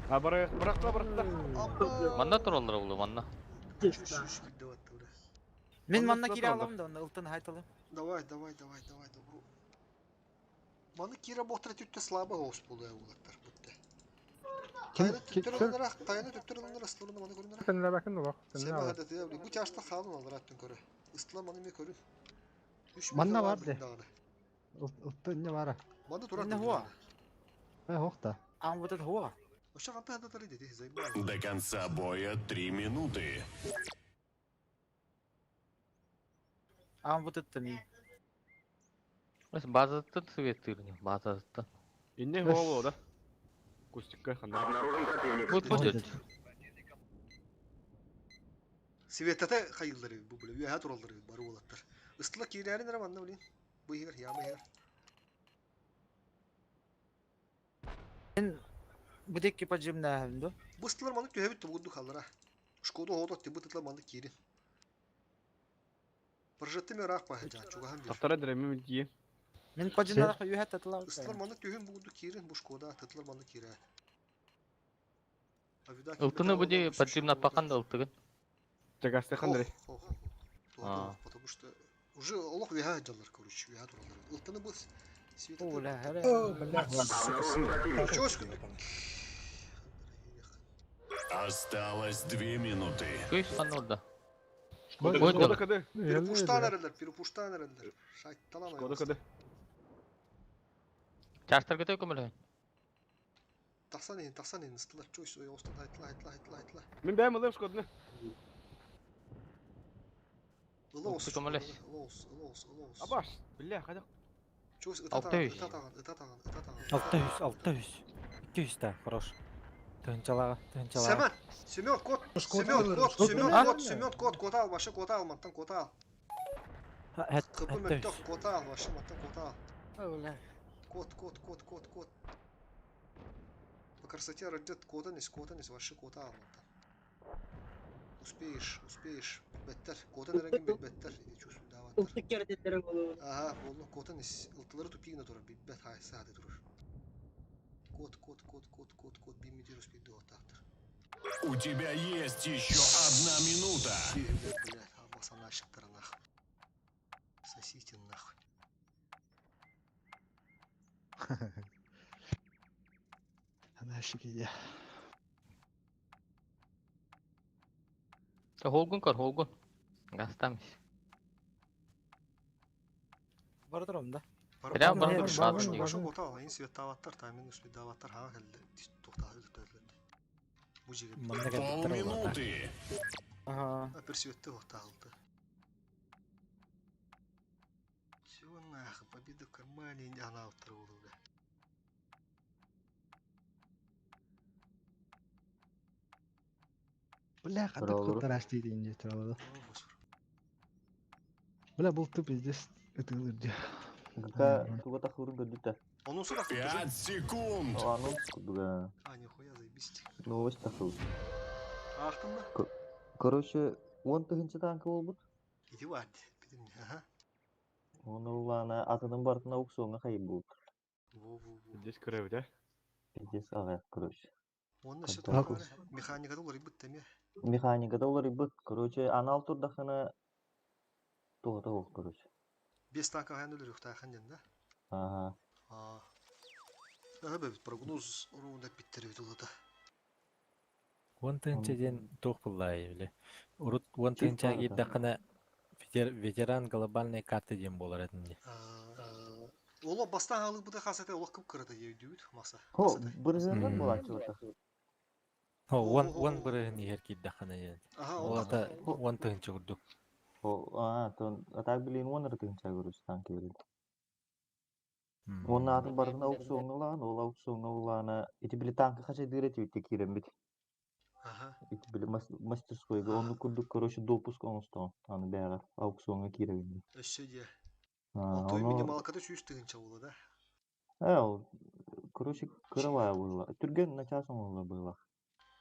Бырақты. Манда туралар болу, манда. Şu bildi vattı bura. Мен манна кире алам да, ылтын айтылым. Давай. Manda kira bohtra tütte slaba hoş buluyor ulatlar. Kayana tüttürünler ıslığında bana görünür. Kendine bakın da bak. Sema hadi diye bu yaşta kalın olur attın köre. Islam bana mi körün? Manna var de. Iltı ne var? Manda turak. Ne huwa? Hoqta. Ам вот это хуа. Oşa kanta hadi tari dedi. До конца боя 3 минуты. Ам вот это ми. Базаттан светтеріне, базаттан. Инне хуа да. Кустикка қандай. Обнаружен противник. Будет. Sivetata kayılları bu böyle üye turalları barı olatlar. Istıla kirlerin nere manda bilin. Bu yer ya mı yer. Мен бүдекке паджимна хәлдө. Bu ıstılar mandık göhe bitti bu kallara. Şkoda hoda tibu tıtla mandık kirin. Projetti mi rak pahaca çugahan bir. Таптара дреме дие. Мен паджимна да юхат татла. Istılar mandık göhün bu kirin bu şkoda tıtlar mandık kire. Ылтыны буде потрібно пақанда ылтыгын. Тегасты қандай. Потому что уже Аллах веха жалар короче веха туралар. Ылтыны biz Света, Оля, ты- харе. Обнаружен противник. Чего сколько? Осталось 2 минуты. Көйс қан орда. Шкода Ой, Шкода да. кыды. Перепуштан әрелер, перепуштан әрелер. Шайтталан Шкода кыды. Чарстар көтө көмөлө. Тақсан ең, стылар, чойс, ой, остан, айтла. Мен бәм алам Шкоданы. Ылоос, Ұлты көмелес. ылоос. Абаш, бля, қайда? Чойс, Алты жүз. ыта таған. 600. 200 та, хорош. Тынчалага. Семен, Семен, кот ал, башы кота ал, маттан кота ал. Қыпы мөттөк кота ал, башы маттан кота ал. Оля. Кот. По красоте родит кота нес, башы кота ал, маттан. Успеешь. Беттер, кота нереген бит беттер. Чувствую, даваттар. Ултык кердеттер болу. Ага, болну кота нес. Ылтылары тупигіне тұрар, бит сады тұрар. Кот, 1 метр успейді оттақтыр. У тебя есть еще 1 минута. Блядь, алмаса нашықтары нахуй. Сосите нахуй. Ана шикеде. Холгун кар, холгун. Гастамыз. Бардырым да. Прям бардыр, Башы бардыр. кота ал, ең свет даваттар, таймен успейді даваттар, хаға кәлді. Тоқтағы өтілді. Бұл жеген. Полминуты. Ага. Апер светті оқтағылды. Все нахуй, победа в кармане, ана ауттыр болу бля. Бля, қандай коттар ашты дейінже тұралады. Бля, бұл түп ездес өтігілерде. Туга тахурун көрдүктө. Onun su takıldı. 5 секунд. Анын туга А, нихуя, заебись. новость тахыл. Ақтың ба? Короче, 10-тыгынчы танкы болбут. Иди варди. Бедім не, ага. Оны улана атынын бартына аукционга кайып болуп. Во. Здесь көрөбүт, да? Пиздец ага, короче. Onun işi Контракт. tutar. Mekanikada olur ibit deme. Механикада олар ибыт. Короче, анал турдахана тугата бол, короче. 5 tanka hayan ölür yokta yakın yanında. Ага. Aa. Aha be прогноз орunda bittirip dolu da. Вон тух буллай биле. Урут вон Чист бар, гидда кана ветеран глобальный карты дем болар этинде. Ола бастан алып буда хасате ола кып кырады ейдүт маса. Хо, бирзенден болат чыгыта. Вон бирин егер кидда кана ден. Aha Олата вон тынчы курдук. Хо, тон атак билин оныр тыгынча көрүш танки берет. Onun atın barına auksionga lan, ol auksionga ulana iti bile tanka kaça direkt bitti kirembit. Aha. Iti bile мастерскойга onu kurduk короче допуск онстон. Аны бәгә аукционга киребинде. Össe diye. Ото минимал ката 100 тыгынча болу да. Ол короче кыровая была. Түрген началсан было было.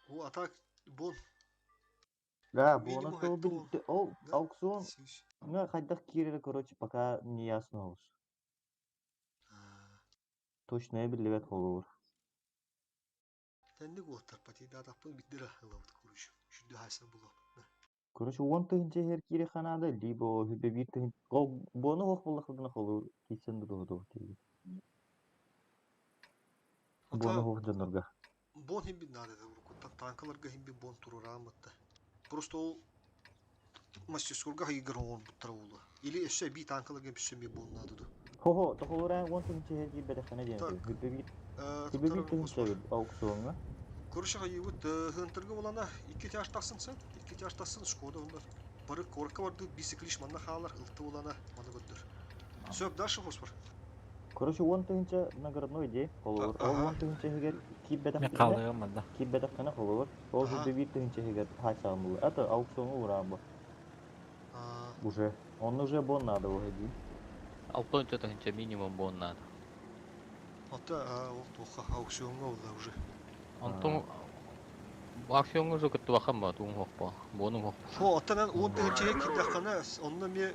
У атак бон. Да, Минимум бона то это был ол аукцион. Ну, хайдах кире, короче, пока не ясно уж. Точно я билет холовор. Тенди готтар пати да тапын биттер ахылавыт куруш. Шүдө хайса булап. Короче, он тыгынча хер кире ханада, либо хибе бир тыгын. Ол бону хох булла кылдына холу кисен дурду кире. Бону хох жанорга. Бон хим бит надо да урку танкаларга хим бит бон турурамытта. Просто ол мастерскойга хайгырон буттарулу. Или эше би танкаларга бишсе би бон надо да. Хо, то холора он тыгынча хер кире беде хана ден. Хибе бир тыгынча аукционга. Көрүшө хайыбыт хынтырга болана 2 тяштасын сен. 2 тяштасын Шкода ондар. Бары корка барды бисиклиш манна халар ылты болана маны көттөр. Сөп дальше хоспор. Короче, он тыгынча наградной дей холовор. Ол он тыгынча хер кибеде Мен калдыгым мында. кибеде хана холовор. Ол хибе бир тыгынча хер хачам бул. Это аукционга урабы. Уже. Он уже бон надо уходить. Алтонча тыгынча минимум бон надо. Ата ол тоха аукционга болду уже. Антон акционга уже көттү бакам ба, туң хокпа. Бонун хок. Хо, атанан 10 тыгынча кидахана, онда ме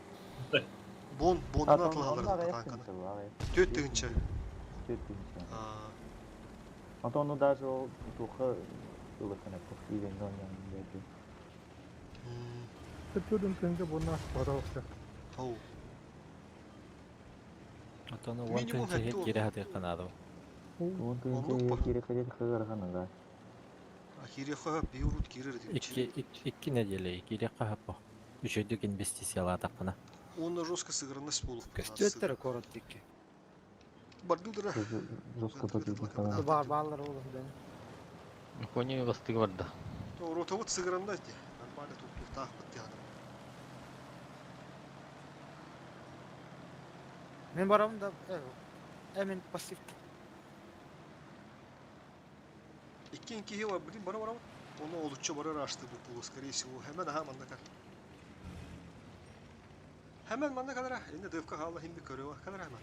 бондан атылгалар танканы. 4 тыгынча. 4 тыгынча. Антону даже ол туха ылыкына копиген гонyan берди. Kötüdün tenge buna para olsa. Тау. Атаны Минимум хәтті ол. кире хаты канады. Он Ондық ба? тыйынча кире ходит хыгарганага. Ахиреха бейрут кирер деп. Икки неделе кире кахаппа. Үшөдүк инвестициялар тапкана. Оны жестко сыгранность болып. Көстөттөр корот дикки. Бардылдыра. Жестко подойдет. Баллар болду. Япония бастыгы барды. Ротовод сыгранда де. Нормально тут так бітті адам. Мен барамын да мен пассив. Икки var, bilin bara var. Onu oldukça bara açtı bu pulu, скорее всего. Hemen aha manda kal. Hemen manda kadar ha. Ende devka hala hindi körüyor. Kadar hemen.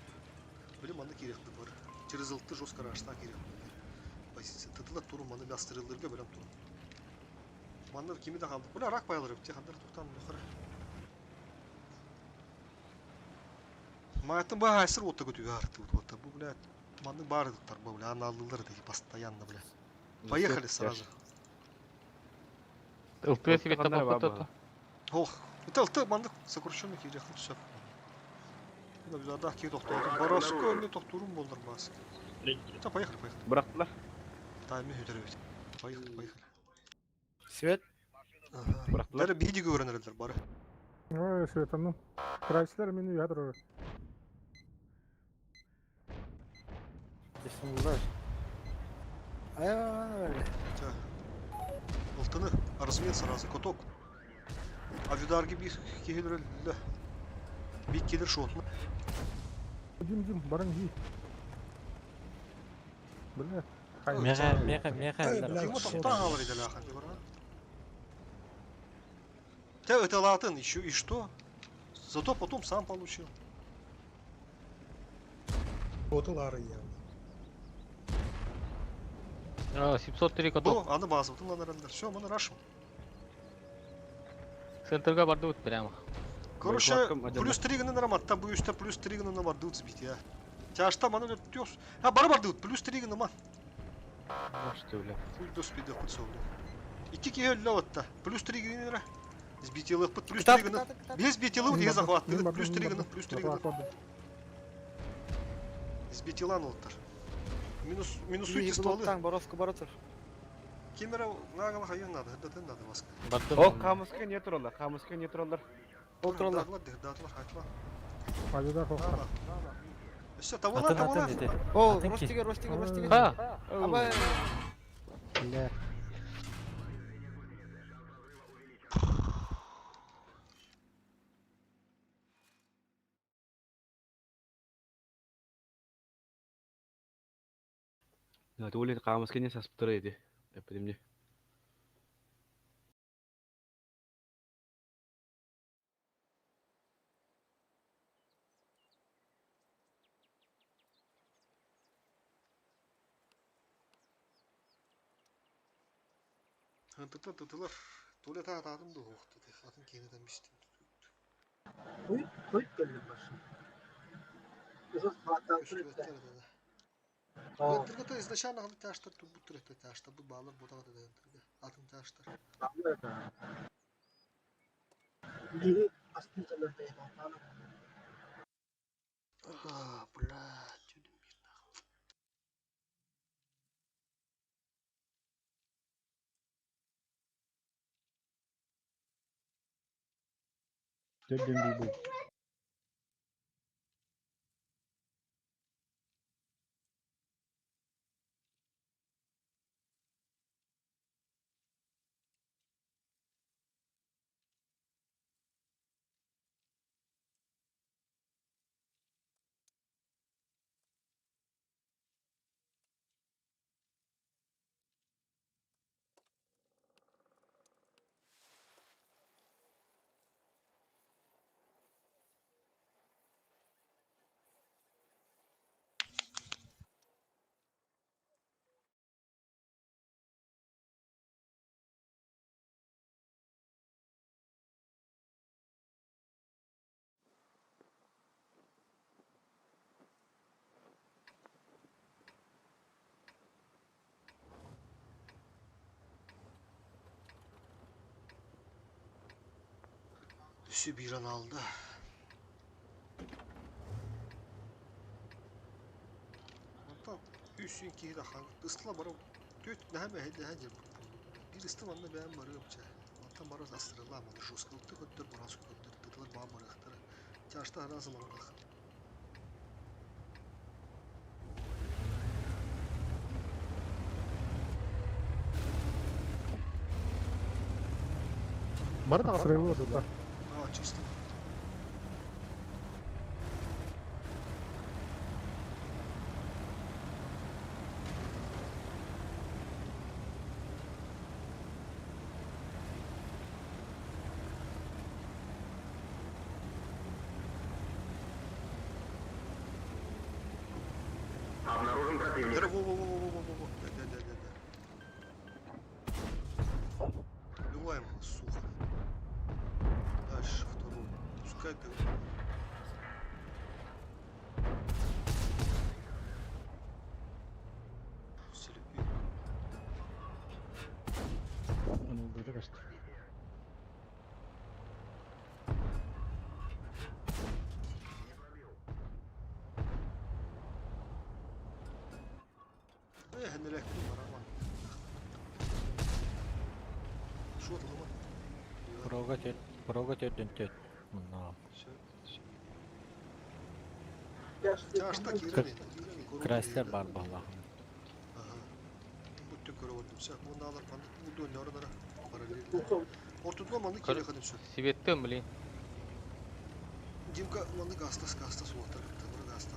Böyle manda kirikti var. Через ылтты жестко рашта kirikti. Позиция. Тытыла туру manda bastırıldırga böyle turun. Manda kimi de kaldı. Böyle rak bayılır bitti. Kandır tutan yukarı. Mayatın bu haysır otta götüyor artık otta. Bu böyle manda bağırdı tutar bu böyle analılar da постоянно böyle. Поехали сразу. В принципе, это баба. Ох, это мандык сокрушенный кирехин түсіп. Мына біз ардақ кей тоқтадым. Барасы көңіне тоқтурым болдыр басы. Да, поехали. Быраттылар. Таймен өтіріп. Поехали. Свет. Бәрі бейдегі өрінердер бары. Ой, Светану. Крайслер мені ядро. Десіңдер. Алтыны арасымен сразу коток. Авидар gibi кегелер әлі. Бейт келер шотны. Дим, барың жи. Біле. Меха. Кема тоқтан алыр еді лахан деп бара. Те өте алатын, и что? Зато потом сам получил. Отылары я. 703 котов. Бұл, аны базы, бұтын ланаралдар. Все, мұны рашым. Центрга барды вот прямо. Короче, плюс 3 гына нарамат, там bu üstte плюс 3 гына барды бит ya. Тяжта маны да тёс. Ha бары барды плюс 3 гына ман. Что, бля? Хуй до спиде кутсов. 2 киелле отта. Плюс 3 гына. Сбитилых под плюс 3 гына. Без битилых и захват. Плюс 3 гына. Сбитилан оттар. Минусуйте стволы. Таң бороско баратыр. Кемера нагала хайын надо. Это надо васка. О, камыска не троллар. Олтуралар. Дырдатлар хайтла. Айдар хоқта. Все, тавала. О, ростиге. Ха! Абай. Бля. Да, ты улет камыска не саспытрайды. Эпидемия. Тытылар. Туалет атадым да оқты. Атын кенеден бистим. Koyup böyle başım. Uzak battan sürekli. Ентергата изначально ханы таштар тут буттыр это ташта бу балар ботага да энтерге. Атын таштар. Biri aslında böyle yapalım. Блядь. Dördün bir bu. Üsü bir an aldı. 200 ki daha ıstıla bara göt ne hem hede hacı bir ıstım anla ben barı yapça tam bara astırıla ama joskaltı kötür burası kötür tıtılır bağ bara xtara çarşta arası maralı Bana da Sırayı vurdu da. aa çisti Обнаружен противник. Во-во-во-во-во-во-во. Да. Убиваем его, сука. Дальше второй. Пускай ты... Селепи. Onu böyle kaçtı. Не легко, барабан. Шо ты, ломан? Прогать один тет. Ну, Çarşta kireni. красля бар бала. Ага. Будь ты короводным. Все, он алар панды. Удон, народара. Параллельно. Ортудла манды кире ходим все. Себеттен, блин. Димка манды гаста суотар. Табыры гаста.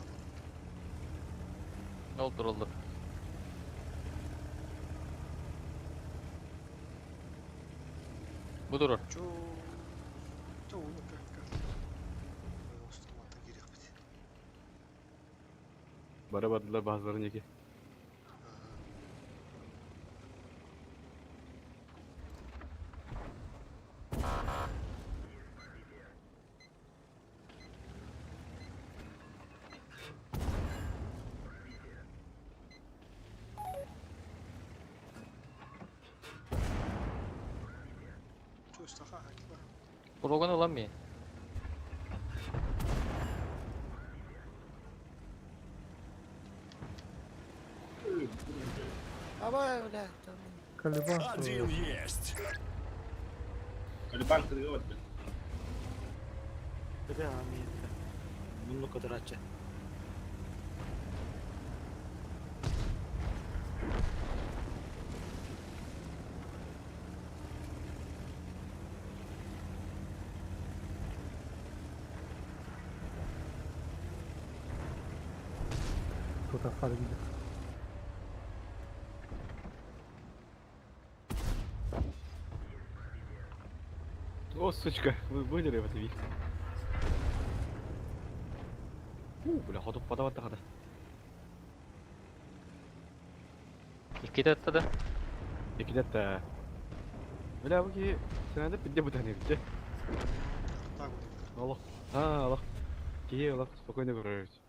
Олдыр. Будурар. Чо оны как. Осталмата керек бит. Бара бардылар bazıların eki. Чо стаха хакла. Проганы lan мен. Давай, блядь. Калибан. Один есть. Калибан кырıyor. Бля, мен. Bunu kadar açacak. Тут отходи. О, сучка, вы были в это видеть? Бля, ходуп подаватта хада. İki tette de. Экидетта. Бля, буги сенада пидде бутаны бите. Так вот. Аллах. Аллах. Кие аллах, спокойно говорить.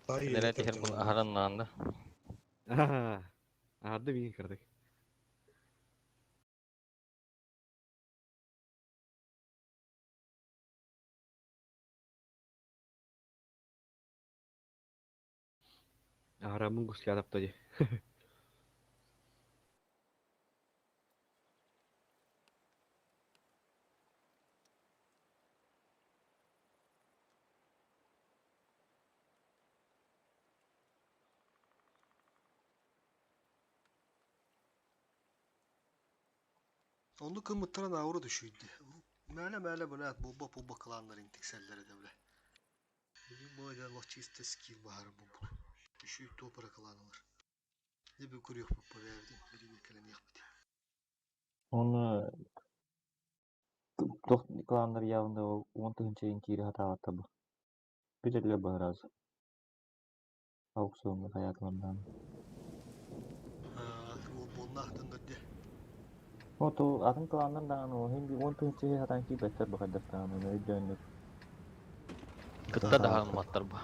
Neler teher bu aharanlığında. Адды биген кырдык. Арамын гусли адаптади. Onu kımıttıran avru düşüydü. Мәлі бұләт бұлба қыланлар интексәллері дәулі. Bugün bu ayda Allah çizte skill baharı bu. Düşüyü topara kılanlar. Ne bir kuruyor bu evden. Birini kelen yapmadı. Onu klanlar явында ол 10 чейин кири хатаатта бу. Биреле бараз. Аукционга каятландан. Bunlardan da de. Ото атын кыланнардан ол хинди 10 чейин хатан ки беттер бакадастан өйдөнүк. Gıtta da almattır bu.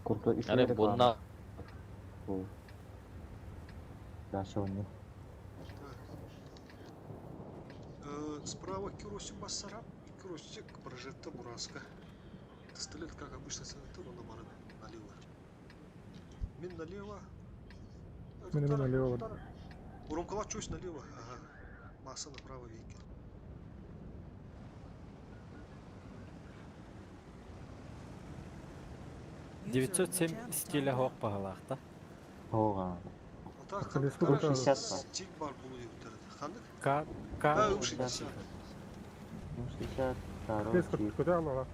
Kurtu Yani işleri bunlar bu. Yaşonlu. Справа Кюроси Бассара. Кюроси Прожетта Бураска. Стрелять, как обычно, но на налево. Мин налево. Мен налево вот. Уромкалат чуть налево. Ага. Масса направо веки. User in your 907 channel стиля timed хоқ out. бағалақта. Оған. Ата Колесо қара көтерді. 60 бар. стик бар бұл ептер. Қандай? К... А, К... 60. 60, второй Без чип. көте алуға.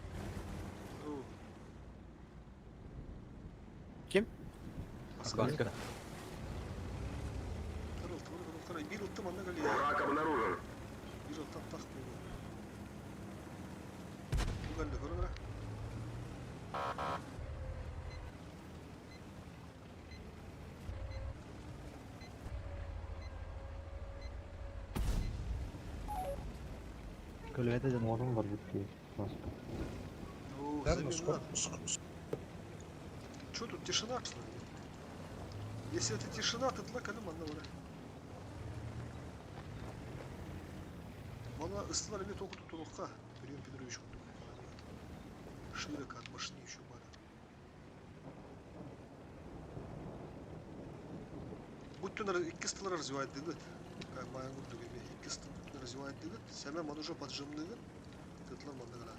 Кем? Афганка. Тарай, бир ұтты манда кәлі. Враг обнаружен. Бир ұттан тақ болды. Бұл кәлі көрін ра. Көлбәтә дә Орын бар бітті. Басты. Замена. Чё тут тишина, что ли? Если это тишина, то тла кәлі манда бұра. Мана ыстылар емет оқыты тұлыққа. Прием Петрович құлды. Широк от башни еще бар. Будь то екі стылы развивает дегіт. Как маян күрді кеме. Екі стылы развивает дегіт. Сәмен мана уже поджимдығы. Тытлар манда кәлі.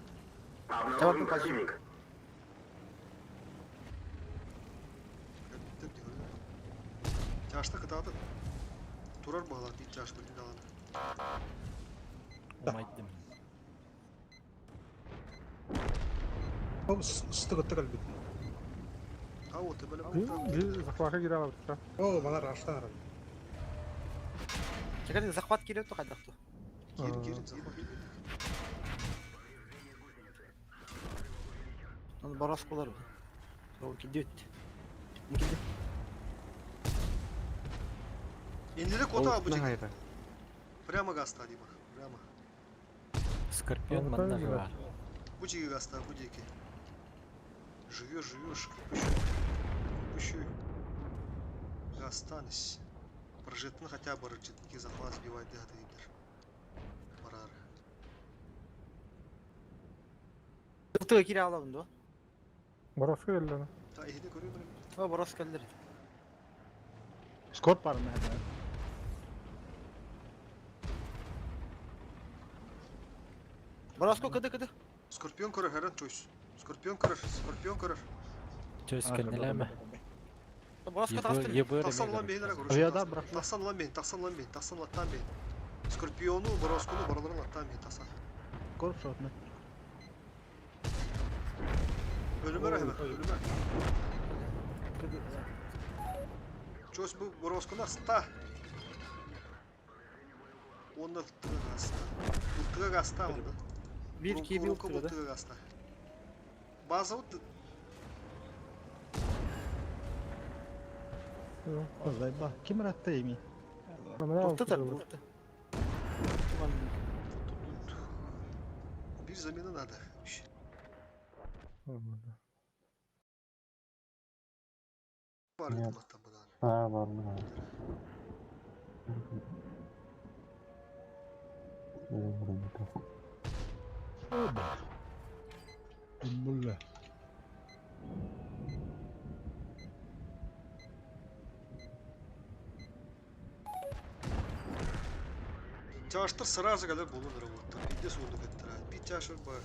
Обнаружен противник. Тяжта кытаты. Турар бағалар бейт тяж білін алады. Омайдым. Ол ыстық өтті қалбет. А вот, бәлі Бір захваға кире алып тұра. Ол балар аштан арам. Чекардың захват келеді қайдақты. Керін, запах. Оны барас болар. Ол кедет. Енділік ота бұдек. Прямо гаста, Дима. Прямо. Скорпион манда бар. Будеги гаста, будеги. Живешь, кипущий. Гастанись. Прожитны хотя бы рычитки захват сбивать дяты идер. Барар. Бұтыға келе алабын да? Барасқа келді. Та ехеде көрейін бірін. О, барас келдір. Скорт бар мә. Барас ко кыды. Скорпион көрір, әрін чойс. Скорпион көрір. Төс кәнеләме. Барас ко тастыр. Тақсан ұлан бейін әрі Авиада көріші. бірақ. Тақсан латтан бейін. Скорпиону, бороскуну, бараларын латтан бейін, тақсан. Скорт шотны. Ölüme rahmet, ölüme. Чось bu бороскуна ста. Onda tığı gasta. Bu tığı gasta onda. Bir ki bir Bu oturuyor da. tığı gasta. Bazı o Зайба. Ким ратта еми? Бұқтытыр. bir zamena надо. Var Evet. hatta bunlar. Ha var mı? Булла. Çağıştır sırası kadar bulunur ama. Bir de soğuduk ettir. Bir çağışır bak.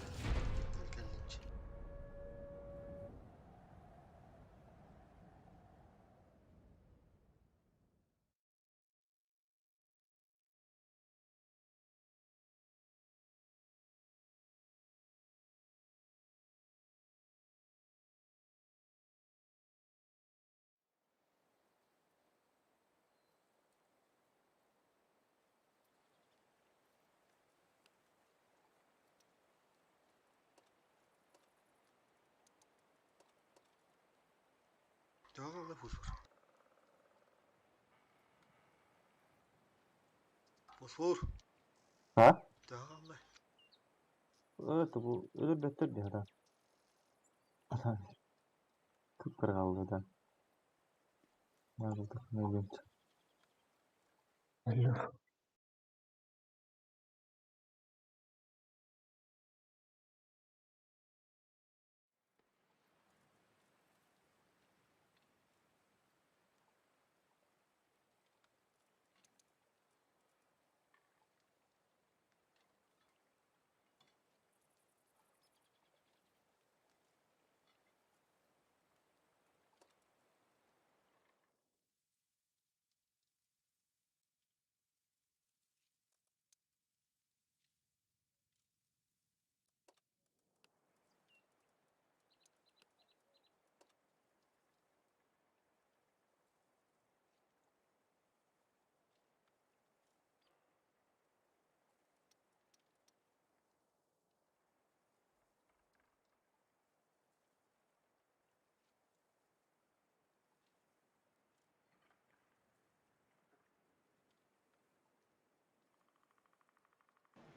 Dağıldı fosfor. Fosfor. Ha? Dağıldı. Evet bu öyle beter diyor ha. Kıpkır kaldı da. Nerede ne bileyim. Alo.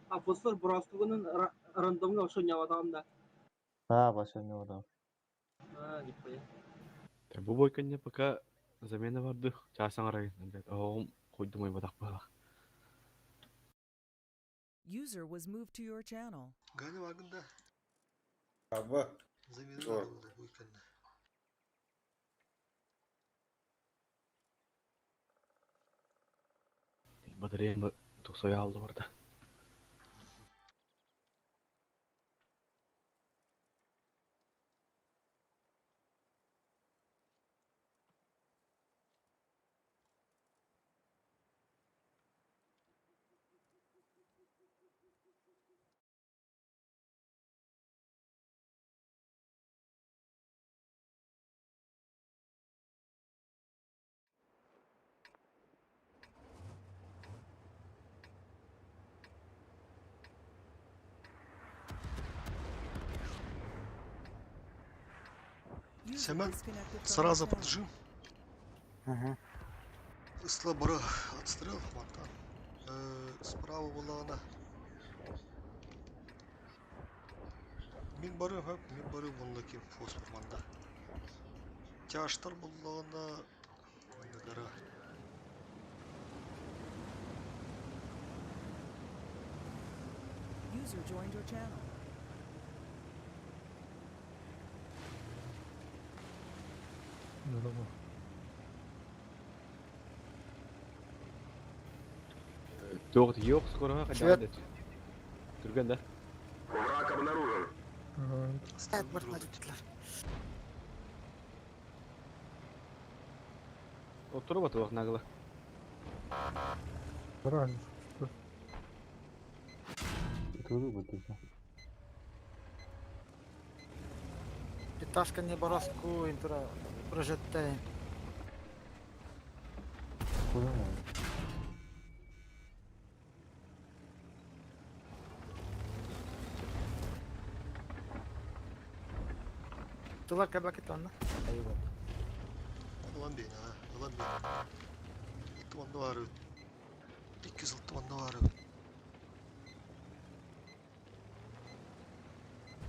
А фосфор бурастыгынын рандомга ошоня адамда. Başını oradan. Гиппе. Бу бойканне пока замена барды. Часаң арай. Оғым койдумай батак бала. User was moved to your channel. Гани вагында. Абба. Замена Зор. надо будет кенде. Батарея туксой алды барда. User Семен, disconnected from your сразу channel. поджим. Слабо отстрел хватан. Справа была она. Мен бары бунда кем фосфор манда. Тяштар была она. Дара. User joined your channel. Тоғыт yok скоро Свет. кайда. Түрген да. Враг обнаружен. Отырып атып нагыла. Правильно. Tudo batido. Питашка не бараску интра прожетте. Тулар кабакет анна. Айва. Ulan beni ha. Ulan beni. Tıvanda var. 2 yıl tıvanda var.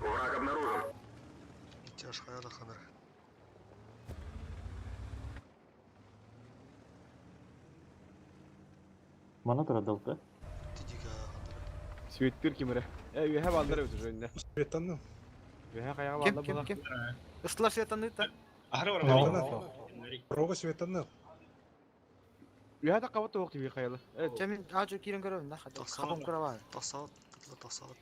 Враг обнаружен. İhtiyaç hayala kanar. Mana tradaldı. Didiga kanara. Светтер кимере. Үйе балдар өтү жөнүнө. Светанны. Үйе каяга Кем балдар кем бала. кем. Ыстылар светаны та. Рога светанны. Үйе да кабат тоок тиби каялы. Кем ажу кирен көрөм да. Хапам көрөм. Tasavvut. Tasavvut.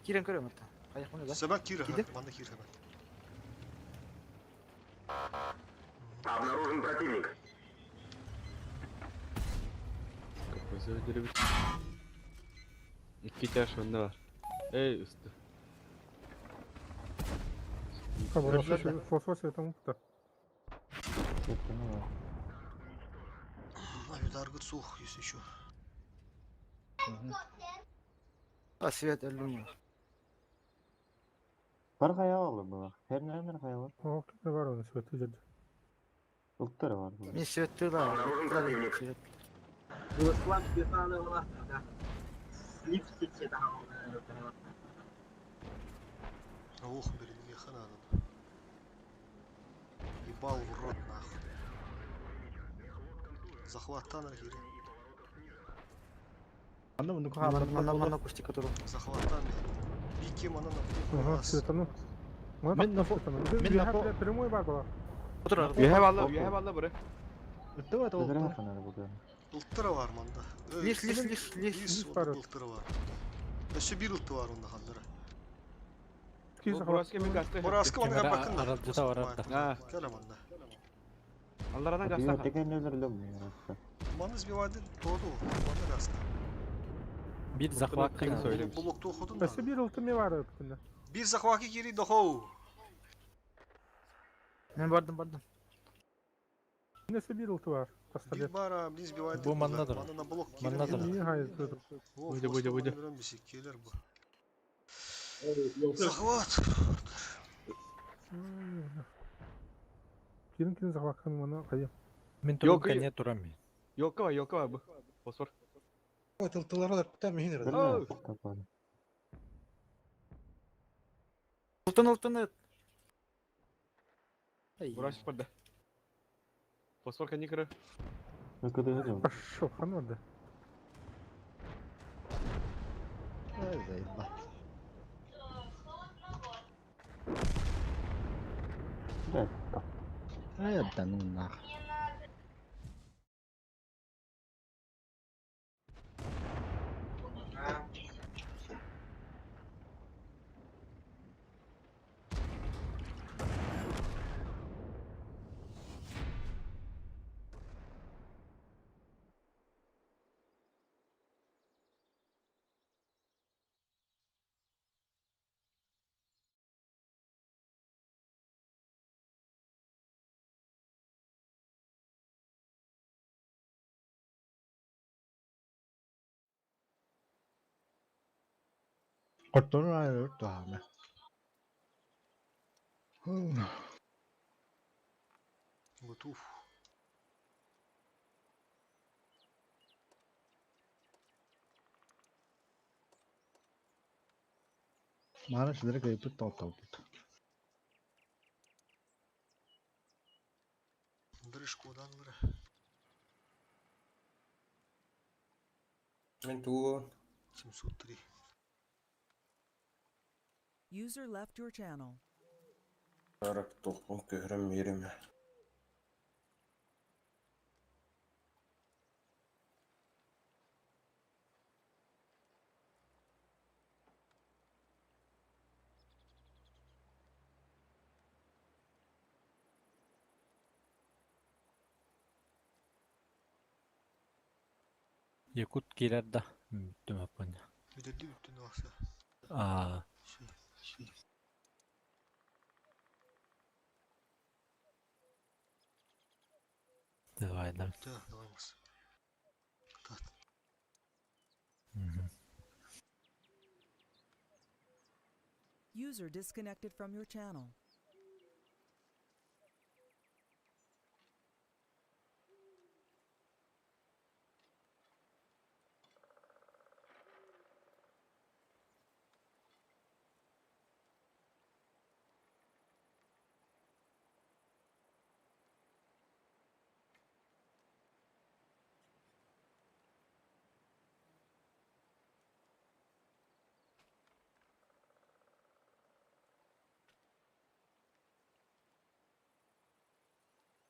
Кирен көрөм та. Каяк муну да. Semen kir ha. Gidip. Bana kir hemen. Обнаружен противник. Көпөсө өдүрүп. 2 taş önde var. Üstü. Фосфор светом да. Светанны var. Ayudargıt soğuk yüzü şu. А свет өлүм. Var kaya alır bu. Her nereden kaya var? О, не var onun sveti жерде. Ilkları var bu. Мен светті да. Обнаружен противник. Руслан бетаны була. Лифт кетсе да. Ох, блин, мне хана надо. Ебал в рот нахуй. Захваттан архире. Аны муну Мана кустика туру. Захваттан. Бики мана Ага, на. светану. Мен на Прямой бар была. Отур. Үйе балдар бары. Өттүп атып Ödere oldu. hakanları bu da. Iltıra var manda. Лис. Lis var. onda ıltıra var. Ösü bir ıltı var onda kandıra. Burası kimin gazete? Burası bana bakın da. Arada da var hatta. Ha. Gel manda. Allardan Bir gazete. tekerlerle mi yarası? Manız bir vadi doğdu. Manda gazete. Bir захват Kim söylemiş? Bu blokta okudun da. Ösü bir ıltı ne var öptünde. Bir zakvaki geri dohu. Мен бардым. Nesi bir ıltı var. Bir Tastalet. bara biz bir vadi. Bu mandadır. Manına blok Mandadır. Niye hayır dedim. Buydu. Bir şey gelir bu. Захват. Kirin zahvakan bana kayım. Мен Yok, турам не турам. Yok var bu. Fosfor. Ой, тылтылары там мехин ирdi. Bilmem, tapan. Алтын. Бурасик барды. Фосфор каникры. Öküdüğü diyorum. Пошел, ханорда. Ай, заебал. Evet, tamam. Ай, да ну нахуй. Отто ай, отто. Готов. Мана сидре кайпы толталды. Дрышкодан бері. Мен туон. 703. User left your channel. Арак тоқпын көрім мереме. Якут келер да. Түмәп қойны. Müdürlü üttün varsa. Şey. Давай, да. Да, даваймыз. Так. User disconnected from your channel.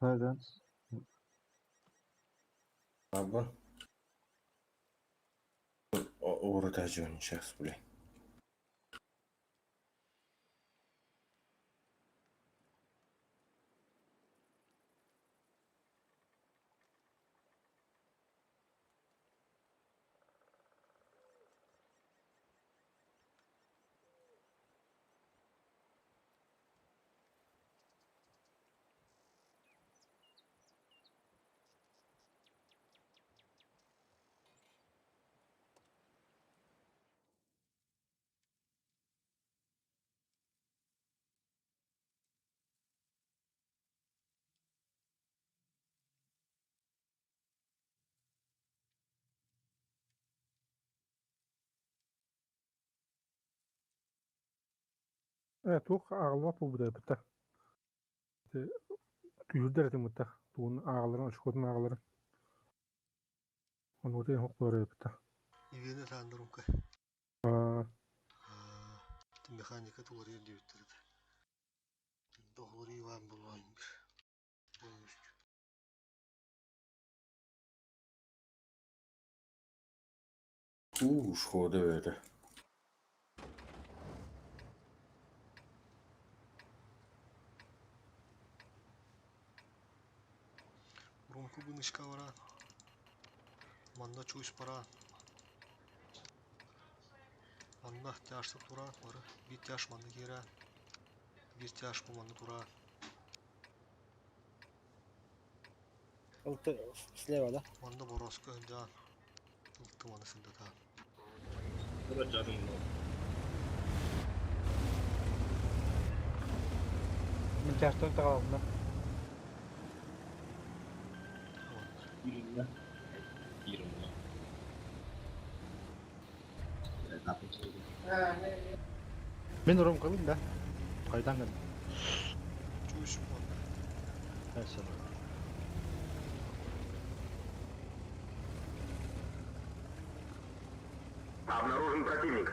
Nereden? Абы. Орыда жөн шахс біле. Тух ağılma bu da bitti. Tüyürdür etim bitti. Tuğun ağılların, açıkotun ağılların. Onu öteye hokları bitti. İvene tanıdırım ki. Mekanika tuğları yerdi bittirdi. Doğru ivan bulmaymış. Şkoda öyle. Ромку бынышка вара. Манда чуйс пара. Манда тяжса тура. Вара. Bir тяж манда кира. Bir тяж bu manda тура. Слева, да? Manda boroska önden. Iltı manasında ta. Bu da canım. Мен чаштан тағалымда. Ben oram kalın da. Kaydan geldim. Чуешь, Neyse. Обнаружен противник.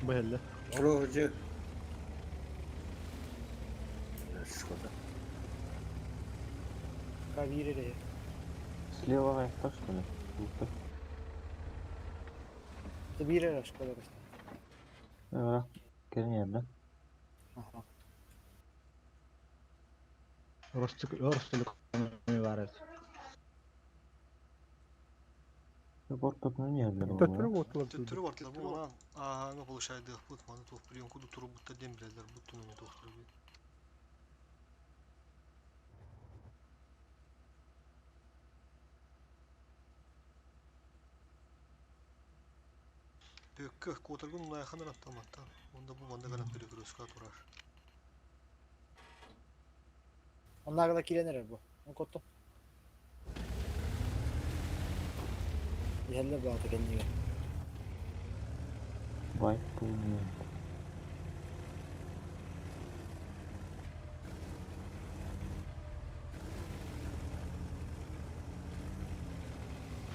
Bu helle. Вроде. Шкода. Проверили. Слева вверх, что ли? Ух Это бирера шкода. ты. Görünüyor. Aha. Orostuluk mübarek. Bortop ne yerler Tötürü bu? otulab Tötürü var ki bu ona aha buluşaydı. Bu manı tohpuriyon kudu turu butta dembireler butun onu tohpuru. Büyük kotargun ona yakın attam hatta. Onda bu banda galan biri kırıyoruz katurar. Onlar da kilenir bu. On kottu. Yerle bu altı kendine. Vay bu ne?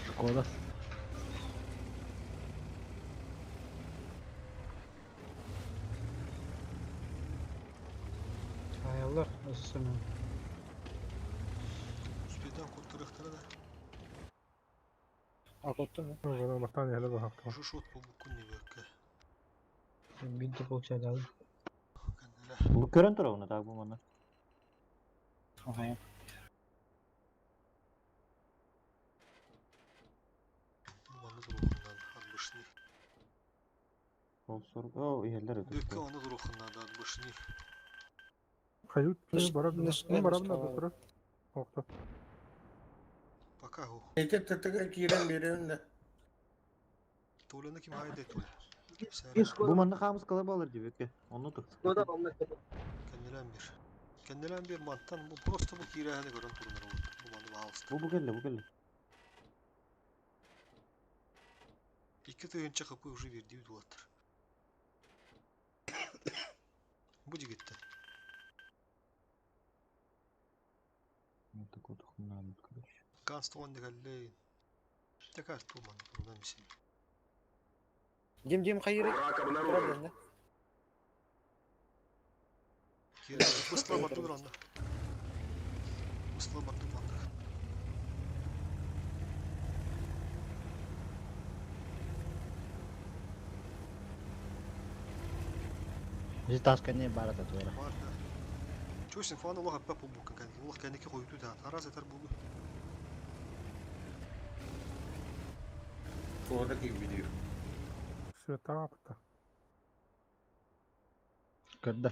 Şkoda. Ayarlar nasılsın? Üspeden kotarıktara da. Ha kottu mu? Bana baktan yerler bak. Şu şut bu bukun ne büyük. Bir de bolsa da. Kendine. Bu körün tarafına da bu bana. Aha. Bu banda durukundan almışını. Sol soru. O yerler ötesi. Büyük banda durukundan da almışını. Kayıt barabın da oturup. Okta. Baka o. Ete tıtıka kiren birinde. Tuğlanda kim haydi tuğla. Bu manna kamus kalıp alır gibi ki. Onu tut. Kendilen bir. Kendilen bir mantan bu prosto bu kirahane gören turunlar oldu. Bu bandı bağlıstı. Bu geldi. İki tığınca kapı ucu verdiği duattır. Bu gitti. Ne takı tukundan arkadaş. Gansta onda geldi. Tekrar tuğman turundan bir şey. Dim kayırı. Problem ne? Kirahane bısla battı duranda. Bısla battı duranda. Bizi taskanıya barat atıyor. Var da. Çöşün falan Allah hep bu bukun kendi. Allah kendiki koydu da. Araz yeter bu. Oradaki video. Света апта. Körde.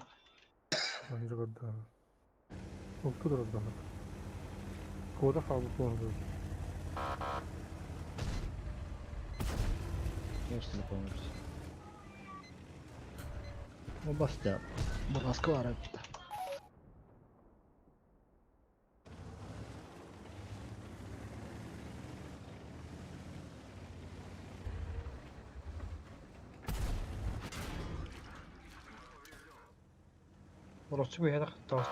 Aynı kadar. Oktu da daha. Koda kabuk oldu. Orostuluk olmuş. O bastı. Bu baskı var hep. Orası bir yere tost.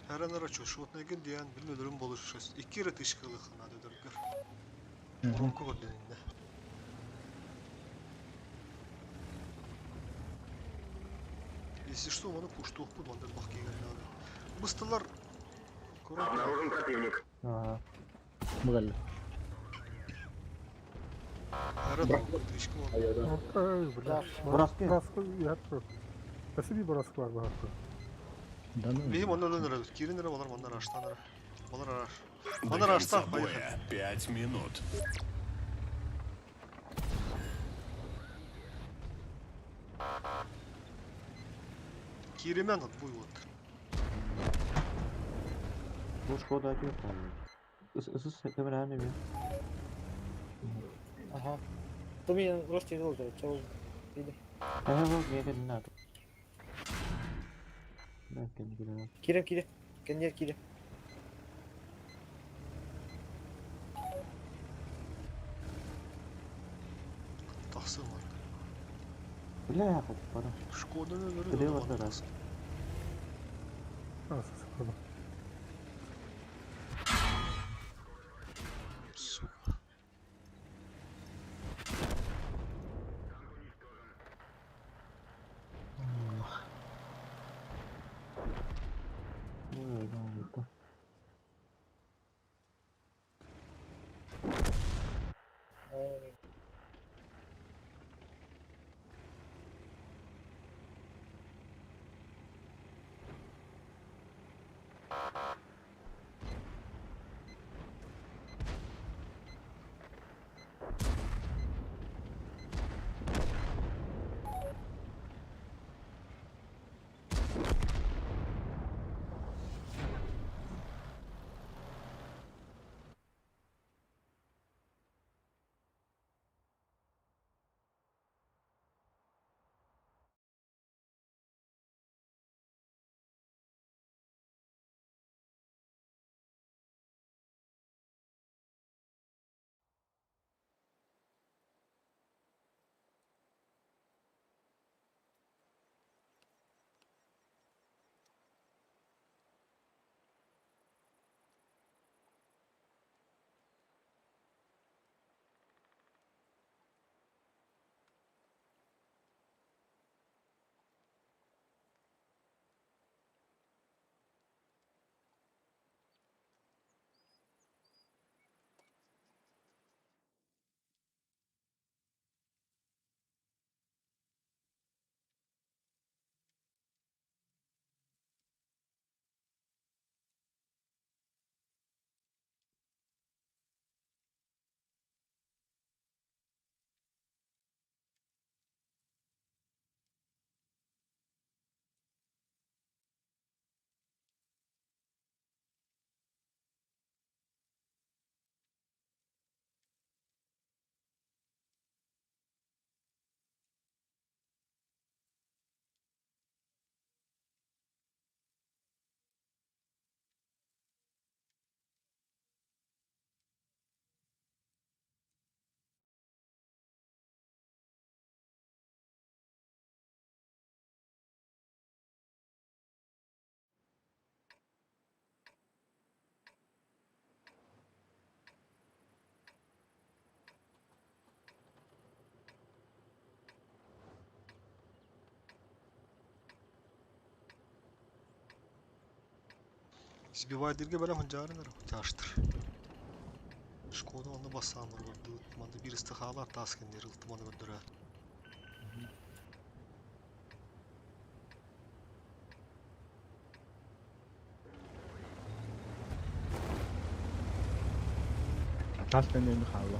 Her an araç şu ot negin diyen bilmelerim buluşuş. İki ret işgalı kanadı dörtler. Onun koordininde. Если что, onu puştu bu bandır bak geldi abi. Bıstılar. Обнаружен противник. Ага. Bu geldi. Her an bu işki var. Burası yaptı. Nasıl bir burası var bu hakkı? Benim onlar dönür. Kirin lira onlar onlar açtanlar. Onlar arar. До Onlar конца açtan. боя 5 минут. Kirimen at bu yuvut. Bu Şkoda yok mu? Ысыс hemen annem ya. Aha. Tabii roster olacak. Çabuk. Gidi. Bak niye kendin artık. Ben kendi gidelim. Kirem. Kendi yer kirem. Тахсын var. Bile yapıp bana. Шкоданы Где вот это раз? Nasıl sıkıldım. Öyle oldu. Сбивайдерге бәлем хынжарыңар, жаштыр. Шкода онда бассамыр болды. Манда bir istixalar taskender ıltımаны göndürä. Tasten önü kaldı.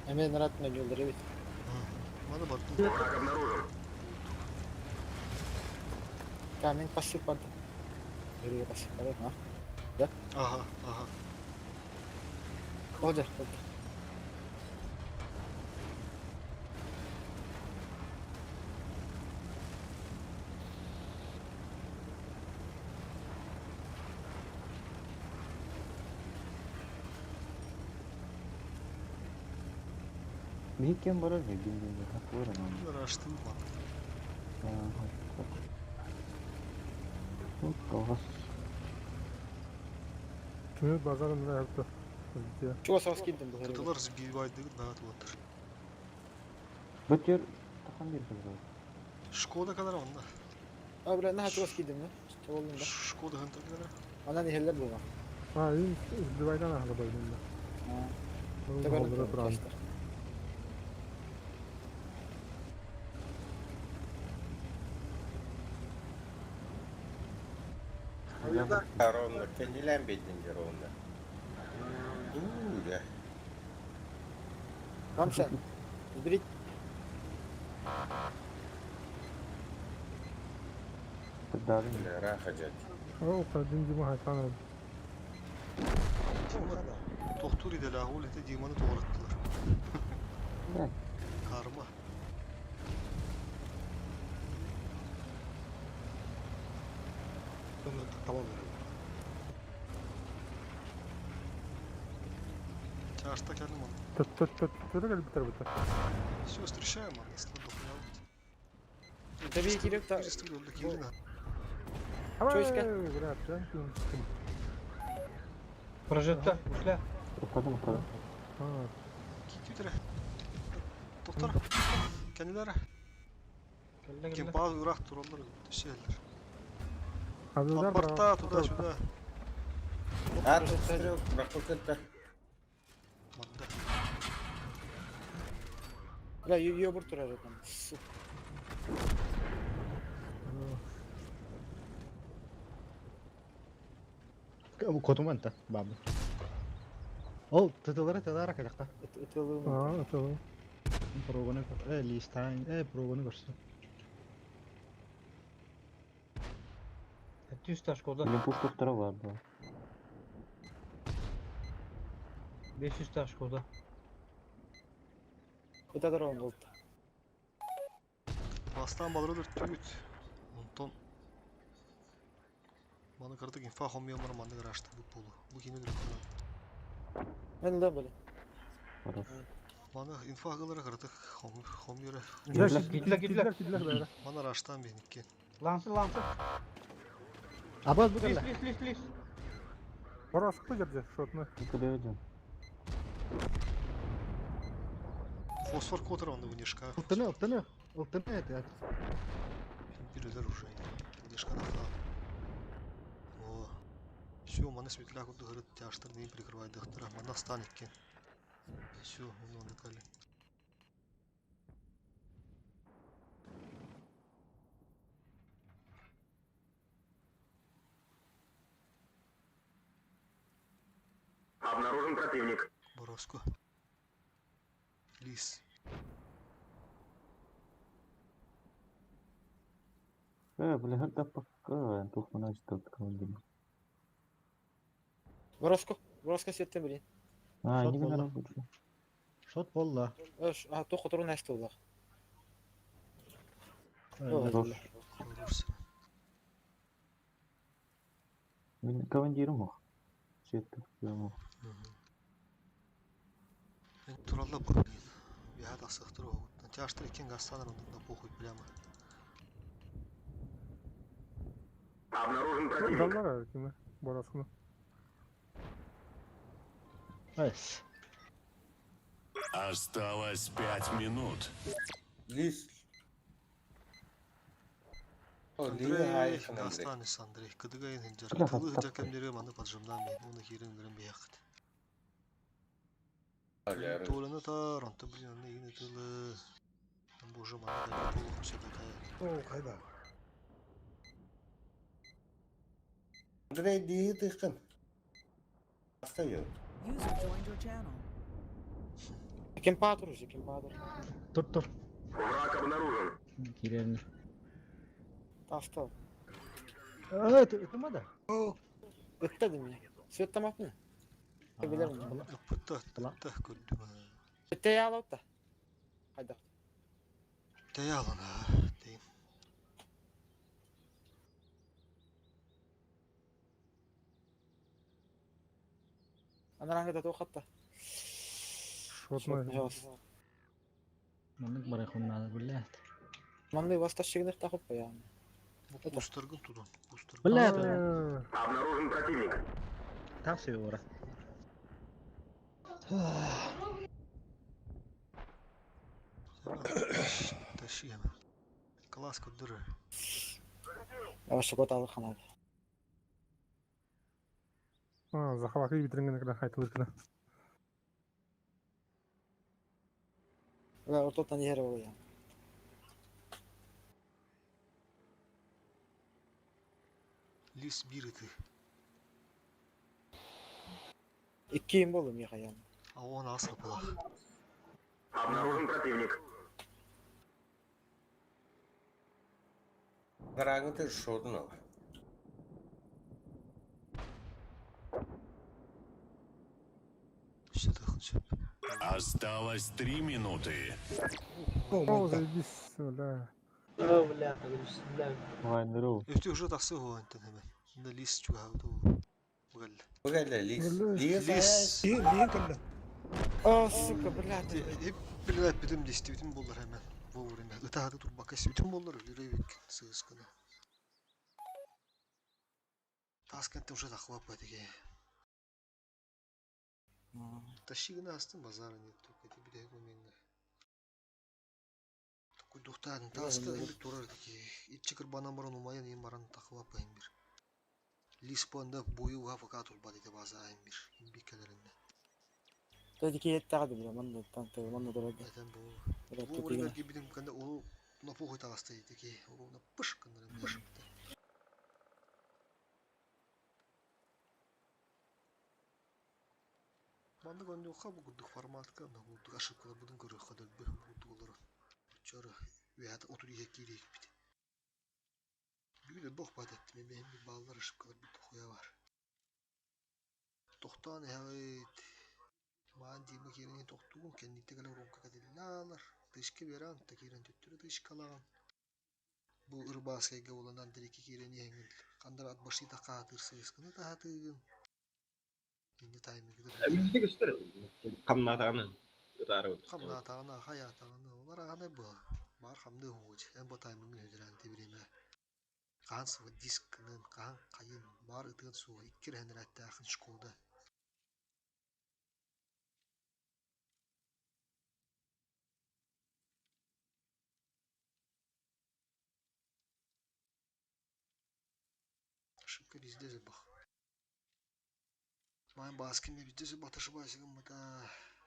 Hemen Ratna yolları evet. Мана баттым. Камень пассив под. Герой пассив под, а? Aha, aha. Oldu. Bir kim var ya bildiğinde hak var ama. Bunlar açtım bak. Çok kafas. Kimi bazarın ne yaptı? Чего сас килдим bu herif? Кытылар сбивайдыгы дагат отыр. Bötür takan bir kız var. Шкода kadar onda. Abi ben daha çok kildim lan. Çabalım da. Шкода Hunter kadar. Ana niheller bu lan. Ha iyi. Divaydan ahlı boynunda. Ha. Onun Tebelik holdura oldu duran. başlar. Ровно, kendilen bedince ровно. Дуля. Там sen. Hibrit. Kırdarım. Rahat hacet. او قاعدين دي ما هيطلعنا Doktor ideli ahul ete dimanı doğrattılar. Ne? Karma. Tamam verelim. Çarşıda kendim aldım. ترجع بتر Все, встречаем, а нас надо дохуя. Tabii ki yok da. Birisi öldü ki yine. Прожектор, ушля. Ufladım ufladım. Git Doktor. Kendileri. Kim bazı uğrak dur onları şeyler. Pasportta tuda şurada. А, тут смотрю, прокурка. Madde. La yobur turar adam. Bu kodum انت بابا او تدور كده Itılığım. اه تمام بروغوني ليستاين بروغوني görsün. 200 taş koda. Benim push doktora vardı. 500 taş koda. Bu da drone oldu. Bastan balırıdır tüyüt. Ondan. Bana kırdık infa homiyon var mandı garaştı bu polu. Bu yine direkt. Ben de böyle. Bana infa agılara kırdık. Homiyore. Gitler. Bana raştan benimki. Lansı. Абаз bu Please, kadar. please. براسك تجرب شوتنا Yıkılıyordum. Fosfor котер он вынешка. Алтını это. Бирюлер уже. Вынешка нахал. О. Все, маны светляк вот говорит, тяжтар не прикрывает доктора. Мана станет кен. Все, он накали. Обнаружен противник. Бороско. Лис. Бля, это пока. Тут мы начали такого. Вороска сетте bilin. Ha, Shot ne valla. kadar oldu? Shot valla. Öş, aha toku turun näste oldu. Roş. Benim командирым o. Şey tutuyorum o. Ben turalla bakayım. Bir hada sıktır o. Тяжтар екен гастан да похуй прямо. Обнаружен противник. Даллар кime? Borasını. Evet. Осталось 5 минут. Лис. О, Лия Андрей, Хайфен, Андрей. Гастанис Андрей. Кыдыгайын хинжар. Да, Тылы да. хинжар кемдері маны поджимдан мен. Оны хирен берем бияқыт. Толыны тар, анты блин, аны ине тылы. Боже, маны да толық все такая. О, кайда. Андрей, диги тыхкын. Остает. User joined your channel. Kim patur уже, kim patur. Dur. Враг обнаружен. Girelim. Tasta. Evet, ötmedi. Öttedim ya. Svet tamam mı? Bilirim ya. Пытах, пытах көддім. Ötte ya alıp da. Hayda. Таялын, дейін. Anaranga da tokatta. Шотна. Manlık bırakın bana billah. Manlı vasta şigner takıp ya. Бустыргын тудан. Бустыргын. Billah. Обнаружен противник. Tavsiye uğra. Тащи hemen. Класс көддірі. Yavaş kota alır kanal. Захваты битрингene kadar haytılır kına. Ulan ortadan yere oluyor ya. Лис бирити. 2 болу Михаил. А он асыр палах. Обнаружен противник. Гарагын ты шодын ал. Все так. Осталось 3 минуты. О, заебись, бля. Вайндыру. Эфти уже так сыгу антен hemen. Да лис чуга хавду. Бгал. Бгал лис. Лис. Лис. Лиен калла. А, сука, блядь. Hep bilgiler bitim listi bütün bollar hemen. Vurayım. Öte hadi dur bakası bütün bollar yürüyük sığıskını. Таскентте уже захлопа такие. Тащигна астын базары нет только тебе де гоменга. Такой духтан таска эле турар такие. Итчикер бана баран умаян ем баран тахлапа эмбир. Лиспонда бою гафака турба деди база эмбир. Имбикелеринде. Тоди киет тагды бля, манда танты, манда дурады. Айтам бу. Бля, Бу тупига. время гибидим канда ол на похуй тагасты такие. Ол на пыш канда пыш. Манда гонду хабу гудук форматка, на гудук ошибкалар будун көрө хадал бе гудуклар. Чара вяд отури хекири бит. Бүгүлө бок падат, мен балдар ошибкалар бит хуя бар. Токтан хавит. Ман диме керени токтугун кенниттегелер ронка каделалар. Тышкы беран такирен төттүрө тышкалаган. Бу ырбаскайга уланан диреки керени эңил. Кандар ат башы така тырсыскыны таатыгын. Инде таймигде. Эмнеге göster? Камнатаны. Камнатаны, хаятаны, олар аны бу. Бар хамды хуж. Эм бу таймингин өдөрөн тебиреме. Канс дискнын кан кайын бар ытыгын суу иккер хенератта акын школда. Ошибка везде забах. Майн баскине везде батышы басыгын мата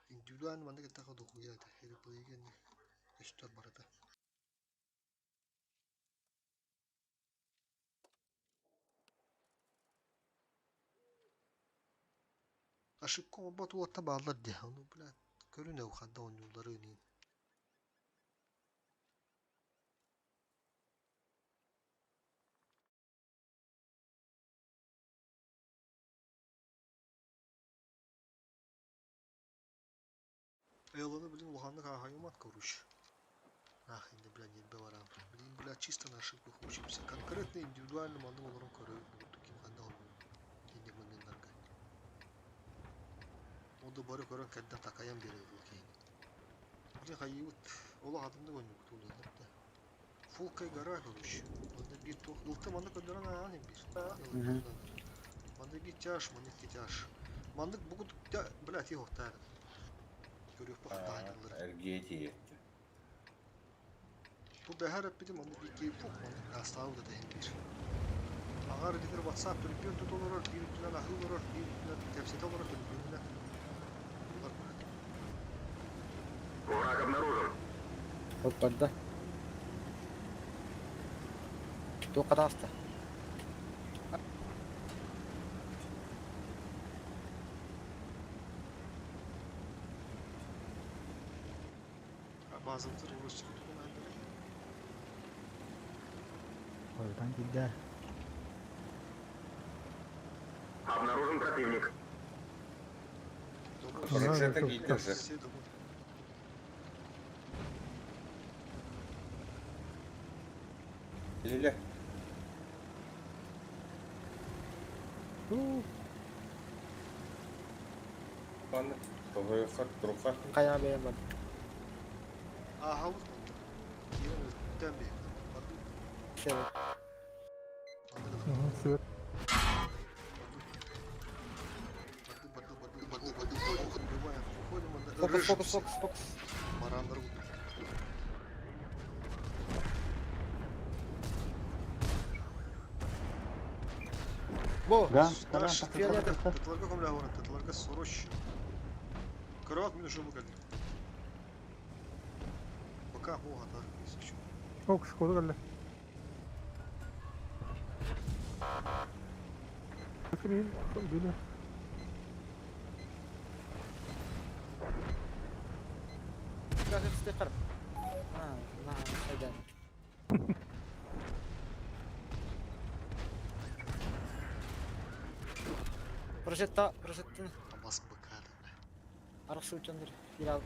индивидуально манда кетака докуяда. Эли плейген көстөр барата. Ошибка бату отта балдар де. Ону блядь көрүнө уханда оюлдары өнүн. Элоны блин уханды кахаймат коруш. Ах, инде блядь нербе барам. Блин, блядь чисто на ошибку учимся. Конкретно индивидуально манда олорун көрөбү ким кандай болду. Инде моментарга. Оду бары көрөн кадда такаян берет болкен. Блин, хайыт. Ола адымды гоню кутулду да. Фулкай гара коруш. Манда бир тох ылты манда көдөрөн аны бир. Манда бир тяж, манда тяж. Манда бугут блядь йохтар. Görüyor bu dahilleri. Ergiyeti. Bu da her hep onu bir keyif yok mu? Aslında da değil bir. Agar diğer WhatsApp bir tut olur, bir tane ahıl olur, bir tane tepsite olur, bir tane. Враг обнаружен. Вот тогда. Только даста. Bazıları uğraştık. Oradan gider. Обнаружен противник. Рикшета гидер же. Лиля. Панды. Тобойхат, трухат. Кая бейман. Aha bu. Diğer tembe. Evet. Свет. Фокус, фокус, фокус, фокус. Марандар. Во! Тытларга комля вон, тытларга сорош. Кроват минус жуму geldi. Пока bu hata. Фокус, куда гали? Kimin? Böyle. Gak stiker. Nah, ada. Projettin Basıp bakalım. arası uçandır. Hilal.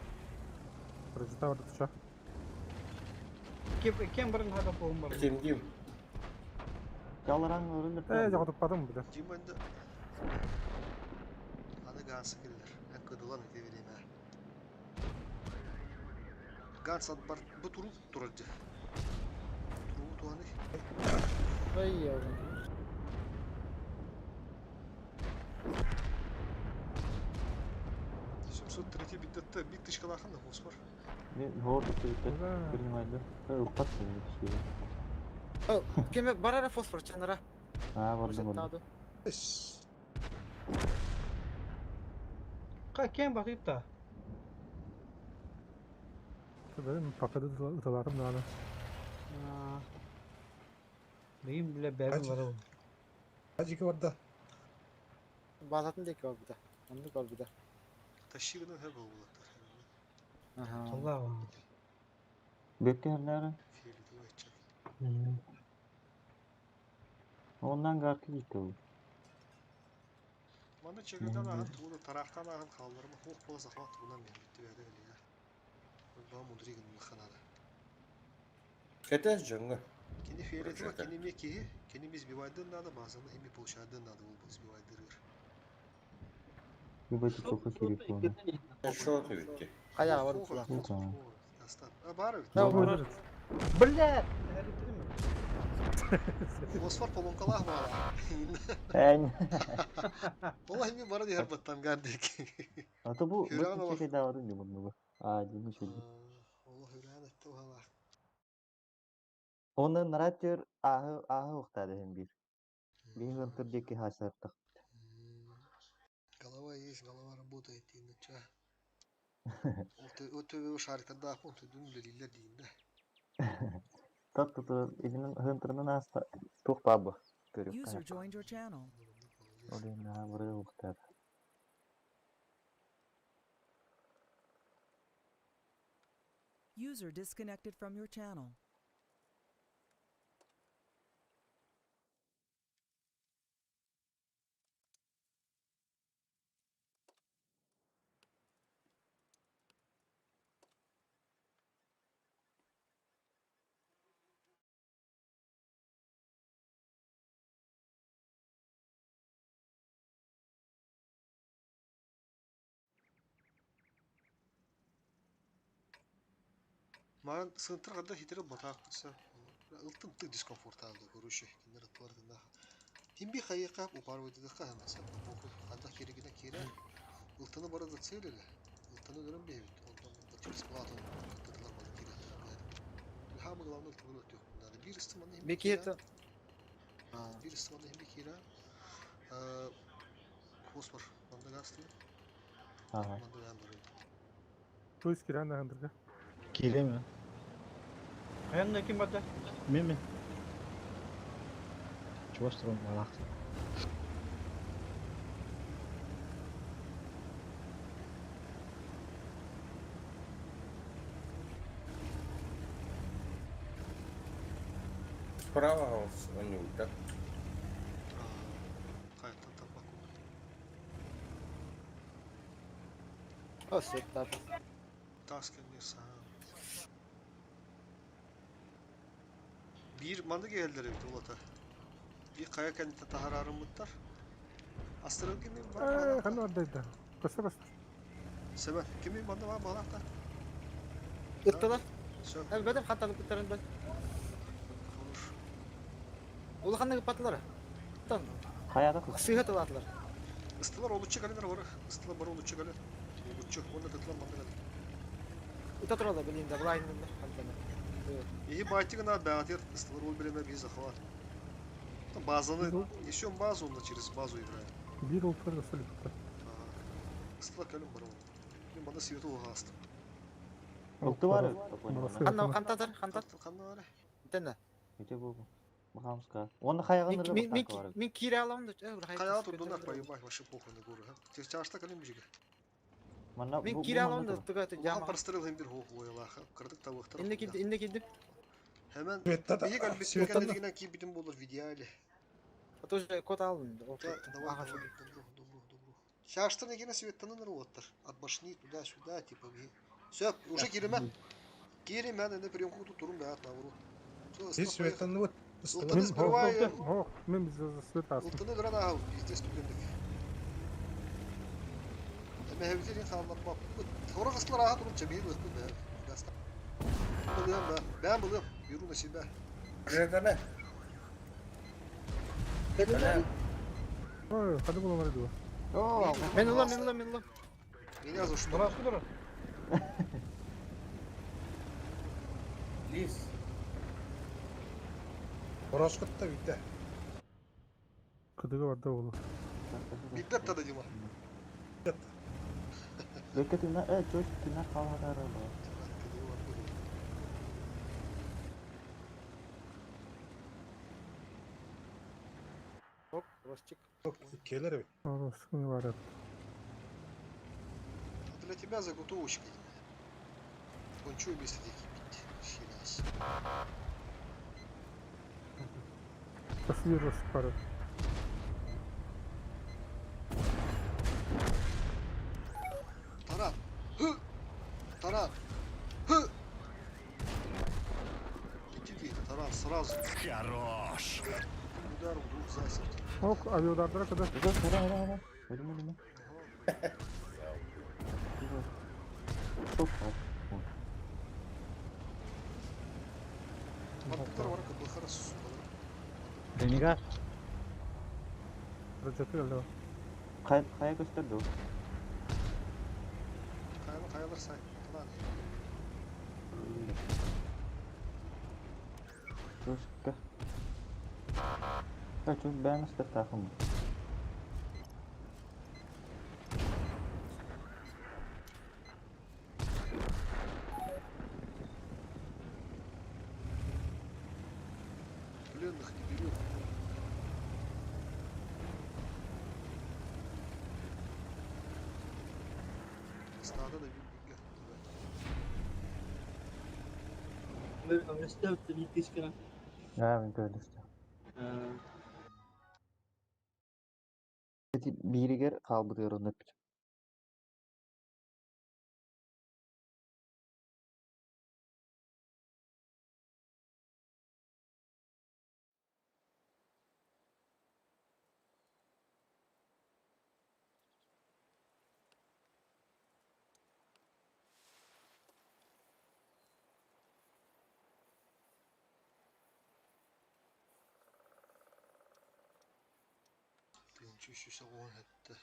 Projeta vardı tuşa. Kim birin hadap olun bari. Kim? Çalaran öğrenir. Jaga tutmadım bile. Cimende. Hadi gansı gelir. En kıdılan ete vereyim ha. Gans at bar bu turu turacı. Turu tuanı. Vay yavrum. Şimdi tretий bir tışkı lakın da hos var. Ne hor bitti. Bilmem ne. Upat bir şey. Oh, kim barara fosfor çanlara. Ha vardı. Projettado. Kim bakayım da? Benim pakada ıtalarım daha. Benim bile benim var o. Hacı ki orada. Bazatın dek var bir de. Anlık var bir de. Taşıyığının her bulgulatlar. Aha. Allah'ım. Beklerler. Fiili de geçecek. Ondan garkı gitti o. Bana çekilden ağın tuğulu taraftan ağın kaldırma hok bola saklat bundan beri bitti verdi öyle ya. Ben mudri günün kanada. Ketes cıngı. Kendi fiiliyeti var kendi mekiği. Kendi biz bir vaydın da bazen de hemi polşadın da biz bir vaydırır. Bir bacı topu kirip onu. Şort bitti. Kaya var ulan. Tamam. Aslan. Bari bitti. Ya var. Bile. Fosfor polonkalah mı ala? En. Vallahi bir bana diğer battam gardik. Hatta bu Hürana bu bak. çeke daha varınca bunu bu. Acil şöyle. Allah hürriyet etti valla. Ondan naratör ahı uqtadı hem bir. Bir hıntırdaki hasarttık. Голова есть, голова работает, и нача. Вот o şarkıda yapın, tüdüm leliyle değil de. Tatlı elinin hıntırının hasta. Çok babı. Görüyor User kanka. joined your channel. Oraya ne buraya uqtadı. User disconnected from your channel. Маған сынтыр қада хитере батақ болса, ылтым тык дискомфортабылды көруші, кендер ытылардында. Химби хайықап, упар өйдігі қағанаса, қанда керегіне кере, ылтыны барады целелі, ылтыны көрін бейбіт, ондан через платон қаттыдылар бады керектер бәді. Хамы главный ылтыны өтті өкіндады. Bir ыстыманы химби Бекеті. Bir ыстыманы химби кера, фосфор, манда гастылы, Aha. манда ган барайды. Şu iskiren de hındırga. Kile mi? Ayağında kim battı? Min. Чего строим малах? Справа он не ультак. Қайттан таппақ болды. O sektör. Taz kendine sağ. Bir manda geldiler bir dolata. Bir kaya kendine tahar arımlıklar. Astral kimi var? Kan oradaydı. Kosta kosta. Seven. Kimi manda var balakta? Yırttılar. Sök. Elbette hatta bitirin ben. Olur. Ulu kanına kapattılar. Tamam. Hayata kız. Sıhhat alatlar. Istılar oluşacak alınır var. Istılar var oluşacak alın. Oluşacak. Onda tıklan manda geldi. Uta turallar bileyim de. Bulayın da. İyi baytı gına dağıtır. Istılar ol bileme bir zahvat. Bazını yaşıyorum bazı onda çiriz bazı İbrahim. Bir ultra kosta lütfen. Istılar kalın var onda. Benim bana siveti o hasta. Uqtu var. Kanna kantadır. Kantat. Kanlı var. Dene. Gece bu. Бахамска. Оны хаягын Мен кире аламын да, бір Каяға тұрдың ақпайы бай, башы похуй көрі. Чашта кәлем бежеге. Мен кире аламын да, тұға Оған қарыстырылын бір хоқ ойылаға. Қырдық табықтар. Инде келдім. Hemen bir kalbisini kendine ki bütün bulur videoyla. Тоже код алдым. Давай. Шаштан егене светтанын роттар. От башни туда-сюда, типа. Все, уже киреме. Киреме, енді приемку турун да наоборот. Здесь светтанны вот. Ултаны сперва. Мен біз светасын. Ултаны дұран ағау, бізде студенттік. Әмі әбілдерін қаланатмап. Sonra қысқылар аға тұрып чабейді өтті бәрі. Ben buluyorum. Yürü nasibe. Nerede? Hadi bulalım hadi dur. Мен улам. Меня за что? Лис. Бұрашқытта бүйті. Кыдыгы бар да болу. Bitlet tadı Dima. Bekletimler, çocuklar havaları var. Оп, Ростик. Келер бі. Sıkıntı var ya. Для тебя заготовочка. Кончу вместо детей бить. Щенас. Nasıl Rostik var? Таран. Hı. Таран. Hı. Иди, Таран, сразу. Хорош. Удар в двух засерть. Ok, aviodardara kadar. Hadi. Ölüm. Çok var. Мартындар бар, как бы хорошо. Rengar. Recep öyle. Kaya gösterdi o. Kayalar say. Tamam. Çocuklar. Çocuk ben nasıl takım? Пленных не берет. Стадо да бил. Ya ben gördüm. Peki biri gel kaldırıyor onu hep. Birinci üst 10 etti.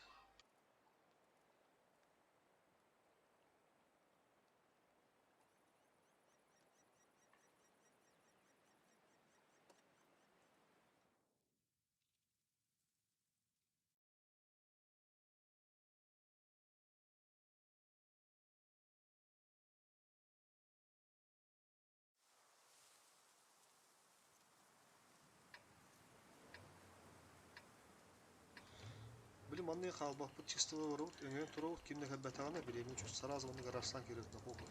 Блин, манные халбах под чистого ворот, и мне туров кино хабатана, беременна, чуть сразу он гаражсан кирит на похуй.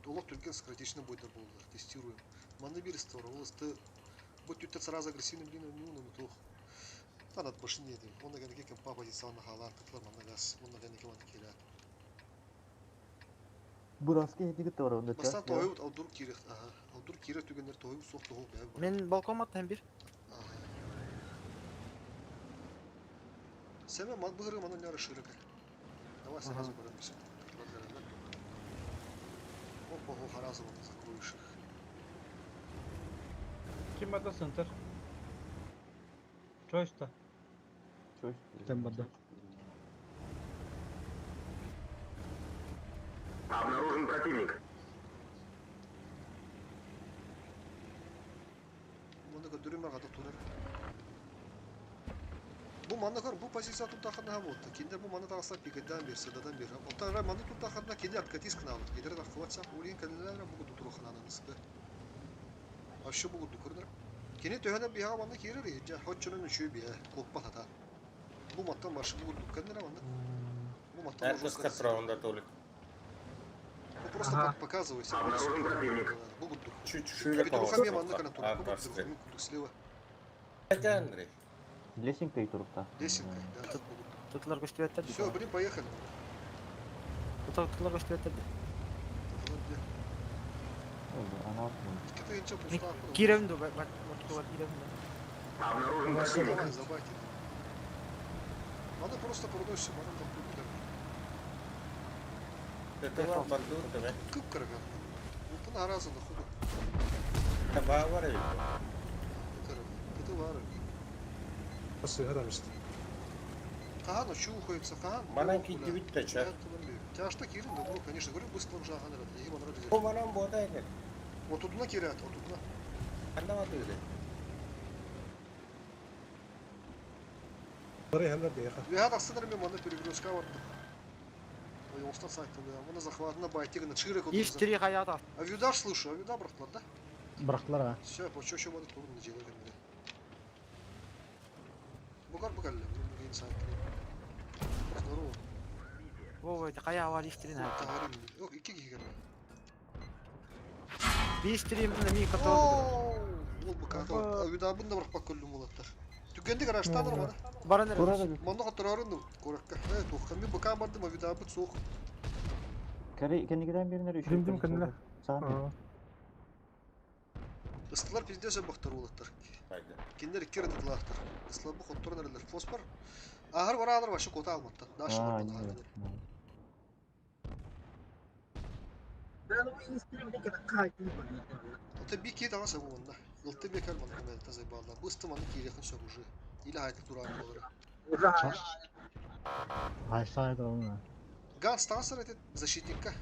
Толок түрген скоротечно будет болды, тестируем. Манны бир стора, улысты, будь тут сразу агрессивный, блин, ну, то. Там от машины едем, он на гонке кем папа десал на халар, таклар манна газ, он на гонке манна кирят. Burası hedi gitti orada onda. Баста тойут, алдур кирит, ага, алдур кирит түгендер тойут, соқ тоғыл бәй. Мен балкон аттым бир. Сәме ман бұғыры мана нәрі шырыка. Давай сразу көреміз. Опа, харазы оны закроешь их. Kim ada center? Choice'ta. Там бада. Обнаружен противник. Мандaka dürümer kadar tutar. Bu mandakar bu pozisyon tutakında ha oldu. Kinder bu mandakar asla pigeden bir sıdadan bir. Otan ray mandak tutakında kendi arkatiz kanalı. Gider de kıvatsak uğrayan kendilerine bu kudu turu kanalını sıkı. Aşı bu kudu kurdur. Kini töhene bir havanda kirir ya. Ja hoççunun üçü bir koppa hata. Bu mattan marşı bu dükkanına var. Bu mattan Это с контрабанда толик. Ну просто показывайся. Bu bulduk. Чуть-чуть Bir duruka bir manda kana turuk. Bu bulduk. Слева. Это Андрей. Лесенкой турукта. Лесенкой, да. Tutlar gösteriyor. Все, блин, поехали. Tutlar gösteriyor. Она İki ince pusta. Girevinde bak var girevinde. Давай, забайте. Надо просто продать, надо компьютер. Это вам бандур, да? Кыпкарга. Вот на разу находу. Это бавар или? Это вары. Посыграем işte. Кахан очухается, Кахан. Маленький девять чат. Тяжко кирин, да, конечно, говорю, быстро уже ага, я его О, нравится. манам бодайны. Вот тут на кирят, вот тут на. Anda öyle. Oraya hemen bir yakın. Я так мне мана перегрузка вот. Ой, устал сайт, да. Вона захват на байте, на чирик. Есть три hayata. А видаш, слушай, а вида братла, да? Bıraktılar ha. Все, по чё мана турно делать мне. Букар букалли, ну инсайт. Здорово. Вова, это kaya var истрин. Тагарин. Ох, iki kişi geldi. Bir истрин на ми который. Ол буката. А вида бunda бырак бак көллүм болаттар. Түгенди гаражтадыр мана. Бара нere? Манда катырарын коракка. Тухкан ми бака бардым, а вида бут соок. kendi giden birine düşüyor. Dindim kendine. Sağ. Ыстылар пиздесе бактар болаттар. Haydi. Киндер икки рыдылаактар. Ыстылар бу хотторун эрелер. Фосфор. Ахыр барадыр башы кота алматтар. Дашы Aa, бар. evet. Это бики тага сабуында. Ылты бекер мана кемелта зайбалда. Бысты мана кирехин сөгүжү. Или хайты турар болары. Aşağıda onu. Ганс тагысыр этет защитникка.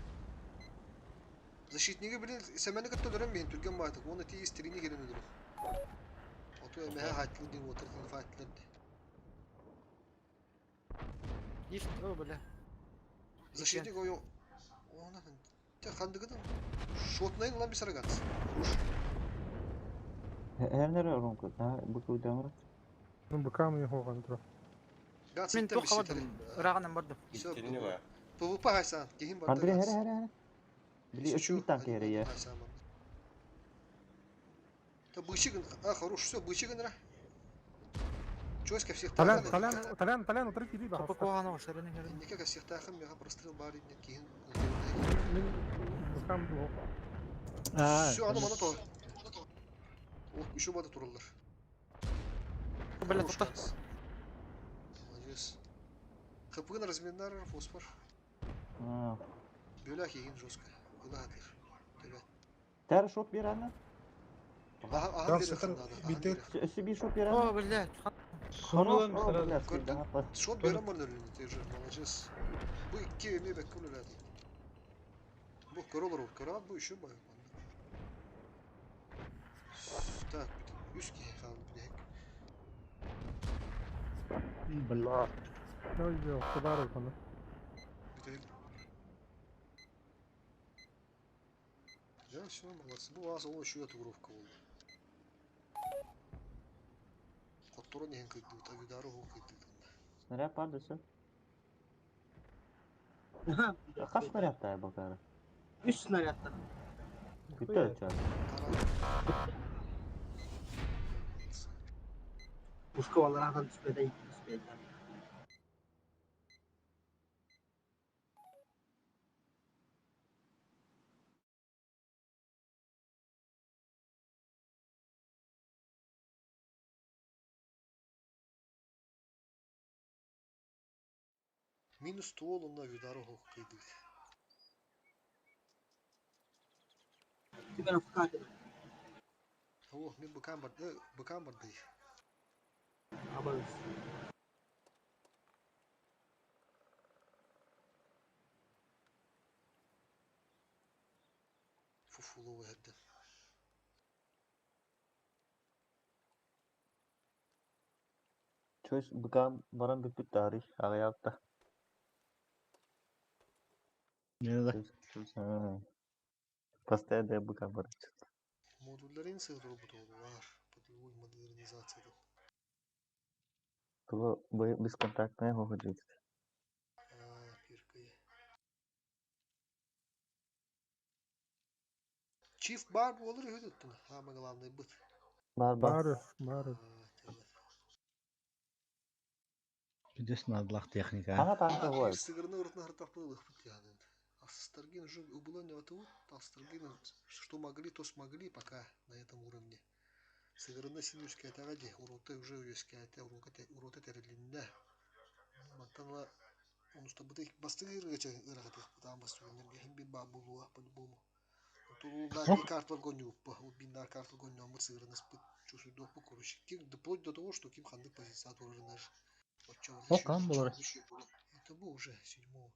Защитниги билин семени кытта дөрөм мен түрген байтык. Оны ти истирини келен өдүрүк. Ото эмеге хайтлы дин отурдун файтлерди. Есть, о, бля. Защитник ою. Она те хандыгыдын. Шотнайын лам бисара ганс. Her nere orunku? Ha, bu kuyudan Ну, быкам не хоған тұр. Ганс Мен иттен тоқавадым. биситери. Ырағынан бардым. Gittin mi? ПВП хайсан. Кехин барды. Andrei her. Били üçü tank yere ya. Да бычигын, хорош, все, бычигын ра. Чойска всех Талян, утыры кири ба. Kapı koğanı var, sarının yerini. Никак всех тахам, я прострел бари, нет кихин. Мен быкам бұл. Все, аны мана то. О, еще бады туралар. Бля, тут Молодец. Капыгын размендар, фосфор. Ha. Бюля кихин жестко. Кудатыр. Ter shot bir ana. Ага, Там берег sıkır надо. bitti. Üstü bir shot bir ana. О, блядь. Sonradan mesela. Gördün? Шот берем морнерлин, ты же молодец. Bu iki emeği bekle öyle. Bu kör olur, kör abi bu işi bayağı. Так, üst ki kaldı bir hek. Billah. Ой, кудар бана. Bir de Ya все, молодцы. Bu az o şu atıgrovka oldu. Коттору не кыйды, та видару го кыйды. Снаряд падается. Kaç снаряд тая bakar? 3 снарядта. Bitti açar. Пушкалардан түспедей. Минус ствол на видару го кыйды. Тебя вкатили. О, мен быкам бар дей. Абаз. Фуфулу верди. Çöz bıkan baran bir tarih ayakta. Nerede? Ha. Постоянно быка баран. Модуллерин сыграл bu doğru var. Любой модернизация. Това бесконтактная ходжит. Пиркой. Чиф бар болыр өйдеттін. Ама главный быт. Бар. Бары. Здесь надлах техника. Ага, танка ғой. Сыгырны ұртына ұртақ болық быт яғын. Астаргин уже убылание вот вот. Астаргин что могли, то смогли пока на этом уровне. Сыгырны синюшке тағади. Уроты уже өске әті. Уроты тәрелінді. Мақтанла. Он что бы ты бастыгыр гача ырағатық. Потому что энергия бит ба болуа по-любому. Тулулда карт вагоню, бинар карт вагоню, мы сыграны спыт, чувствую до покурочек. Вплоть до того, что Ким Ханды позиционер уже наш. Там было. Это был уже 7-го.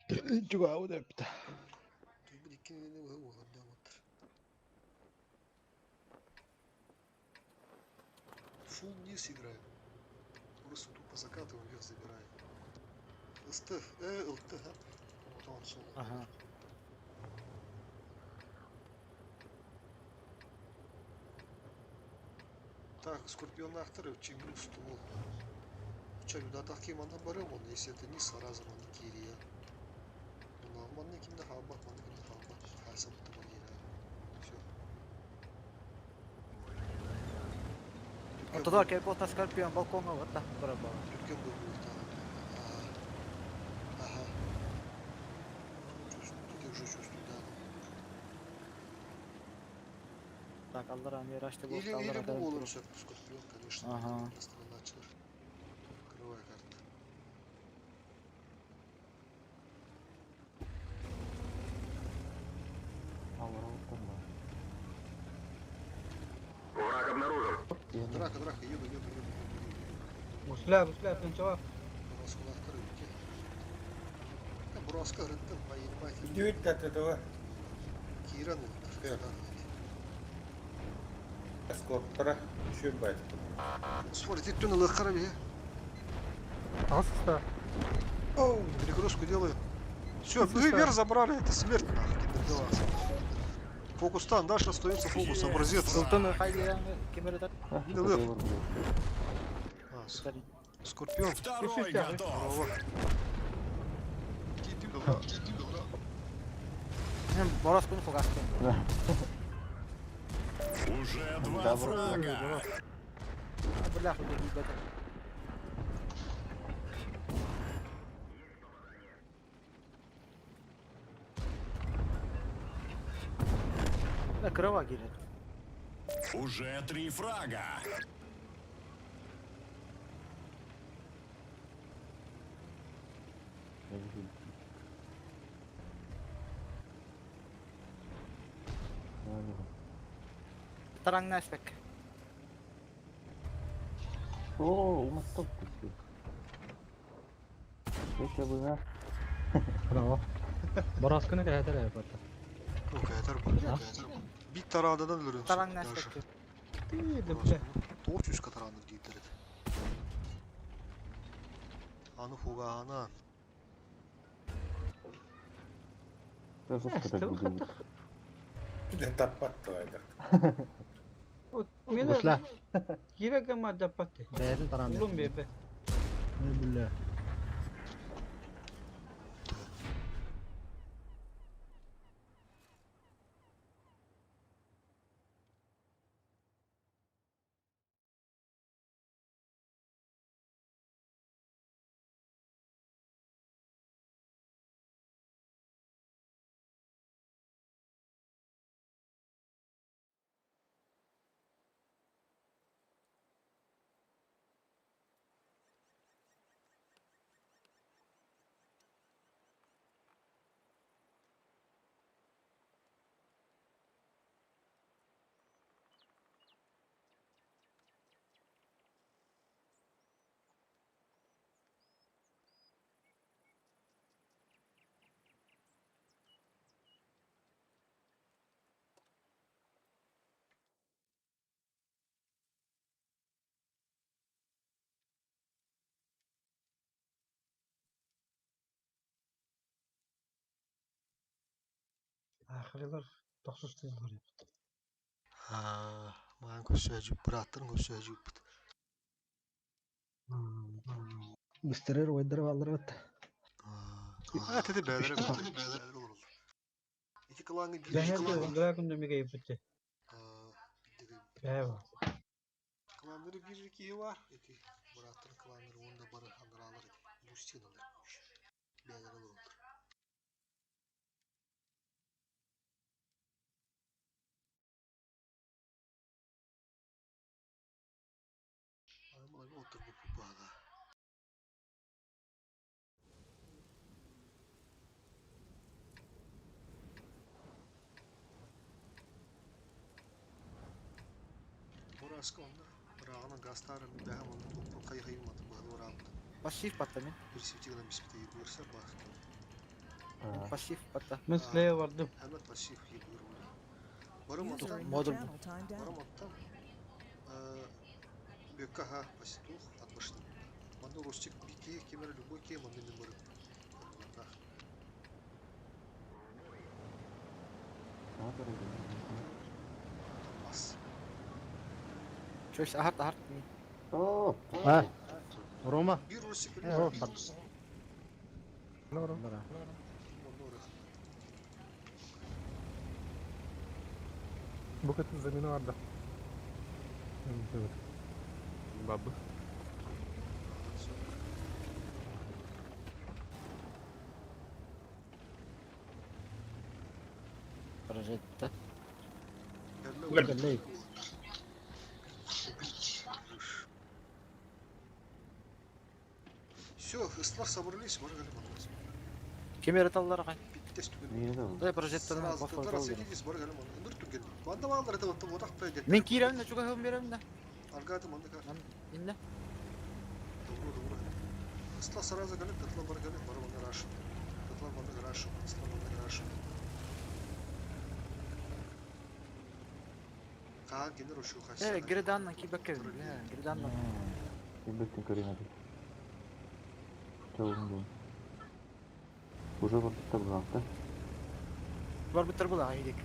Juga udah pita. Ты бы дикин не выгул, да вот. Фул низ играю. Просто тупо закатываю, вверх забираю. ЛТ, вот он соло. Ага. Так, Скорпион авторы, чемпион ствол. Че, да так кем она барем, он, если это не сразу на Кирия. Но man кем-то халбат, man кем-то халбат. Хасам это манера. Все. Вот туда кайпот на Скорпион балкона вот так барабан. Кем был будет, ага. Тут я уже чувствую, да. Так, Аллара не рашты был. Или был он все-таки Скорпион, конечно. Ага. Начал. Открывай карту. Враг обнаружен. Драка, еду. Мусля, пенчова. Бураску открытие. Бураска рыттым, понимаете. Дивит от этого. Киран. Скоптера. Еще бать. Смотрите, ты на лохарове. Аста. Перегрузку делаю. Все, вы вверх забрали, это смерть нахуй, кибердевас. Фокус-тан, дальше остается фокус, образец. Султан хайли кемердат. Скорпион. Второй готов. Бораскун фугаскун. Уже два врага. Бляха, ребята. Крова гирет. Уже 3 фрага. Тарang наспек. О, умасток пустил. Если бы, да? Bravo. Baraskını kadar yapar. Кайтар. Бит тарададан өлөрөм. Тарang наспек. Тоочус катараны дейдер. Аны фугаана. Да тапаттайдыр. Busla. Кирек ма дапатты. Değerli tarandı. Улум бепе. Ne billah. Ахрылар 90 тыйылар епт. Маған көсөжүп, браттарын көсөжүп. Быстрее ойдырып алдырып. Теде бәдері болды. Iki kılağını bir Күндемеге епті. Kılanları bir iki var. Eti brаттарын kılanları onda barı andıralır edi. Bustin alır. Bәдері болды. Малай отыр bu kupağda. Burası onda. Brağının gastарын бәһәм оны топын қай-қайылмады. Бұғылы орағында. Пассив батта мен. Перспективадан беспекте еді көрсе бар. Пассив батта. Мен слева бардым. Әлбәт пассив еді көріп. Барым User in your Modem. channel timed out. Барым оттам. Бөкка ха пасситух атбашты. Манда ростик бике кемер любой кем он мен барым. Бас. Чөйс ахарт. Рома. Bir rostик. Buket zemini vardı. Evet. Бабы. Прожетта. Герлей. Все, ыстылар собрались, бар галим онда. Кемер аталлар кай. Биттес түген. Дай прожеттаны Сразу бафа тылдар калды. селидис бар галим онда. Ныр түген. Банда балдар это вот одақта еді. Мен киремін, чуга хым беремін да. Аргаты манда кар. Инде. Добро. Ыстылар сразу галим, тытлар бар галим, бар манда рашу. Тытлар манда рашу, ыстылар манда рашу. Kaan gelir o şu kaçsana. Гриданна кибекке. Гриданна. Ебеттің көрейін әді. Чауын бұл. Уже бұрдықта бұлақта. Бар бітір бұл ағай дек.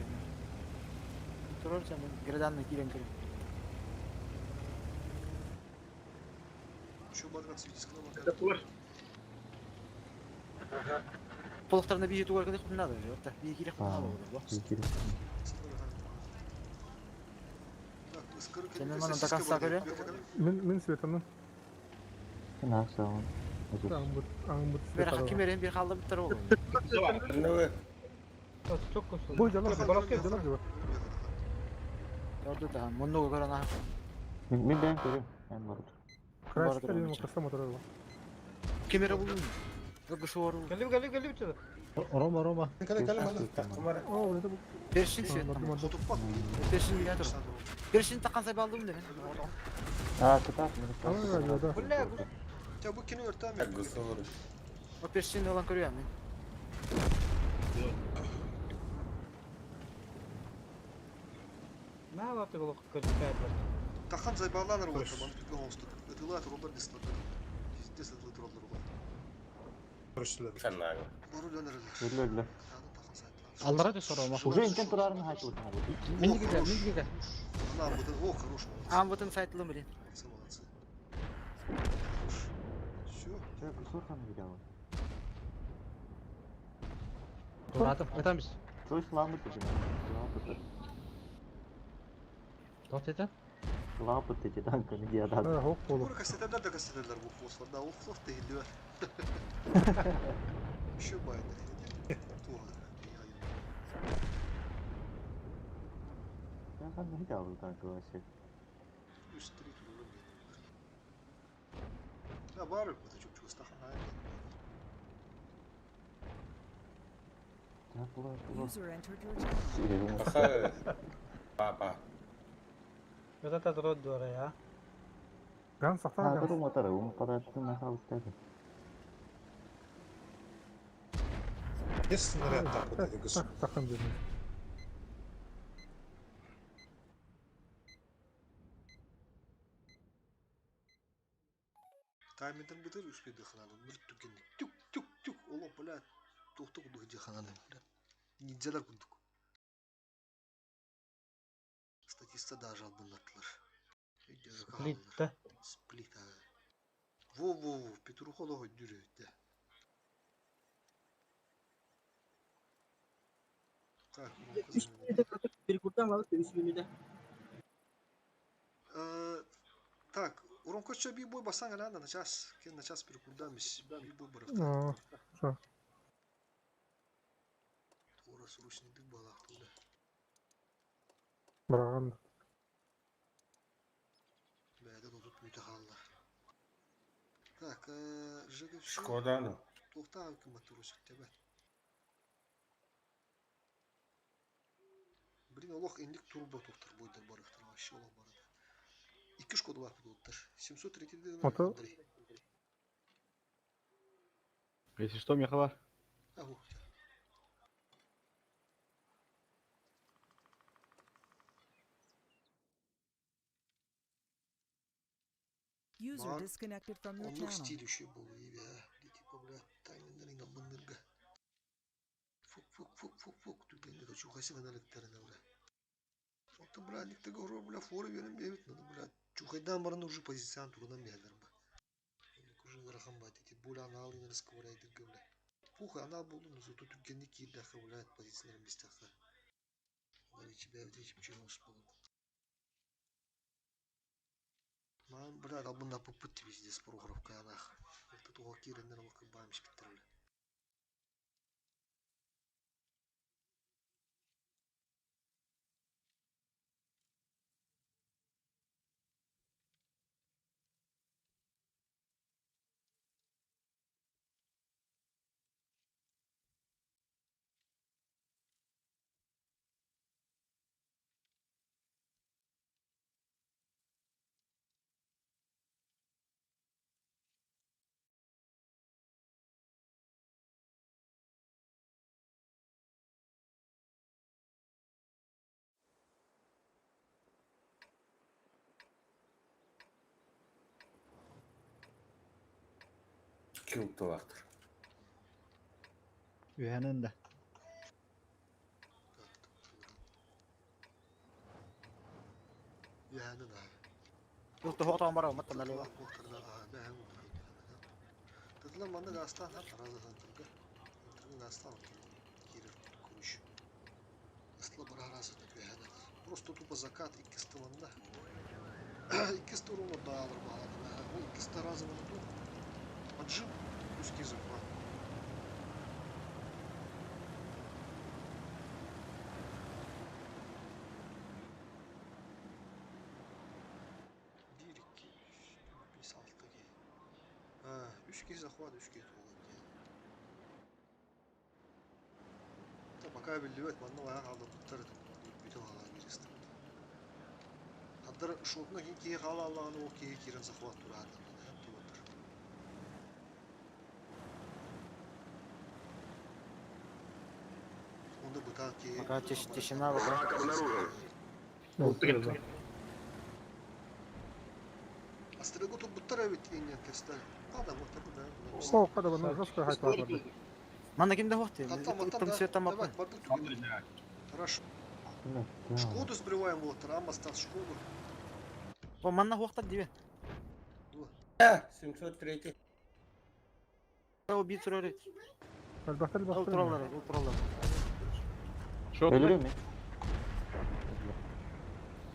Тұрар сен Гриданна кирен кірем. Şu bargan свитискана бар. Это туар. Полықтарына бейі туғар кедек бұнады. Бейі керек бұнады. Икері. Sen hemen onda kassa göre. Min svetanın. Sen ақсауын. Аңбыт Bir hakim verin bir kaldı bitir oğlum. Bu jalan gibi. Gördü daha. Mundu gören ha. Мен бәрін көрем. Мен барып. Крашка değil mi? Kasa motoru var. Kemere buldun mu? Yok şu var. Gelip içeri. Рома. Oo, öyle de bu. Perşin şey. Perşin bir yatır. Perşin takan sahibi aldım demin. Кытап. Tamam ya, yolda. Ya bu kini örtem Как бы солорыш. O perşin olan görüyor ben. Ne var bu kadar? Тахан зайбаланыр вот там түген оңстық. Өтілат ролдар дислатыр. Дис ролдар ғой. Фанага. Бару дөнерлер. Өрлі. Тахан сайтлар. Аллара да Рома. Уже интен тұрарын хайтылы. Мен гига. Она будет, о, хорош. Ам вот он сайтлы блин. Молодцы, молодцы. Все. Sen kusur kanı gidiyor. Туратов, айтамыз. Çoğu slamı tutuyor. Тот это? Lapa tutuyor. Dankanı diye adam. Ha, hop olur. Bunu kasteterler de kasteterler bu fosfor. Daha o fosfor değildi. Şu baydı. Tuğla. Ben kanı hiç aldım kanka o şey. Üstleri turulur. Ya var mı da çok ıslak. User entered your channel. Паха. Папа. Вот это дрот дура, я. Ben saktan Ha, geldim. dur motor. Bu kadar tutun nasıl ustadı. Есть снаряд так вот эти гусы. Takım dedim. Тайминтен бітір үспеді қанады. Бір түккен. Түк. Оло, бля. Тоқты күдігі де қанады. Нидзелер күдік. Сплитста даже албанатылар. Сплитта. Сплит, Во, Петрухоло хоть дюрет. Так, так, урон коча бибой басанга надо на час. Кен на час перекудамись. Бибой барахта. Что? Тура срочный дык балах туда. Браган. Бәді тут мүті қалды. Так, жігіт шу. Шкоданы. Тоқта кім атыру сөкте бәт. Блин, олох индик турбо тоқтар бойдар барықтар. Вообще олох барады. 2 Шкода бар бұдылыптар. 730 Ото? Если что, Михала. Ағу. User Var. disconnected from your Onluk channel. stil işi bolu iyi be. Типа, бля, тайнендер инабындырга. Фук. Түгенде да чухайсы ғаналіктеріне, бля. Оты, бля, никті ғыру, бля, форы берем бейбіт, надо, бля. Чухайдан барында уже позициян тұрынан бәлдер, бля. Уже ғырхан бәт еті, бля, анал инер сковырайдырга, бля. Пуха, анал болдым, зато түгенде кейдақы, бля, позицияларын бестақы. Горечи бәвде, чемчиғыз болу. Ман, бля, албында попытты везде с прографкой, анах. Это туға керендер олқы бамш бітірілі. Килто вақтыр. Üyenin de. Yani da. Yoktu hoğtan bara mı tanılı var. Tadılan bana gastan ha razı hantırga. Hantırga gastan kirif kuruş. Asla bara razı da yani. Просто тупо закат iki stılanda. İki stılanda dağılır bağladı. O iki stı razı bana dur. Отжим куски захват. Bir, iki, üç, 5, 6 ki. Ha, 3 kez захват, 3 kez oldu yani. Tabi bakabilir evet, bana bayağı kaldı tutardı. Bütün hala birisi. Hatta şokuna ki hala Allah'ını o ki kirin захват turardı. Пока тишина вокруг. А стрелку тут будто ведь и нет, кстати. Надо вот так да. О, когда вы на жесткой хать var. Мана кимде хохты? Там света мапа. Хорошо. Да. Шкоду сбриваем вот, рама стал Шкоду. О, манна хохтат диве. 703. Убийц ролит. Elbette Ул elbette. туралар, ул туралар. Ölür mü?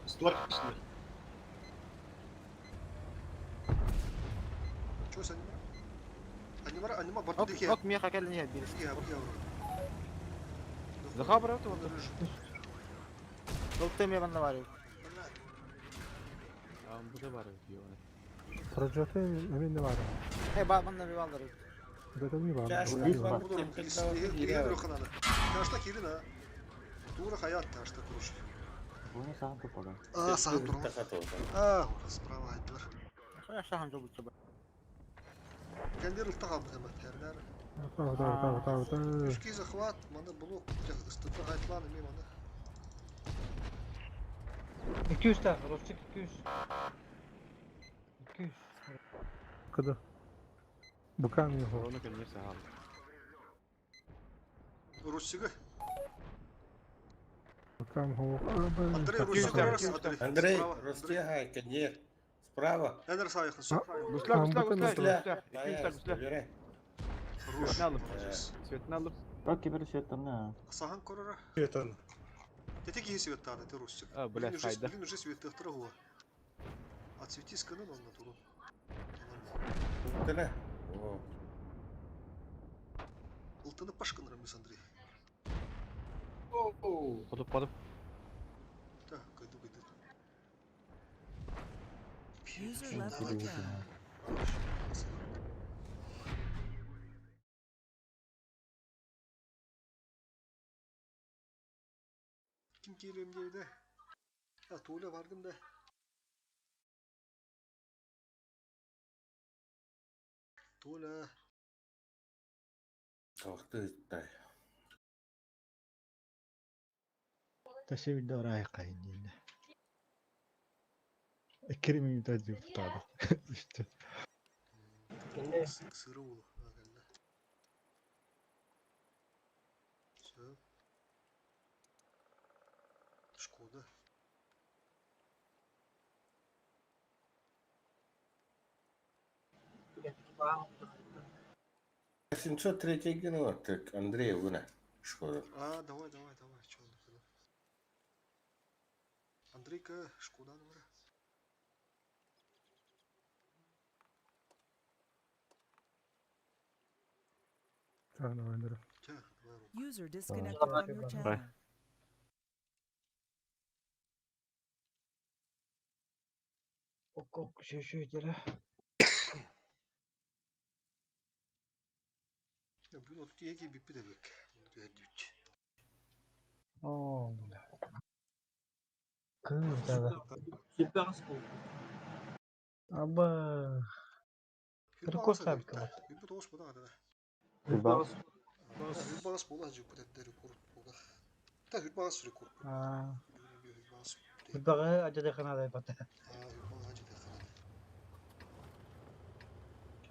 Что с анима? Анима борту дихе. Ок меха келне бирис. Я. Заха брат, вот. Ул теме манна бар. Bu da var diyor. Proje'te emin de var. Ба манна бивалдар. Burada mı var? Ташта Кирина. Тура хаят ташта круш. Bu ne sağ topadan? Саған тұрмын. Орас справа айдылар. Шахан жол чаба. Кендер ұлта қалды қамат әрдер. Tamam. Үшкей захват, маны блок. Стыпы айтылан еме маны. 200 та, Ростик 200. 200. Kada. Букам его. Onu конечно al. Руссига. Там хо. Андрей, Руси, Андрей, Ростега, коньяк. Справа. Энер саяхны. Гуслав, гуслав, гуслав, Гусля. гуслав. Iki guslar. Бере. Svetini alıp. Svetini alıp. Bak кибер светана. Сахан корора. Это. Ты такие света, ты русик. А, бля, хайда. Блин, уже свет трогу. Отцвети сканы на натуру. Тына. О. Алтыны пашкан рамис Андрей. Kodup kodup. Так, кайду кайду. User left your channel. Kim келем дейді? Туля бардым да. Туля. Қалықты тай. Tässä ei mitään aikaa niin. Kerimi mitä juttaa. Sitten. Сыры ол. Все. Шкода. — 703 генерал, так Андрей Луна. Шкода. Давай. Чё он тогда? Андрейка, Шкода номер. User disconnected from your channel. Ok, şu yere. Блин, вот тут еги бипи дебек. Oo. Kız da. Aba. Рекорд сам кому. Бипи тоғыз бода да. Кырбас. Хülbağız bola жип кетти рекорд бола. Та хülbağız рекорд. Бага ажадаханада бата. Хülbağız ажадаханада.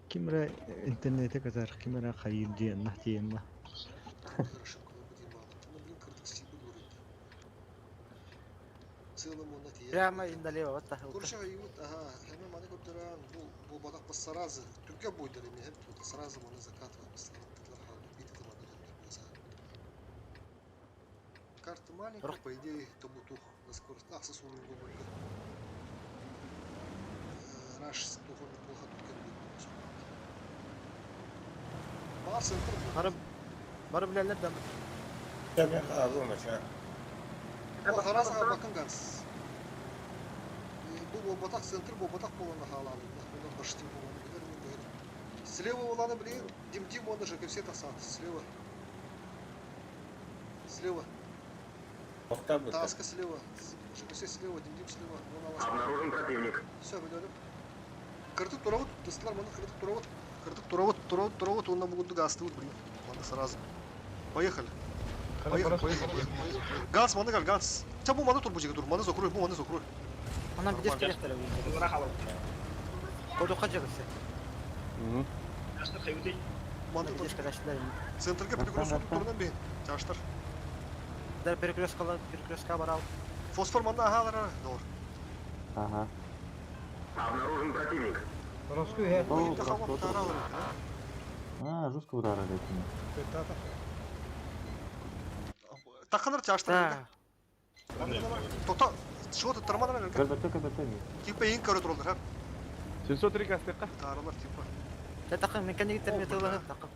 Kimra internete kadar kimra hayır diye nahtiyemma. Прямо и налево, вот так. Короче, хэмэ маны көттөрөн бул бадак бас сразу түркө бойдор эми хеп сразу маны закатывать басталаттырлар халды битти мадалар. Карта маленькая, по идее, то бутух на скорость. Аксес уровень глубоко. Раш туху неплохо тут будет. Бар центр. Барып билелер да. Tabii abi mesela. Харасага бакын ганс. Бул батак центр, бул батак болгонго хаалады. Онда баштын болгону билер. Слева уланы билейин, Дим онда же все тасат. Слева. Таска слева. ЖКС слева, Дим слева. Обнаружен противник. Все, билелер. Кыртык туравыт, досталар маны кыртык туравыт, онда бугунду гасты блин. Маны сразу. Поехали. Ганс, маны гал, Ганс. Чабу маны турбужига тур, маны закрой, бу маны закрой. Она без келехтер. Коду качагысы. Маны Без келештер. центрге перекресток турунан бейин. Жаштар. Дар перекрестка барал. Фосфор манда ахалар, дор. Ага. Обнаружен противник. Русскую я. Oyunda hava taralır. Жестко ударили этими. Takılır çaştır. Tota, şu da tırmanır mı? Кырбатта. Tipe in körü turulur ha. 703 кастыкка. Taralır tipe. Да такой механик термит улы такой.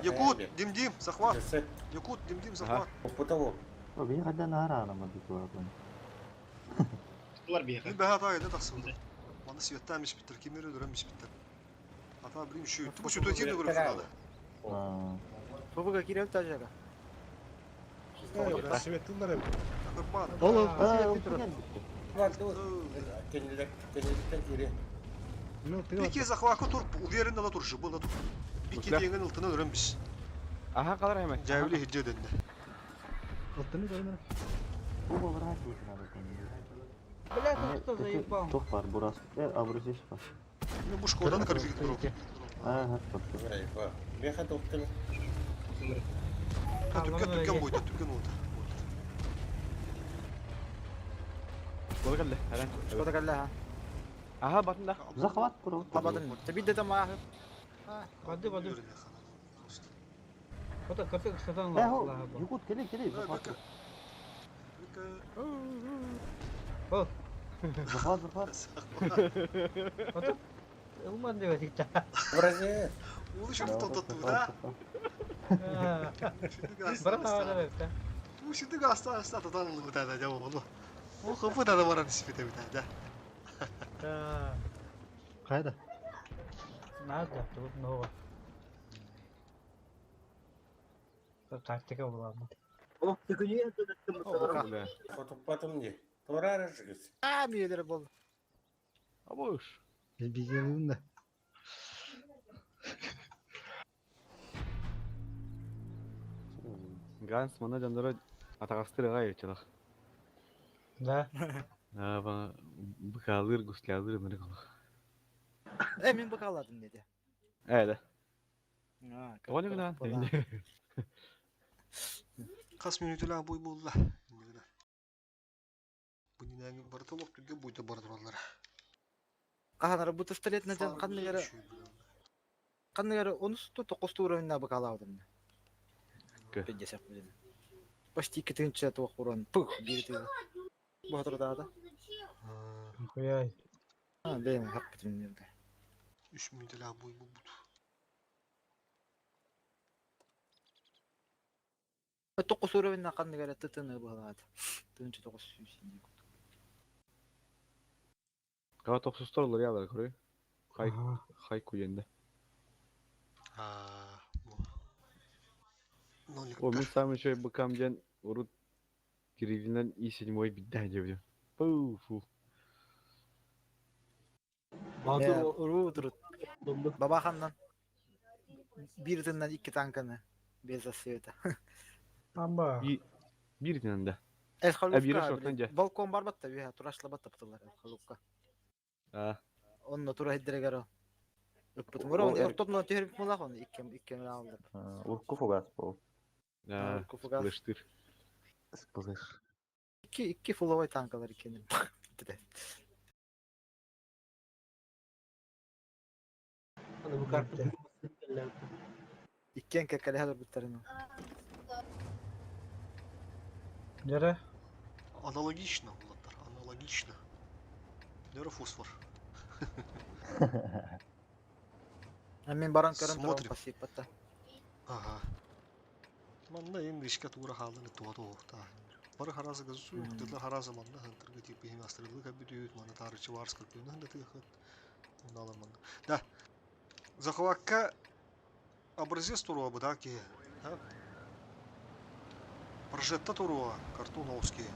Якут, Дим, захват. Якут, Дим, захват. Abi hadi nara anlamadı bu adam. Bir beha daha yedi taksın. Bana sivettenmiş bitir, kimleri öldürenmiş bitir. Hata bileyim şu. Bu şu tuğ de görürsün hadi. Бабуга кирел тажага. Светлый рыб. Kırpma. Oğlum. Ну, ты Bir kez захватı tur, uverinde la turşu, bu la tur. Bir kez yengen altına öğrenmiş. Aha kalır hemen. Cavli hicce edildi. Altını görme. Bu olarak geçin abi. Бля, ты что заебал? Çok var burası. Abruzиш var. Bu Şkoda'nın karısı gitti. Aha, çok. Türkan boyda, Türkan oldu. Bola geldi. Helen. Şurada geldi ha. Aha batın da. Захват бро. Babadın. Tabi de maağı. Badi badi. Foto köpek ısıtan Э, Allah. Югут, кели, захват. Oh. Захват. Foto. Ilman diyor işte. Образец. Onu şimdi tuttu da. Bırak havada işte. Bu şimdi gasta tutan bir tane de oldu. O kapı da var nispete bir tane. Kayda. Nerede yaptı bu? Ne var? Taktika bulalım. Oh, tıkınıyor. Бля. Потом не. Тура разжигать. Aa, miyeleri bol. Aboş. Bir gelelim de. Gans mana jandara atakastır gayet çalak. Da. Ha bana bıkalır guslalır mı kala. Emin bakaladın dedi. Evet. Ha, O ne lan? Kas minütüler boy buldu. Bu dinleyen barıta lok tülge boyda barıdırlar. Kahanara bu pistolet neden kanıgara onu tuttu 9 uğrayına bakaladım. Ben de sapmadım. Почти 2-3 tuğ uğran. Pıh bir de. Bu hatırda da. Koyay. Ha benim hakikaten nerede. 3 minütüler boy bu. 9 uğrayına kanıgara tıtını bakaladı. Tünce 9 yüzünde. Kava toksuzlar ya da koruyor. Hay kuyende. O min sami şöyle bakamcan urut girivinden iyi seçimi bir daha diyor. Pufu. Badur urudur. Babahandan bir tından 2 tankını bezasıydı. Amba. Bir tane. El Halukka. Biri şortlanca. Balkon barbat tabii ha turaşla bat taptılar El Halukka. Ha. Onunla tura hiddire garo. Öpütüm. Oran ortodla tehrip mulak onu ikke aldı. Урку фугас был. Ha. Kılıçtır. Спылыш. İki full tankalar ikinin. Bitti. Hadi bu kartı. İkken kekale hadır biterin. Nere? Аналогично, Владар, аналогично. Нейрофосфор. Hemen baran karın Смотрим. tarafı pasipata. Ага. Манда енді ішке тура халын туады оғта. Бары харазы газу, дыдлар харазы манда хантырга типа хим астрылы кабидүйт, мана тарычы варс кырпыны ханда тыхат. Оналар манда. Да. Захвакка образец туруа быда ки. Прожетта туруа картуновский.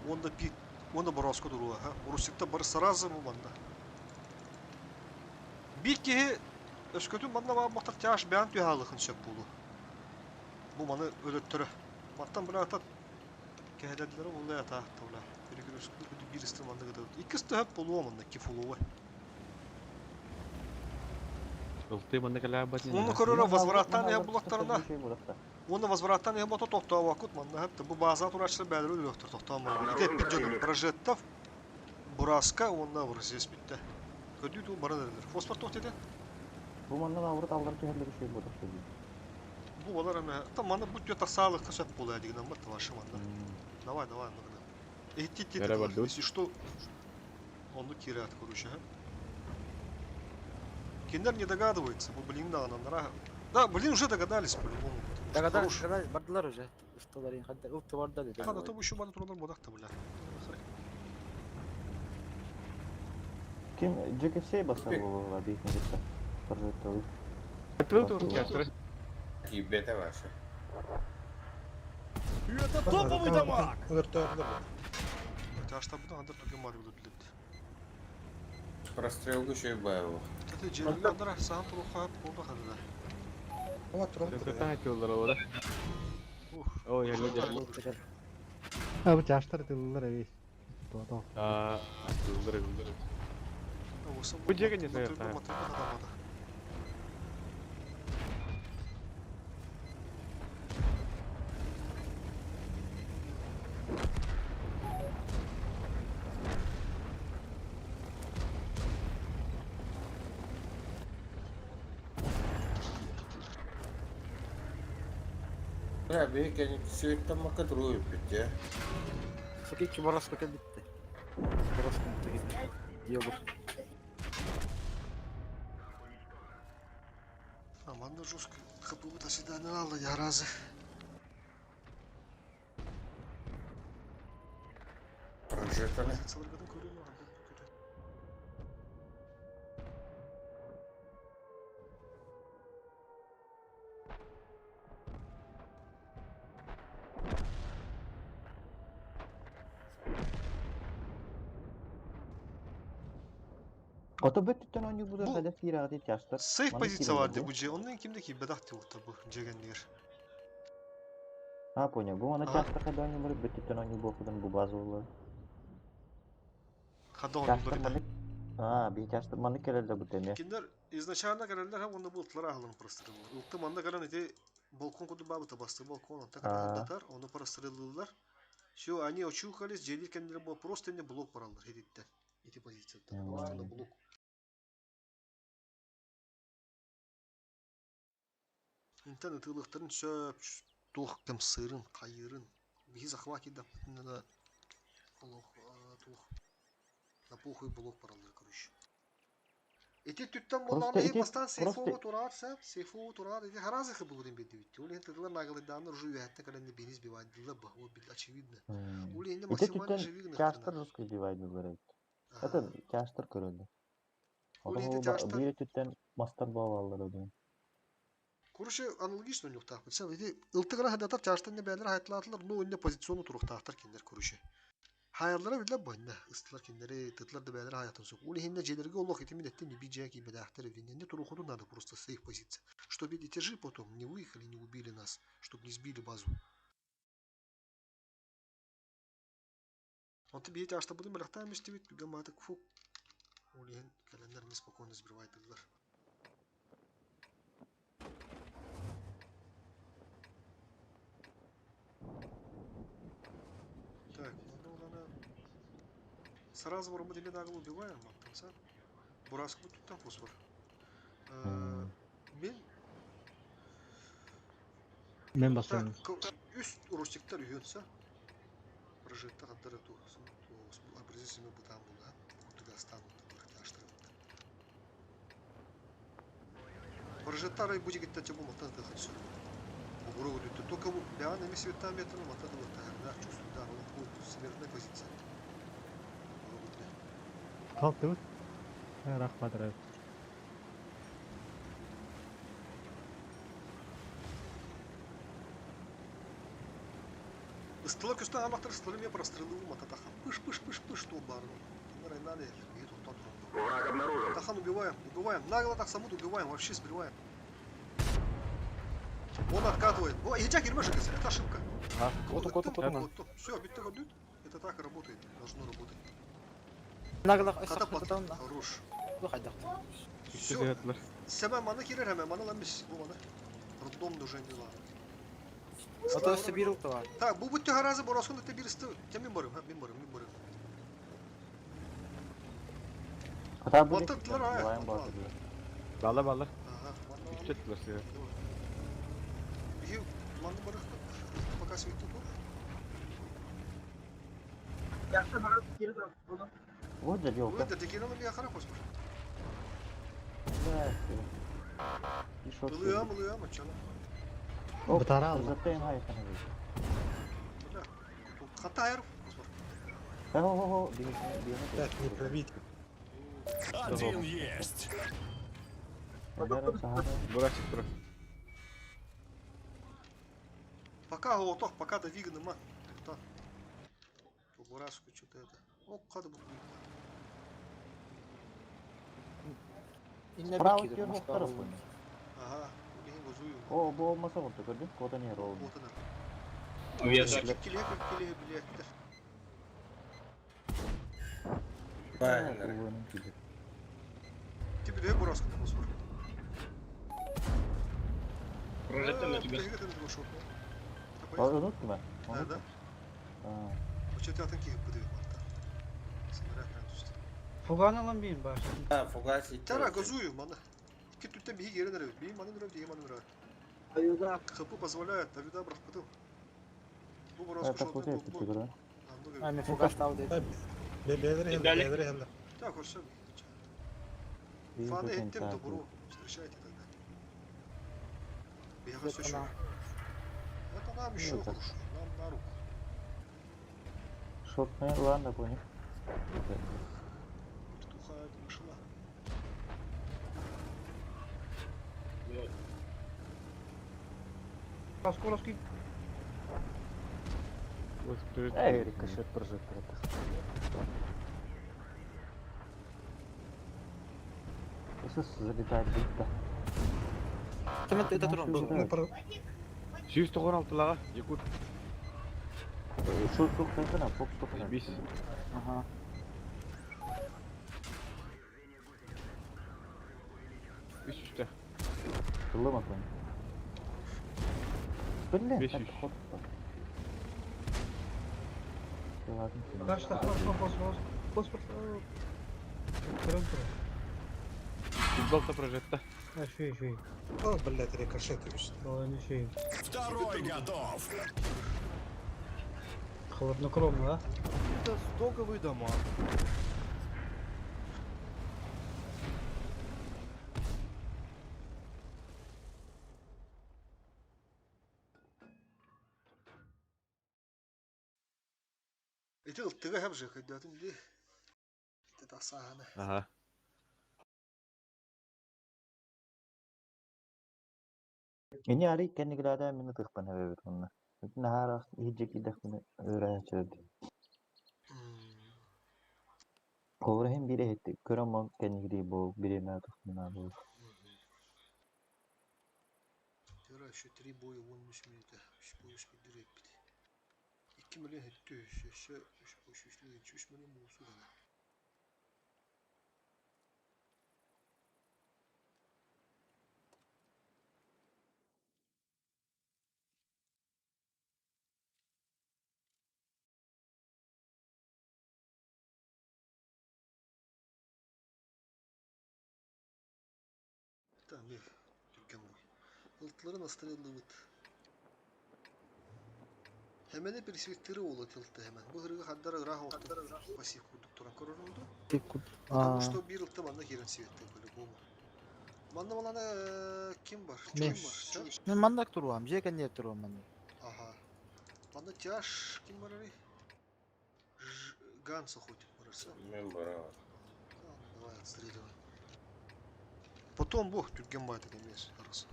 Онда пит, онда бороско туруа. Урусикта бары саразы му манда. Бик ки өскөтүн манда мактар тяж бян түйалыхын сөп болу. Bu manı ödöttürü. Mattan buna atat. Kehededileri oldu ya ta tavla. Bir istim mandı gıdı. İkisi de hep bolu amanda ki fulu. Ulti manda kalabat ni. Onu korora возвраттан ya bulaklarına. Onu возвраттан ya moto tokta vakit manda hep de bu bazı turaçlı belirli ödöktür tokta amanda. İte bir canım projettaf. Buraska onda var ses bitti. Kötü tu bana dediler. Fosfor tokta dedi. Bu mandan avrat allar ki her şey bu da. Bu olar ama tam manda bu diyor tasarlık kasap buluyor diye namı tavaşı manda. Давай, давай, манда. Если что, он кирят, короче, Киндер не догадывается, блин, да, она. Да, блин, уже догадались по-любому. Догадались, бардылар уже. Усталарин хадда, упты бардали. Хада то еще бана турдан бодак-то, бля. Kim JKFC basar bu abi neyse. Projektör. Отвел. Ребята ваши. Это топовый дамаг! Хотя штабда андер тугемар билет. Прострелку еще и баеву. Тете желдер саан туруха болду хадда. Sen tak yollar orada. Oh ya lo. Ha bu çaştar tıllar evi. Todo. Aa, yollar. Bu cega ne sayar ta. Ya bir kere sivitten maka duruyor bit ya. Sakit baras paket bitti. Baras bitti gitti. Yobur. Aman da жестко. Kapımı taşıdığını aldı yarazı. Прожектаны. Салыргадан көрем ағам. Ото бөттүттөн ойнук булар Bu- хадап кирагы жаштар. Сейф Маны позиция кирилер vardı бу. bu C. Ondan kimdeki bedahti oldu bu cegеннер. А, понял. Бу аны Ага. жаштар хадап ойнук булар, бөттүттөн ойнук болуп бу база болор. Хада Жаштар oynuyorlar. маны би жаштар маны келелер бу теме. Киндер изначально каралдар hem onda bulutlar ahılın pırastırılır. Ilkta manda karan ete balkon kudu babıta bastı balkon anta karan ondatar onu pırastırılırlar. Şu они очухались, жели кендер bu просто не блок паралдар heditten. Эти позицияда. Просто блок. İnternet ılıkların söp, tuğ kem sırın, kayırın. Bir захват да надо блок, туğ. На похуй блок паралдар короче. Эти түттен болланы эти бастан сейфово просто- турарса, сейфово турар, эти харазы булудын беди битти. Улен тыдылар нагылыданны уже уятта каланды бенис бивайдылар бахо бил очевидно. Улен Эти максимально түттөн живигны жаштар русский бивайды булар. Это жаштар көрөлдү. Улен Ото жаштар. бири түттөн мастар болуп алалар одун. Короче, аналогично у них так. Сен эти ылтыгара хадатар жаштан не бәлер хайтлатылар, но онне позициону туруктактар киндер короче. Hayallara bile bana ıstılar kendileri tıtlar da beyler hayatın sok. Uli hinde celerge Allah etimin ettim не бить и бедахтер винне. Не туруходу надо просто с их позиций. Чтобы эти же потом не выехали, не убили нас, чтобы не сбили базу. Он тебе эти аж то будем рахтами стивить, гаматок фу. Uli hen kalenler неспокойно сбивает ыллар. Так, сразу мы тебе нагло убиваем, а в конце Бураску тут там фосфор. Мен басыyorum. Üst urustikler üyönse Прожекта кадары ту определенными бутан була. Кутыгастан бахташтырып. Прожектары будет где-то тему мотан да хочу. Угрозу тут только бян эми светами это мотан да тагар чувствую да он смертная позиция. Kalktı mı? Rahmat abi. Истылар көстен амақтар истылар мен прострелил мататаха. Пыш, что барну. Райнали, и тут тот. Враг обнаружен. Тахан убиваем. Нагло так самут убиваем, вообще сбриваем. Он откатывает. О, едяк ирмешек, это ошибка. Все, бит ходит. Это так и работает. Должно работать. Нагло Катапат. Хорош. Все. Сема мана кирер hemen mана ламбис. Bu mана. Роддом уже не ла. Ото собирал то. Так, bu bütün harazı borasında te birisi temin barım. Ha, bin barım. Hatta bu Batırdılar ha. Bayan batırdı. Bağla bağla. Aha. Üçettiler ya. Bir mandı barık. Пока светит тур. Yaşta bana geri dön. Oğlum. Вот же делка. Вы это текиналы bir yakara koşmuş. Да. И шо? Ilıyam açalım. Bıtara aldı. Zaten hayatını. Бля. Хата ayarı. О, Так, не пробить. Один есть. Бурасик бро. Пока готов, пока довиган нема. Так. По бураску что-то это. О, кады bu. Справа тер muhtarı bu. Ага. Benim bozuyum. O bu olmasa oldu gördün? Koda ne oldu? Вот она. Киле, блядь. Правильно. Тебе дай бураску на фосфор. Прожектор на тебя. Unuttum ben. Да. Почему-то такие подают марта. Смотря прям тут. Fugan alan bir baş. Ha, Fugazi. Тара газую, мана. Китүттен биги гери нерев. Биги маны нерев, диги маны нерев. Аюда. КП позволяет, Давида Брахпатыл. Бу Это роскошь пути отын пути да. Ами фугас тау dedi. Бедри хенда. Так, вот все. Вижу Фаны тем эттем, то буру. Встречайте тогда. Бега все еще. Это нам еще так. хорошо. Нам на руку. Шотный, ладно, понял. Тухая машина. Паскоровский. Эй, рикошет прожектора. Иисус залетает бит-то. Кем это туран? Сүйіс тұғын алтылаға, Якут. Шут тоқтайсана, поп тоқтайсана. Бес. Ага. Бес үшті. Жылы ма понял? Блин, Бес так үш. ход. Каршыда хос. Футболта прожетта. Шүй. О, блядь, рикошет. Давай шей. Второй готов. Холоднокровно, да? Это стоковый дома. Эти ылтыга хәп же хайдатын ди. Это тасаны. Ага. Ini hari kendi gelada minut ikhpan haber bunlar. Nahar hijjek idak bunu öğreneceğiz. Kovrahim biri etti. Köramam kendi gibi bu biri merak bunlar bu. Тера еще 3 боя, вон 3 минуты. 3 боя спидерет бит. 2 миллион хетті. Еще 3 миллион болсу да. Там bir Türkan boy. Iltları nasıl ılıvıt. Hemen hep perspektifi olur tiltte hemen. Bu hırgı haddara raha oldu. Pasif kurduk turan korunuldu. Потому что bir ıltı bana giren sivette böyle bu. Banda bana kim var? Kim var? Мен мандак турам, же кенде турам мен. Ага. Banda тяж kim var arı? Ганса хоть varsa. Мембара. Давай отстреливай. Потом бог Türkgenbay'da demez arası.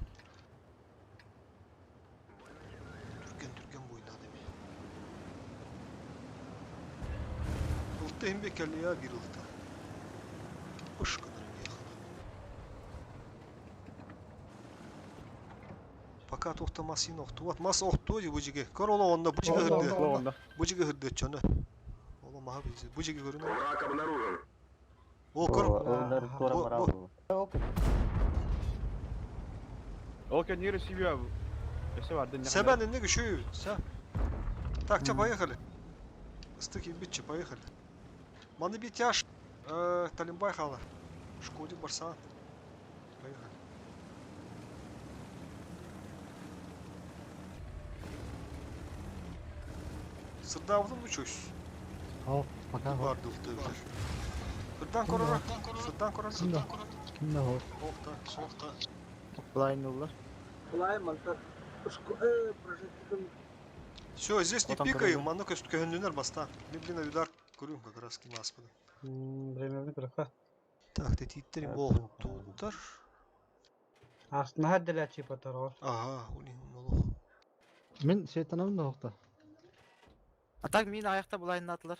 Türkgen boyunda demi. Iltı hem bekerli ya bir ıltı. Hoş kadar yakın. Fakat oktaması noktu. Vat mas oktu diye bucige. Kar ola onda bucige hırdı. Bucige hırdı çanı. Ola maha bizi. Bucige görün. O kar. Onlar tuara marabu. Okey. Окей, не ресивия. Ese vardı. Sen ne güçü? Sen. Так, поехали. Стыки битчи, поехали. Маны битяж. Талимбай хала. Шкоди Барсан. Поехали. Сырдавдın mı çöş? Al, bakalım. Vardı ıltı. Сырдан корора. Сырдан корора. Kimde o? Соқта. Блайн улар. Блайн мантар. Прожектиком. Все, здесь не пикаем, а ну-ка, что кондюнер баста. Блин, видар, курим как раз ким аспада. Временный графа. Так, ты титтери бол туттар. Астына хаддала чипа тарор. Ага, улин молох. Men şeytanım da yoktu. Атак мен аякта блайн атылар.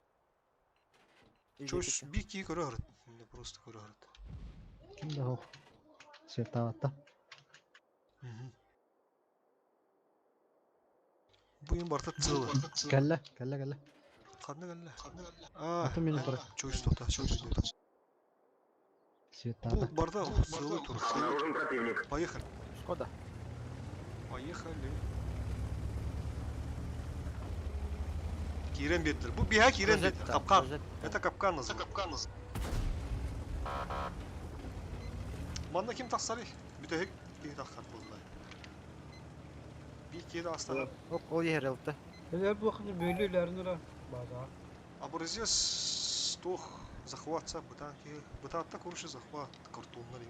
Чөш бики көрөрөт. Мен просто көрөрөт. Kimde o? Şeytan hatta. Буйын барта цылы. Kelle. Кандай келе? Atı beni bırak. Чөш тота, чөш тота. Şeytan Бу hatta. барда цылы тур. Поехали. Шкода. Поехали. Кирен беттер. Бу биха кирен беттер. Капкан. Это капкан называется. Манда ким тақсары? Бүтәһек ий таққат булды. Bir kere hasta. Ол yer алды. Элер бу хәзер бөйлеләрне ра база. Образец тох захватса бытатта көрүшү захват картоннар.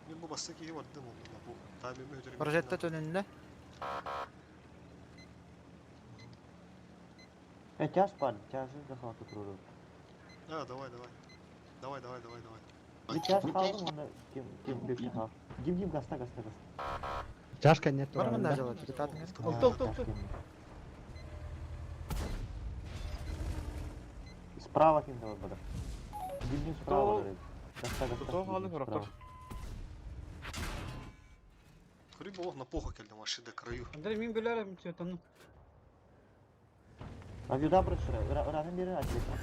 Мен бу баста киеп бардым онда бу табиме өтөрүп. Прожектта төнүндө. Тяж бар, тяжы захваты туруру. Давай. Bir tyaж kaldı mı onda kim büyük kal. Kim gasta. Чашка нет. Бар мында жала депутатын. Справа kim de var burada. Kim sправа var. Gasta. Хри бог на похо келдим аш до краю. Андрей мин беләрем цветаны. А сюда бросай. Разом бери açılsın.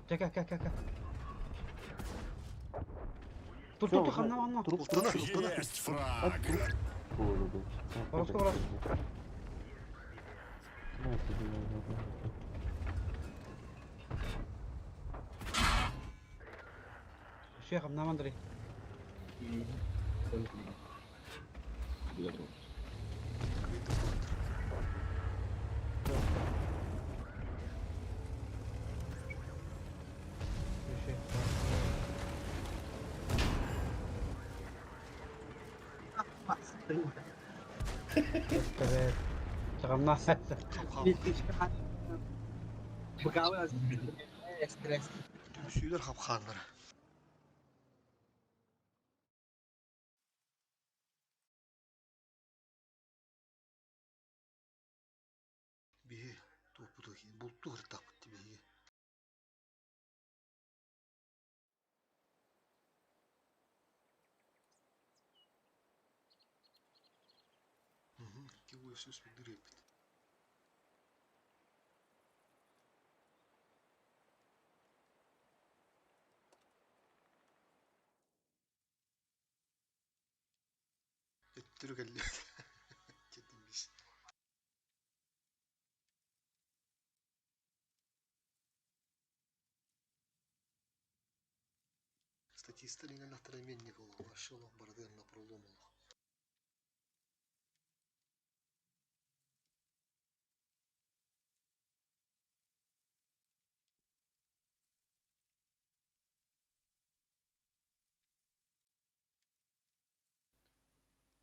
Как. Тут ханна. Есть фраг. Раз. Шехам нам Андрей. Evet. Çıkamaz. Suylar kapkanlar. Bir topu da ki bulutlu hırtak bitti bir. Ki bu söz bir direkt. Ettiriyor geliyor. Gitmiş. Статиста не на тройменников, вошел в бордель на проломал.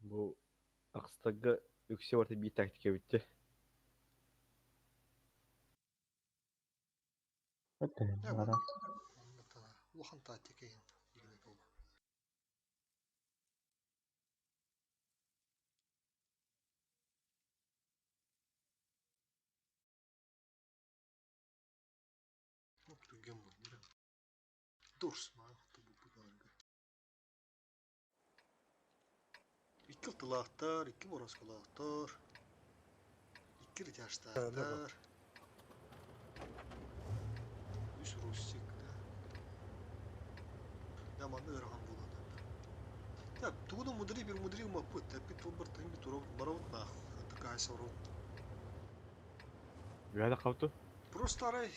Bu Акстагы үксе барты бий тактика битти. Лохан тактика ен. Дурс ма, İki tılaqtar, iki borasqalaqtar, iki ritaştaqtar, üç russikda. Yaman ırğan buladı. Ya, tuğdu mudri maput, tapi tuğbartın bir turu baravut naq, tıkay sorun. Böyle kaldı. Просто aray,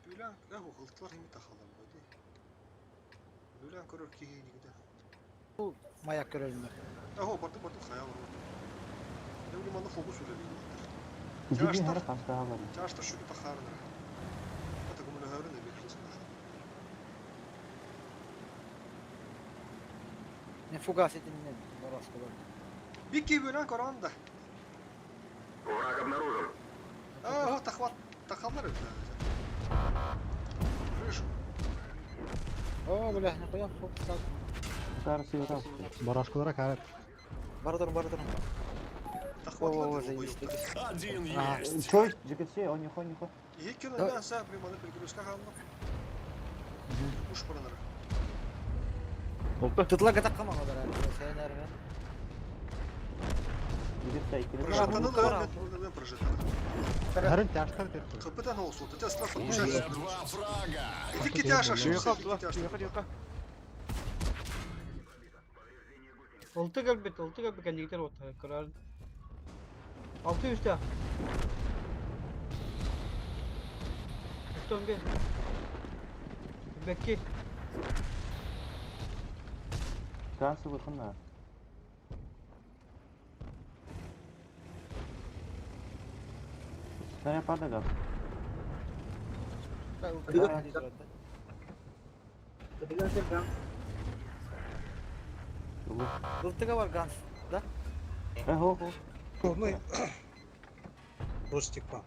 büyülen, hıqıltılar hemi taxalar böyle. Büyülen körür ki heyni Bu mayak görülmü. Aho, bardı xayal var. Ne bileyim anda fokus öyle. Gibi her kasta var. Çarşta şu bir taxarın. Hatta kumunu hörün de bir kılsın. Ne fugas edinle borasqalar. Bir ki büyülen koranda. Враг обнаружен. Aho, taxallar öyle. Rışı. Oo, böyle ne koyam fokuslar. Karşı yok. Барашкалара карап. Бардыр. О, заистык. Один есть. Чой, ЖКС, он не ходит. İyi ben sana primada перегрузка kaldı. Kuş paraları. Oldu. Tutla gata kama kadar abi. Sen nerede? Прожатаны да, прожатаны. Харин тяжтар деп. Kapıdan olsun. Tesla Уже фокус. два фрага. İki tyaş aşağı. Oltu galbet kendikler otar karar. Altı üstte. Üstte gel. Bekki. Karşı bakın da. Sen yapar da kal. Рустыга бар Ганс, да? Ho. Ну и... Ростик, па.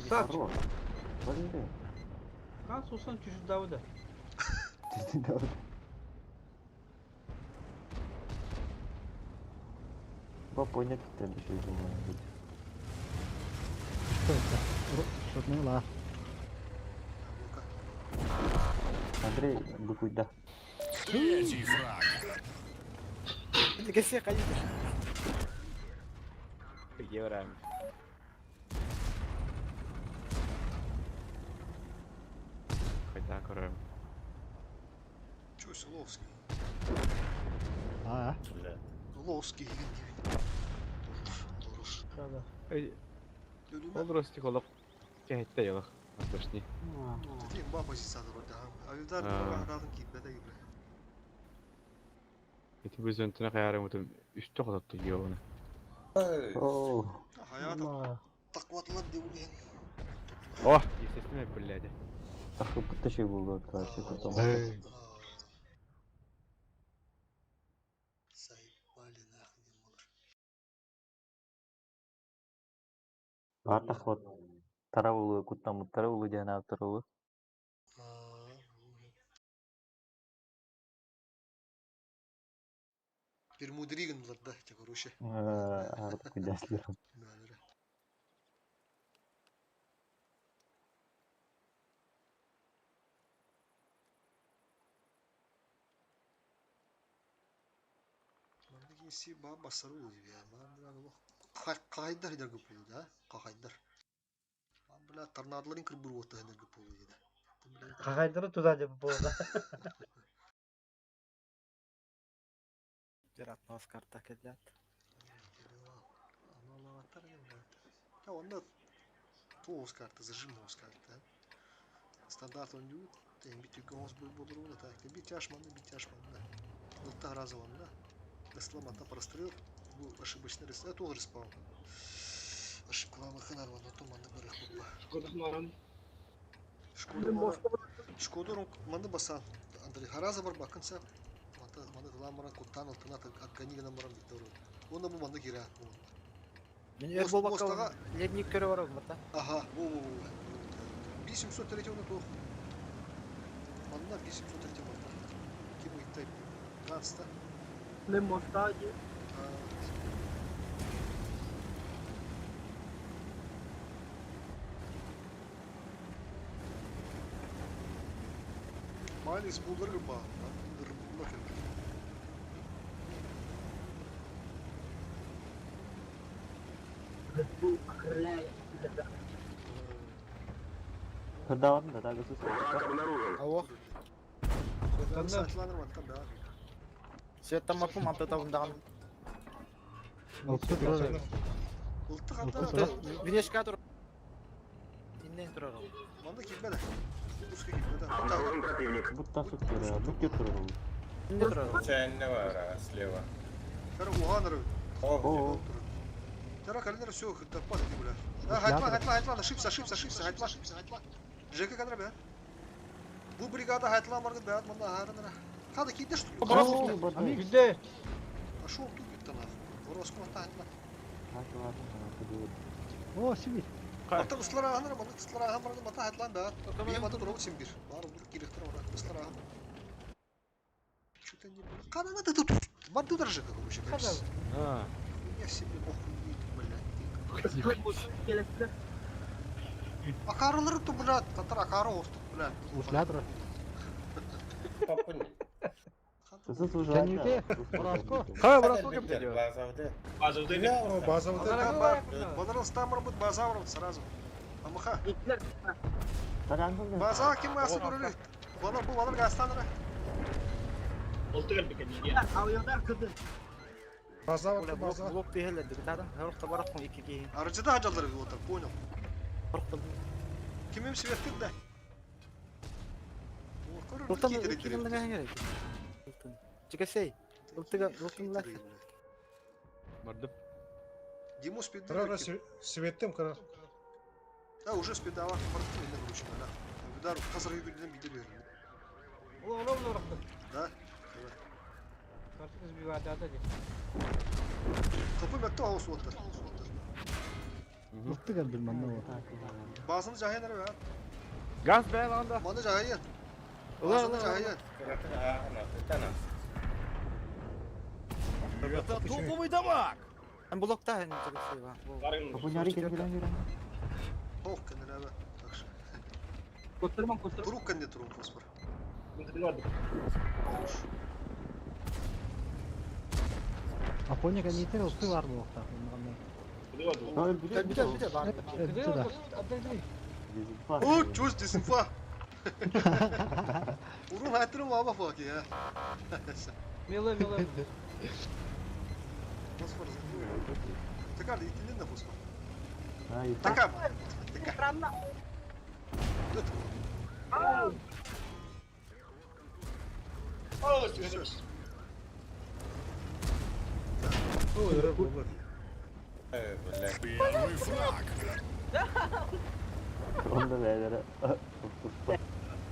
Хорош. Блин. Ганс усан чужу Давыда. Понял, ты еще думаю. Что это? Шутнула. Андрей, быкуйда. Третий фраг. Ты все ходите. Евро. Хотя, короче. Чё, Силовский? А, Ловский. Ол ростик олық кәйтті елық. Атышни. Тем ба позицияда вроде. Авидар арадын китбеде gibi. Эти бөзентіне қайарым өтім үсті қылыпты еуіні. О. Hayatım takvatlar diye. О, естественно, блядь. Ахыпты şey buldu karşı tutam. Артах вот таравулы куттамы таравулы жана таравулы. Перемудриган да, те короче. Арт кудяслер. Мандагин си ба басару ya. Мандагин кайдар хидер гыпыл да, кайдар. Бля, торнадоларын кырбыр ота хидер гыпыл да. Кагайдыры туда деп болду. Жаратмас карта келет. Ja, onda tvås karta, zажимовs karta. Стандарт он дют, тем бит югонс был бодру, так, тем бит тяжман, да. Вот та раза он, да. Десламата прострел, был ошибочный рис, это тоже респаун. Ошибка вам ханар, вон, то манда барах хопа. Шкода манда басан. Андрей Хараза бар бакынса. Манда гламара куттан алтына акканигана барам Виктор. Оны бу манда кира. Мен бол бакка ледник көрө барам мата. Ага, во. 503 оны то. Манда 503 манда. Ким иттай. Ганста. Мен мостаги. Малис булдыргы ба. Булдыргы келди. Kırdavan da daha kısız. Алло. Свет там апым антата ундаган. Ултык анда. Винешка тур. Инден турар. Манда килбеде. Пуска килбеде. Будто суттер ya. Бүкке тұрыр. Инден турар. Чайный var слева. Кара уганыр. О. Тара календер все, таппа ди бля. Хайтла, ошибся, хайтла. Жека кадра бе. Бу бригада хайтла маргы бе, мында хатына. Када кидеш ту. Ами гүдө. Пошел тут биттана. Вороско хайтла. О, сибир. Ата услара анара, мында услара хамрады мата хайтлан бе. Би мата туру симбир. Бар ур киректер ора, услара. Что-то не было. Када надо тут. Манда дорожека, короче, кажется. Я себе охуеть, блядь. Акаралары то, блядь, татар акара остук, блядь. Ушладыр. Кысыз уже. Кенюде, Бораско. Ха, Бораско кем dedi? Базовый. Базаров там работает, Базавров сразу. Амаха. Таранды. База кем асы көрөлү. Балар гастаныра. База. Блок бехелди. Тадан хорукта баракмын 2-ге. Аржыда ажалдыр отыр, понял. Кимим себептер да? Рустам, кимдин керек? Чекесей. Ылтын лаф. Бардым. Диму спид. Трара светтем кара. Да, уже спид давар. Бардым мен короче, да. Удар қазіргі күннен бите берді. Да. Kapı bekle havuz oldu. Mıhtı geldi bana o. Bazını cahil nere be? Gaz be lan da. Bana cahil. Bazını cahil. Это топовый дамаг! Hem blokta hem Çekesey var. Kapı nyari gelen. Oh kendine be. Takşı. Koşturmam. Turuk kendi turun fosfor. Aponya kan yeter olsa var mı okta? Bir de var. Oh, çöz desinfa. Urun hatırım baba fuck ya. Mila. Fosfor. Tekrar ikinden de fosfor. Hayır. Tekrar. Dur. Первый фраг! Onda beyler.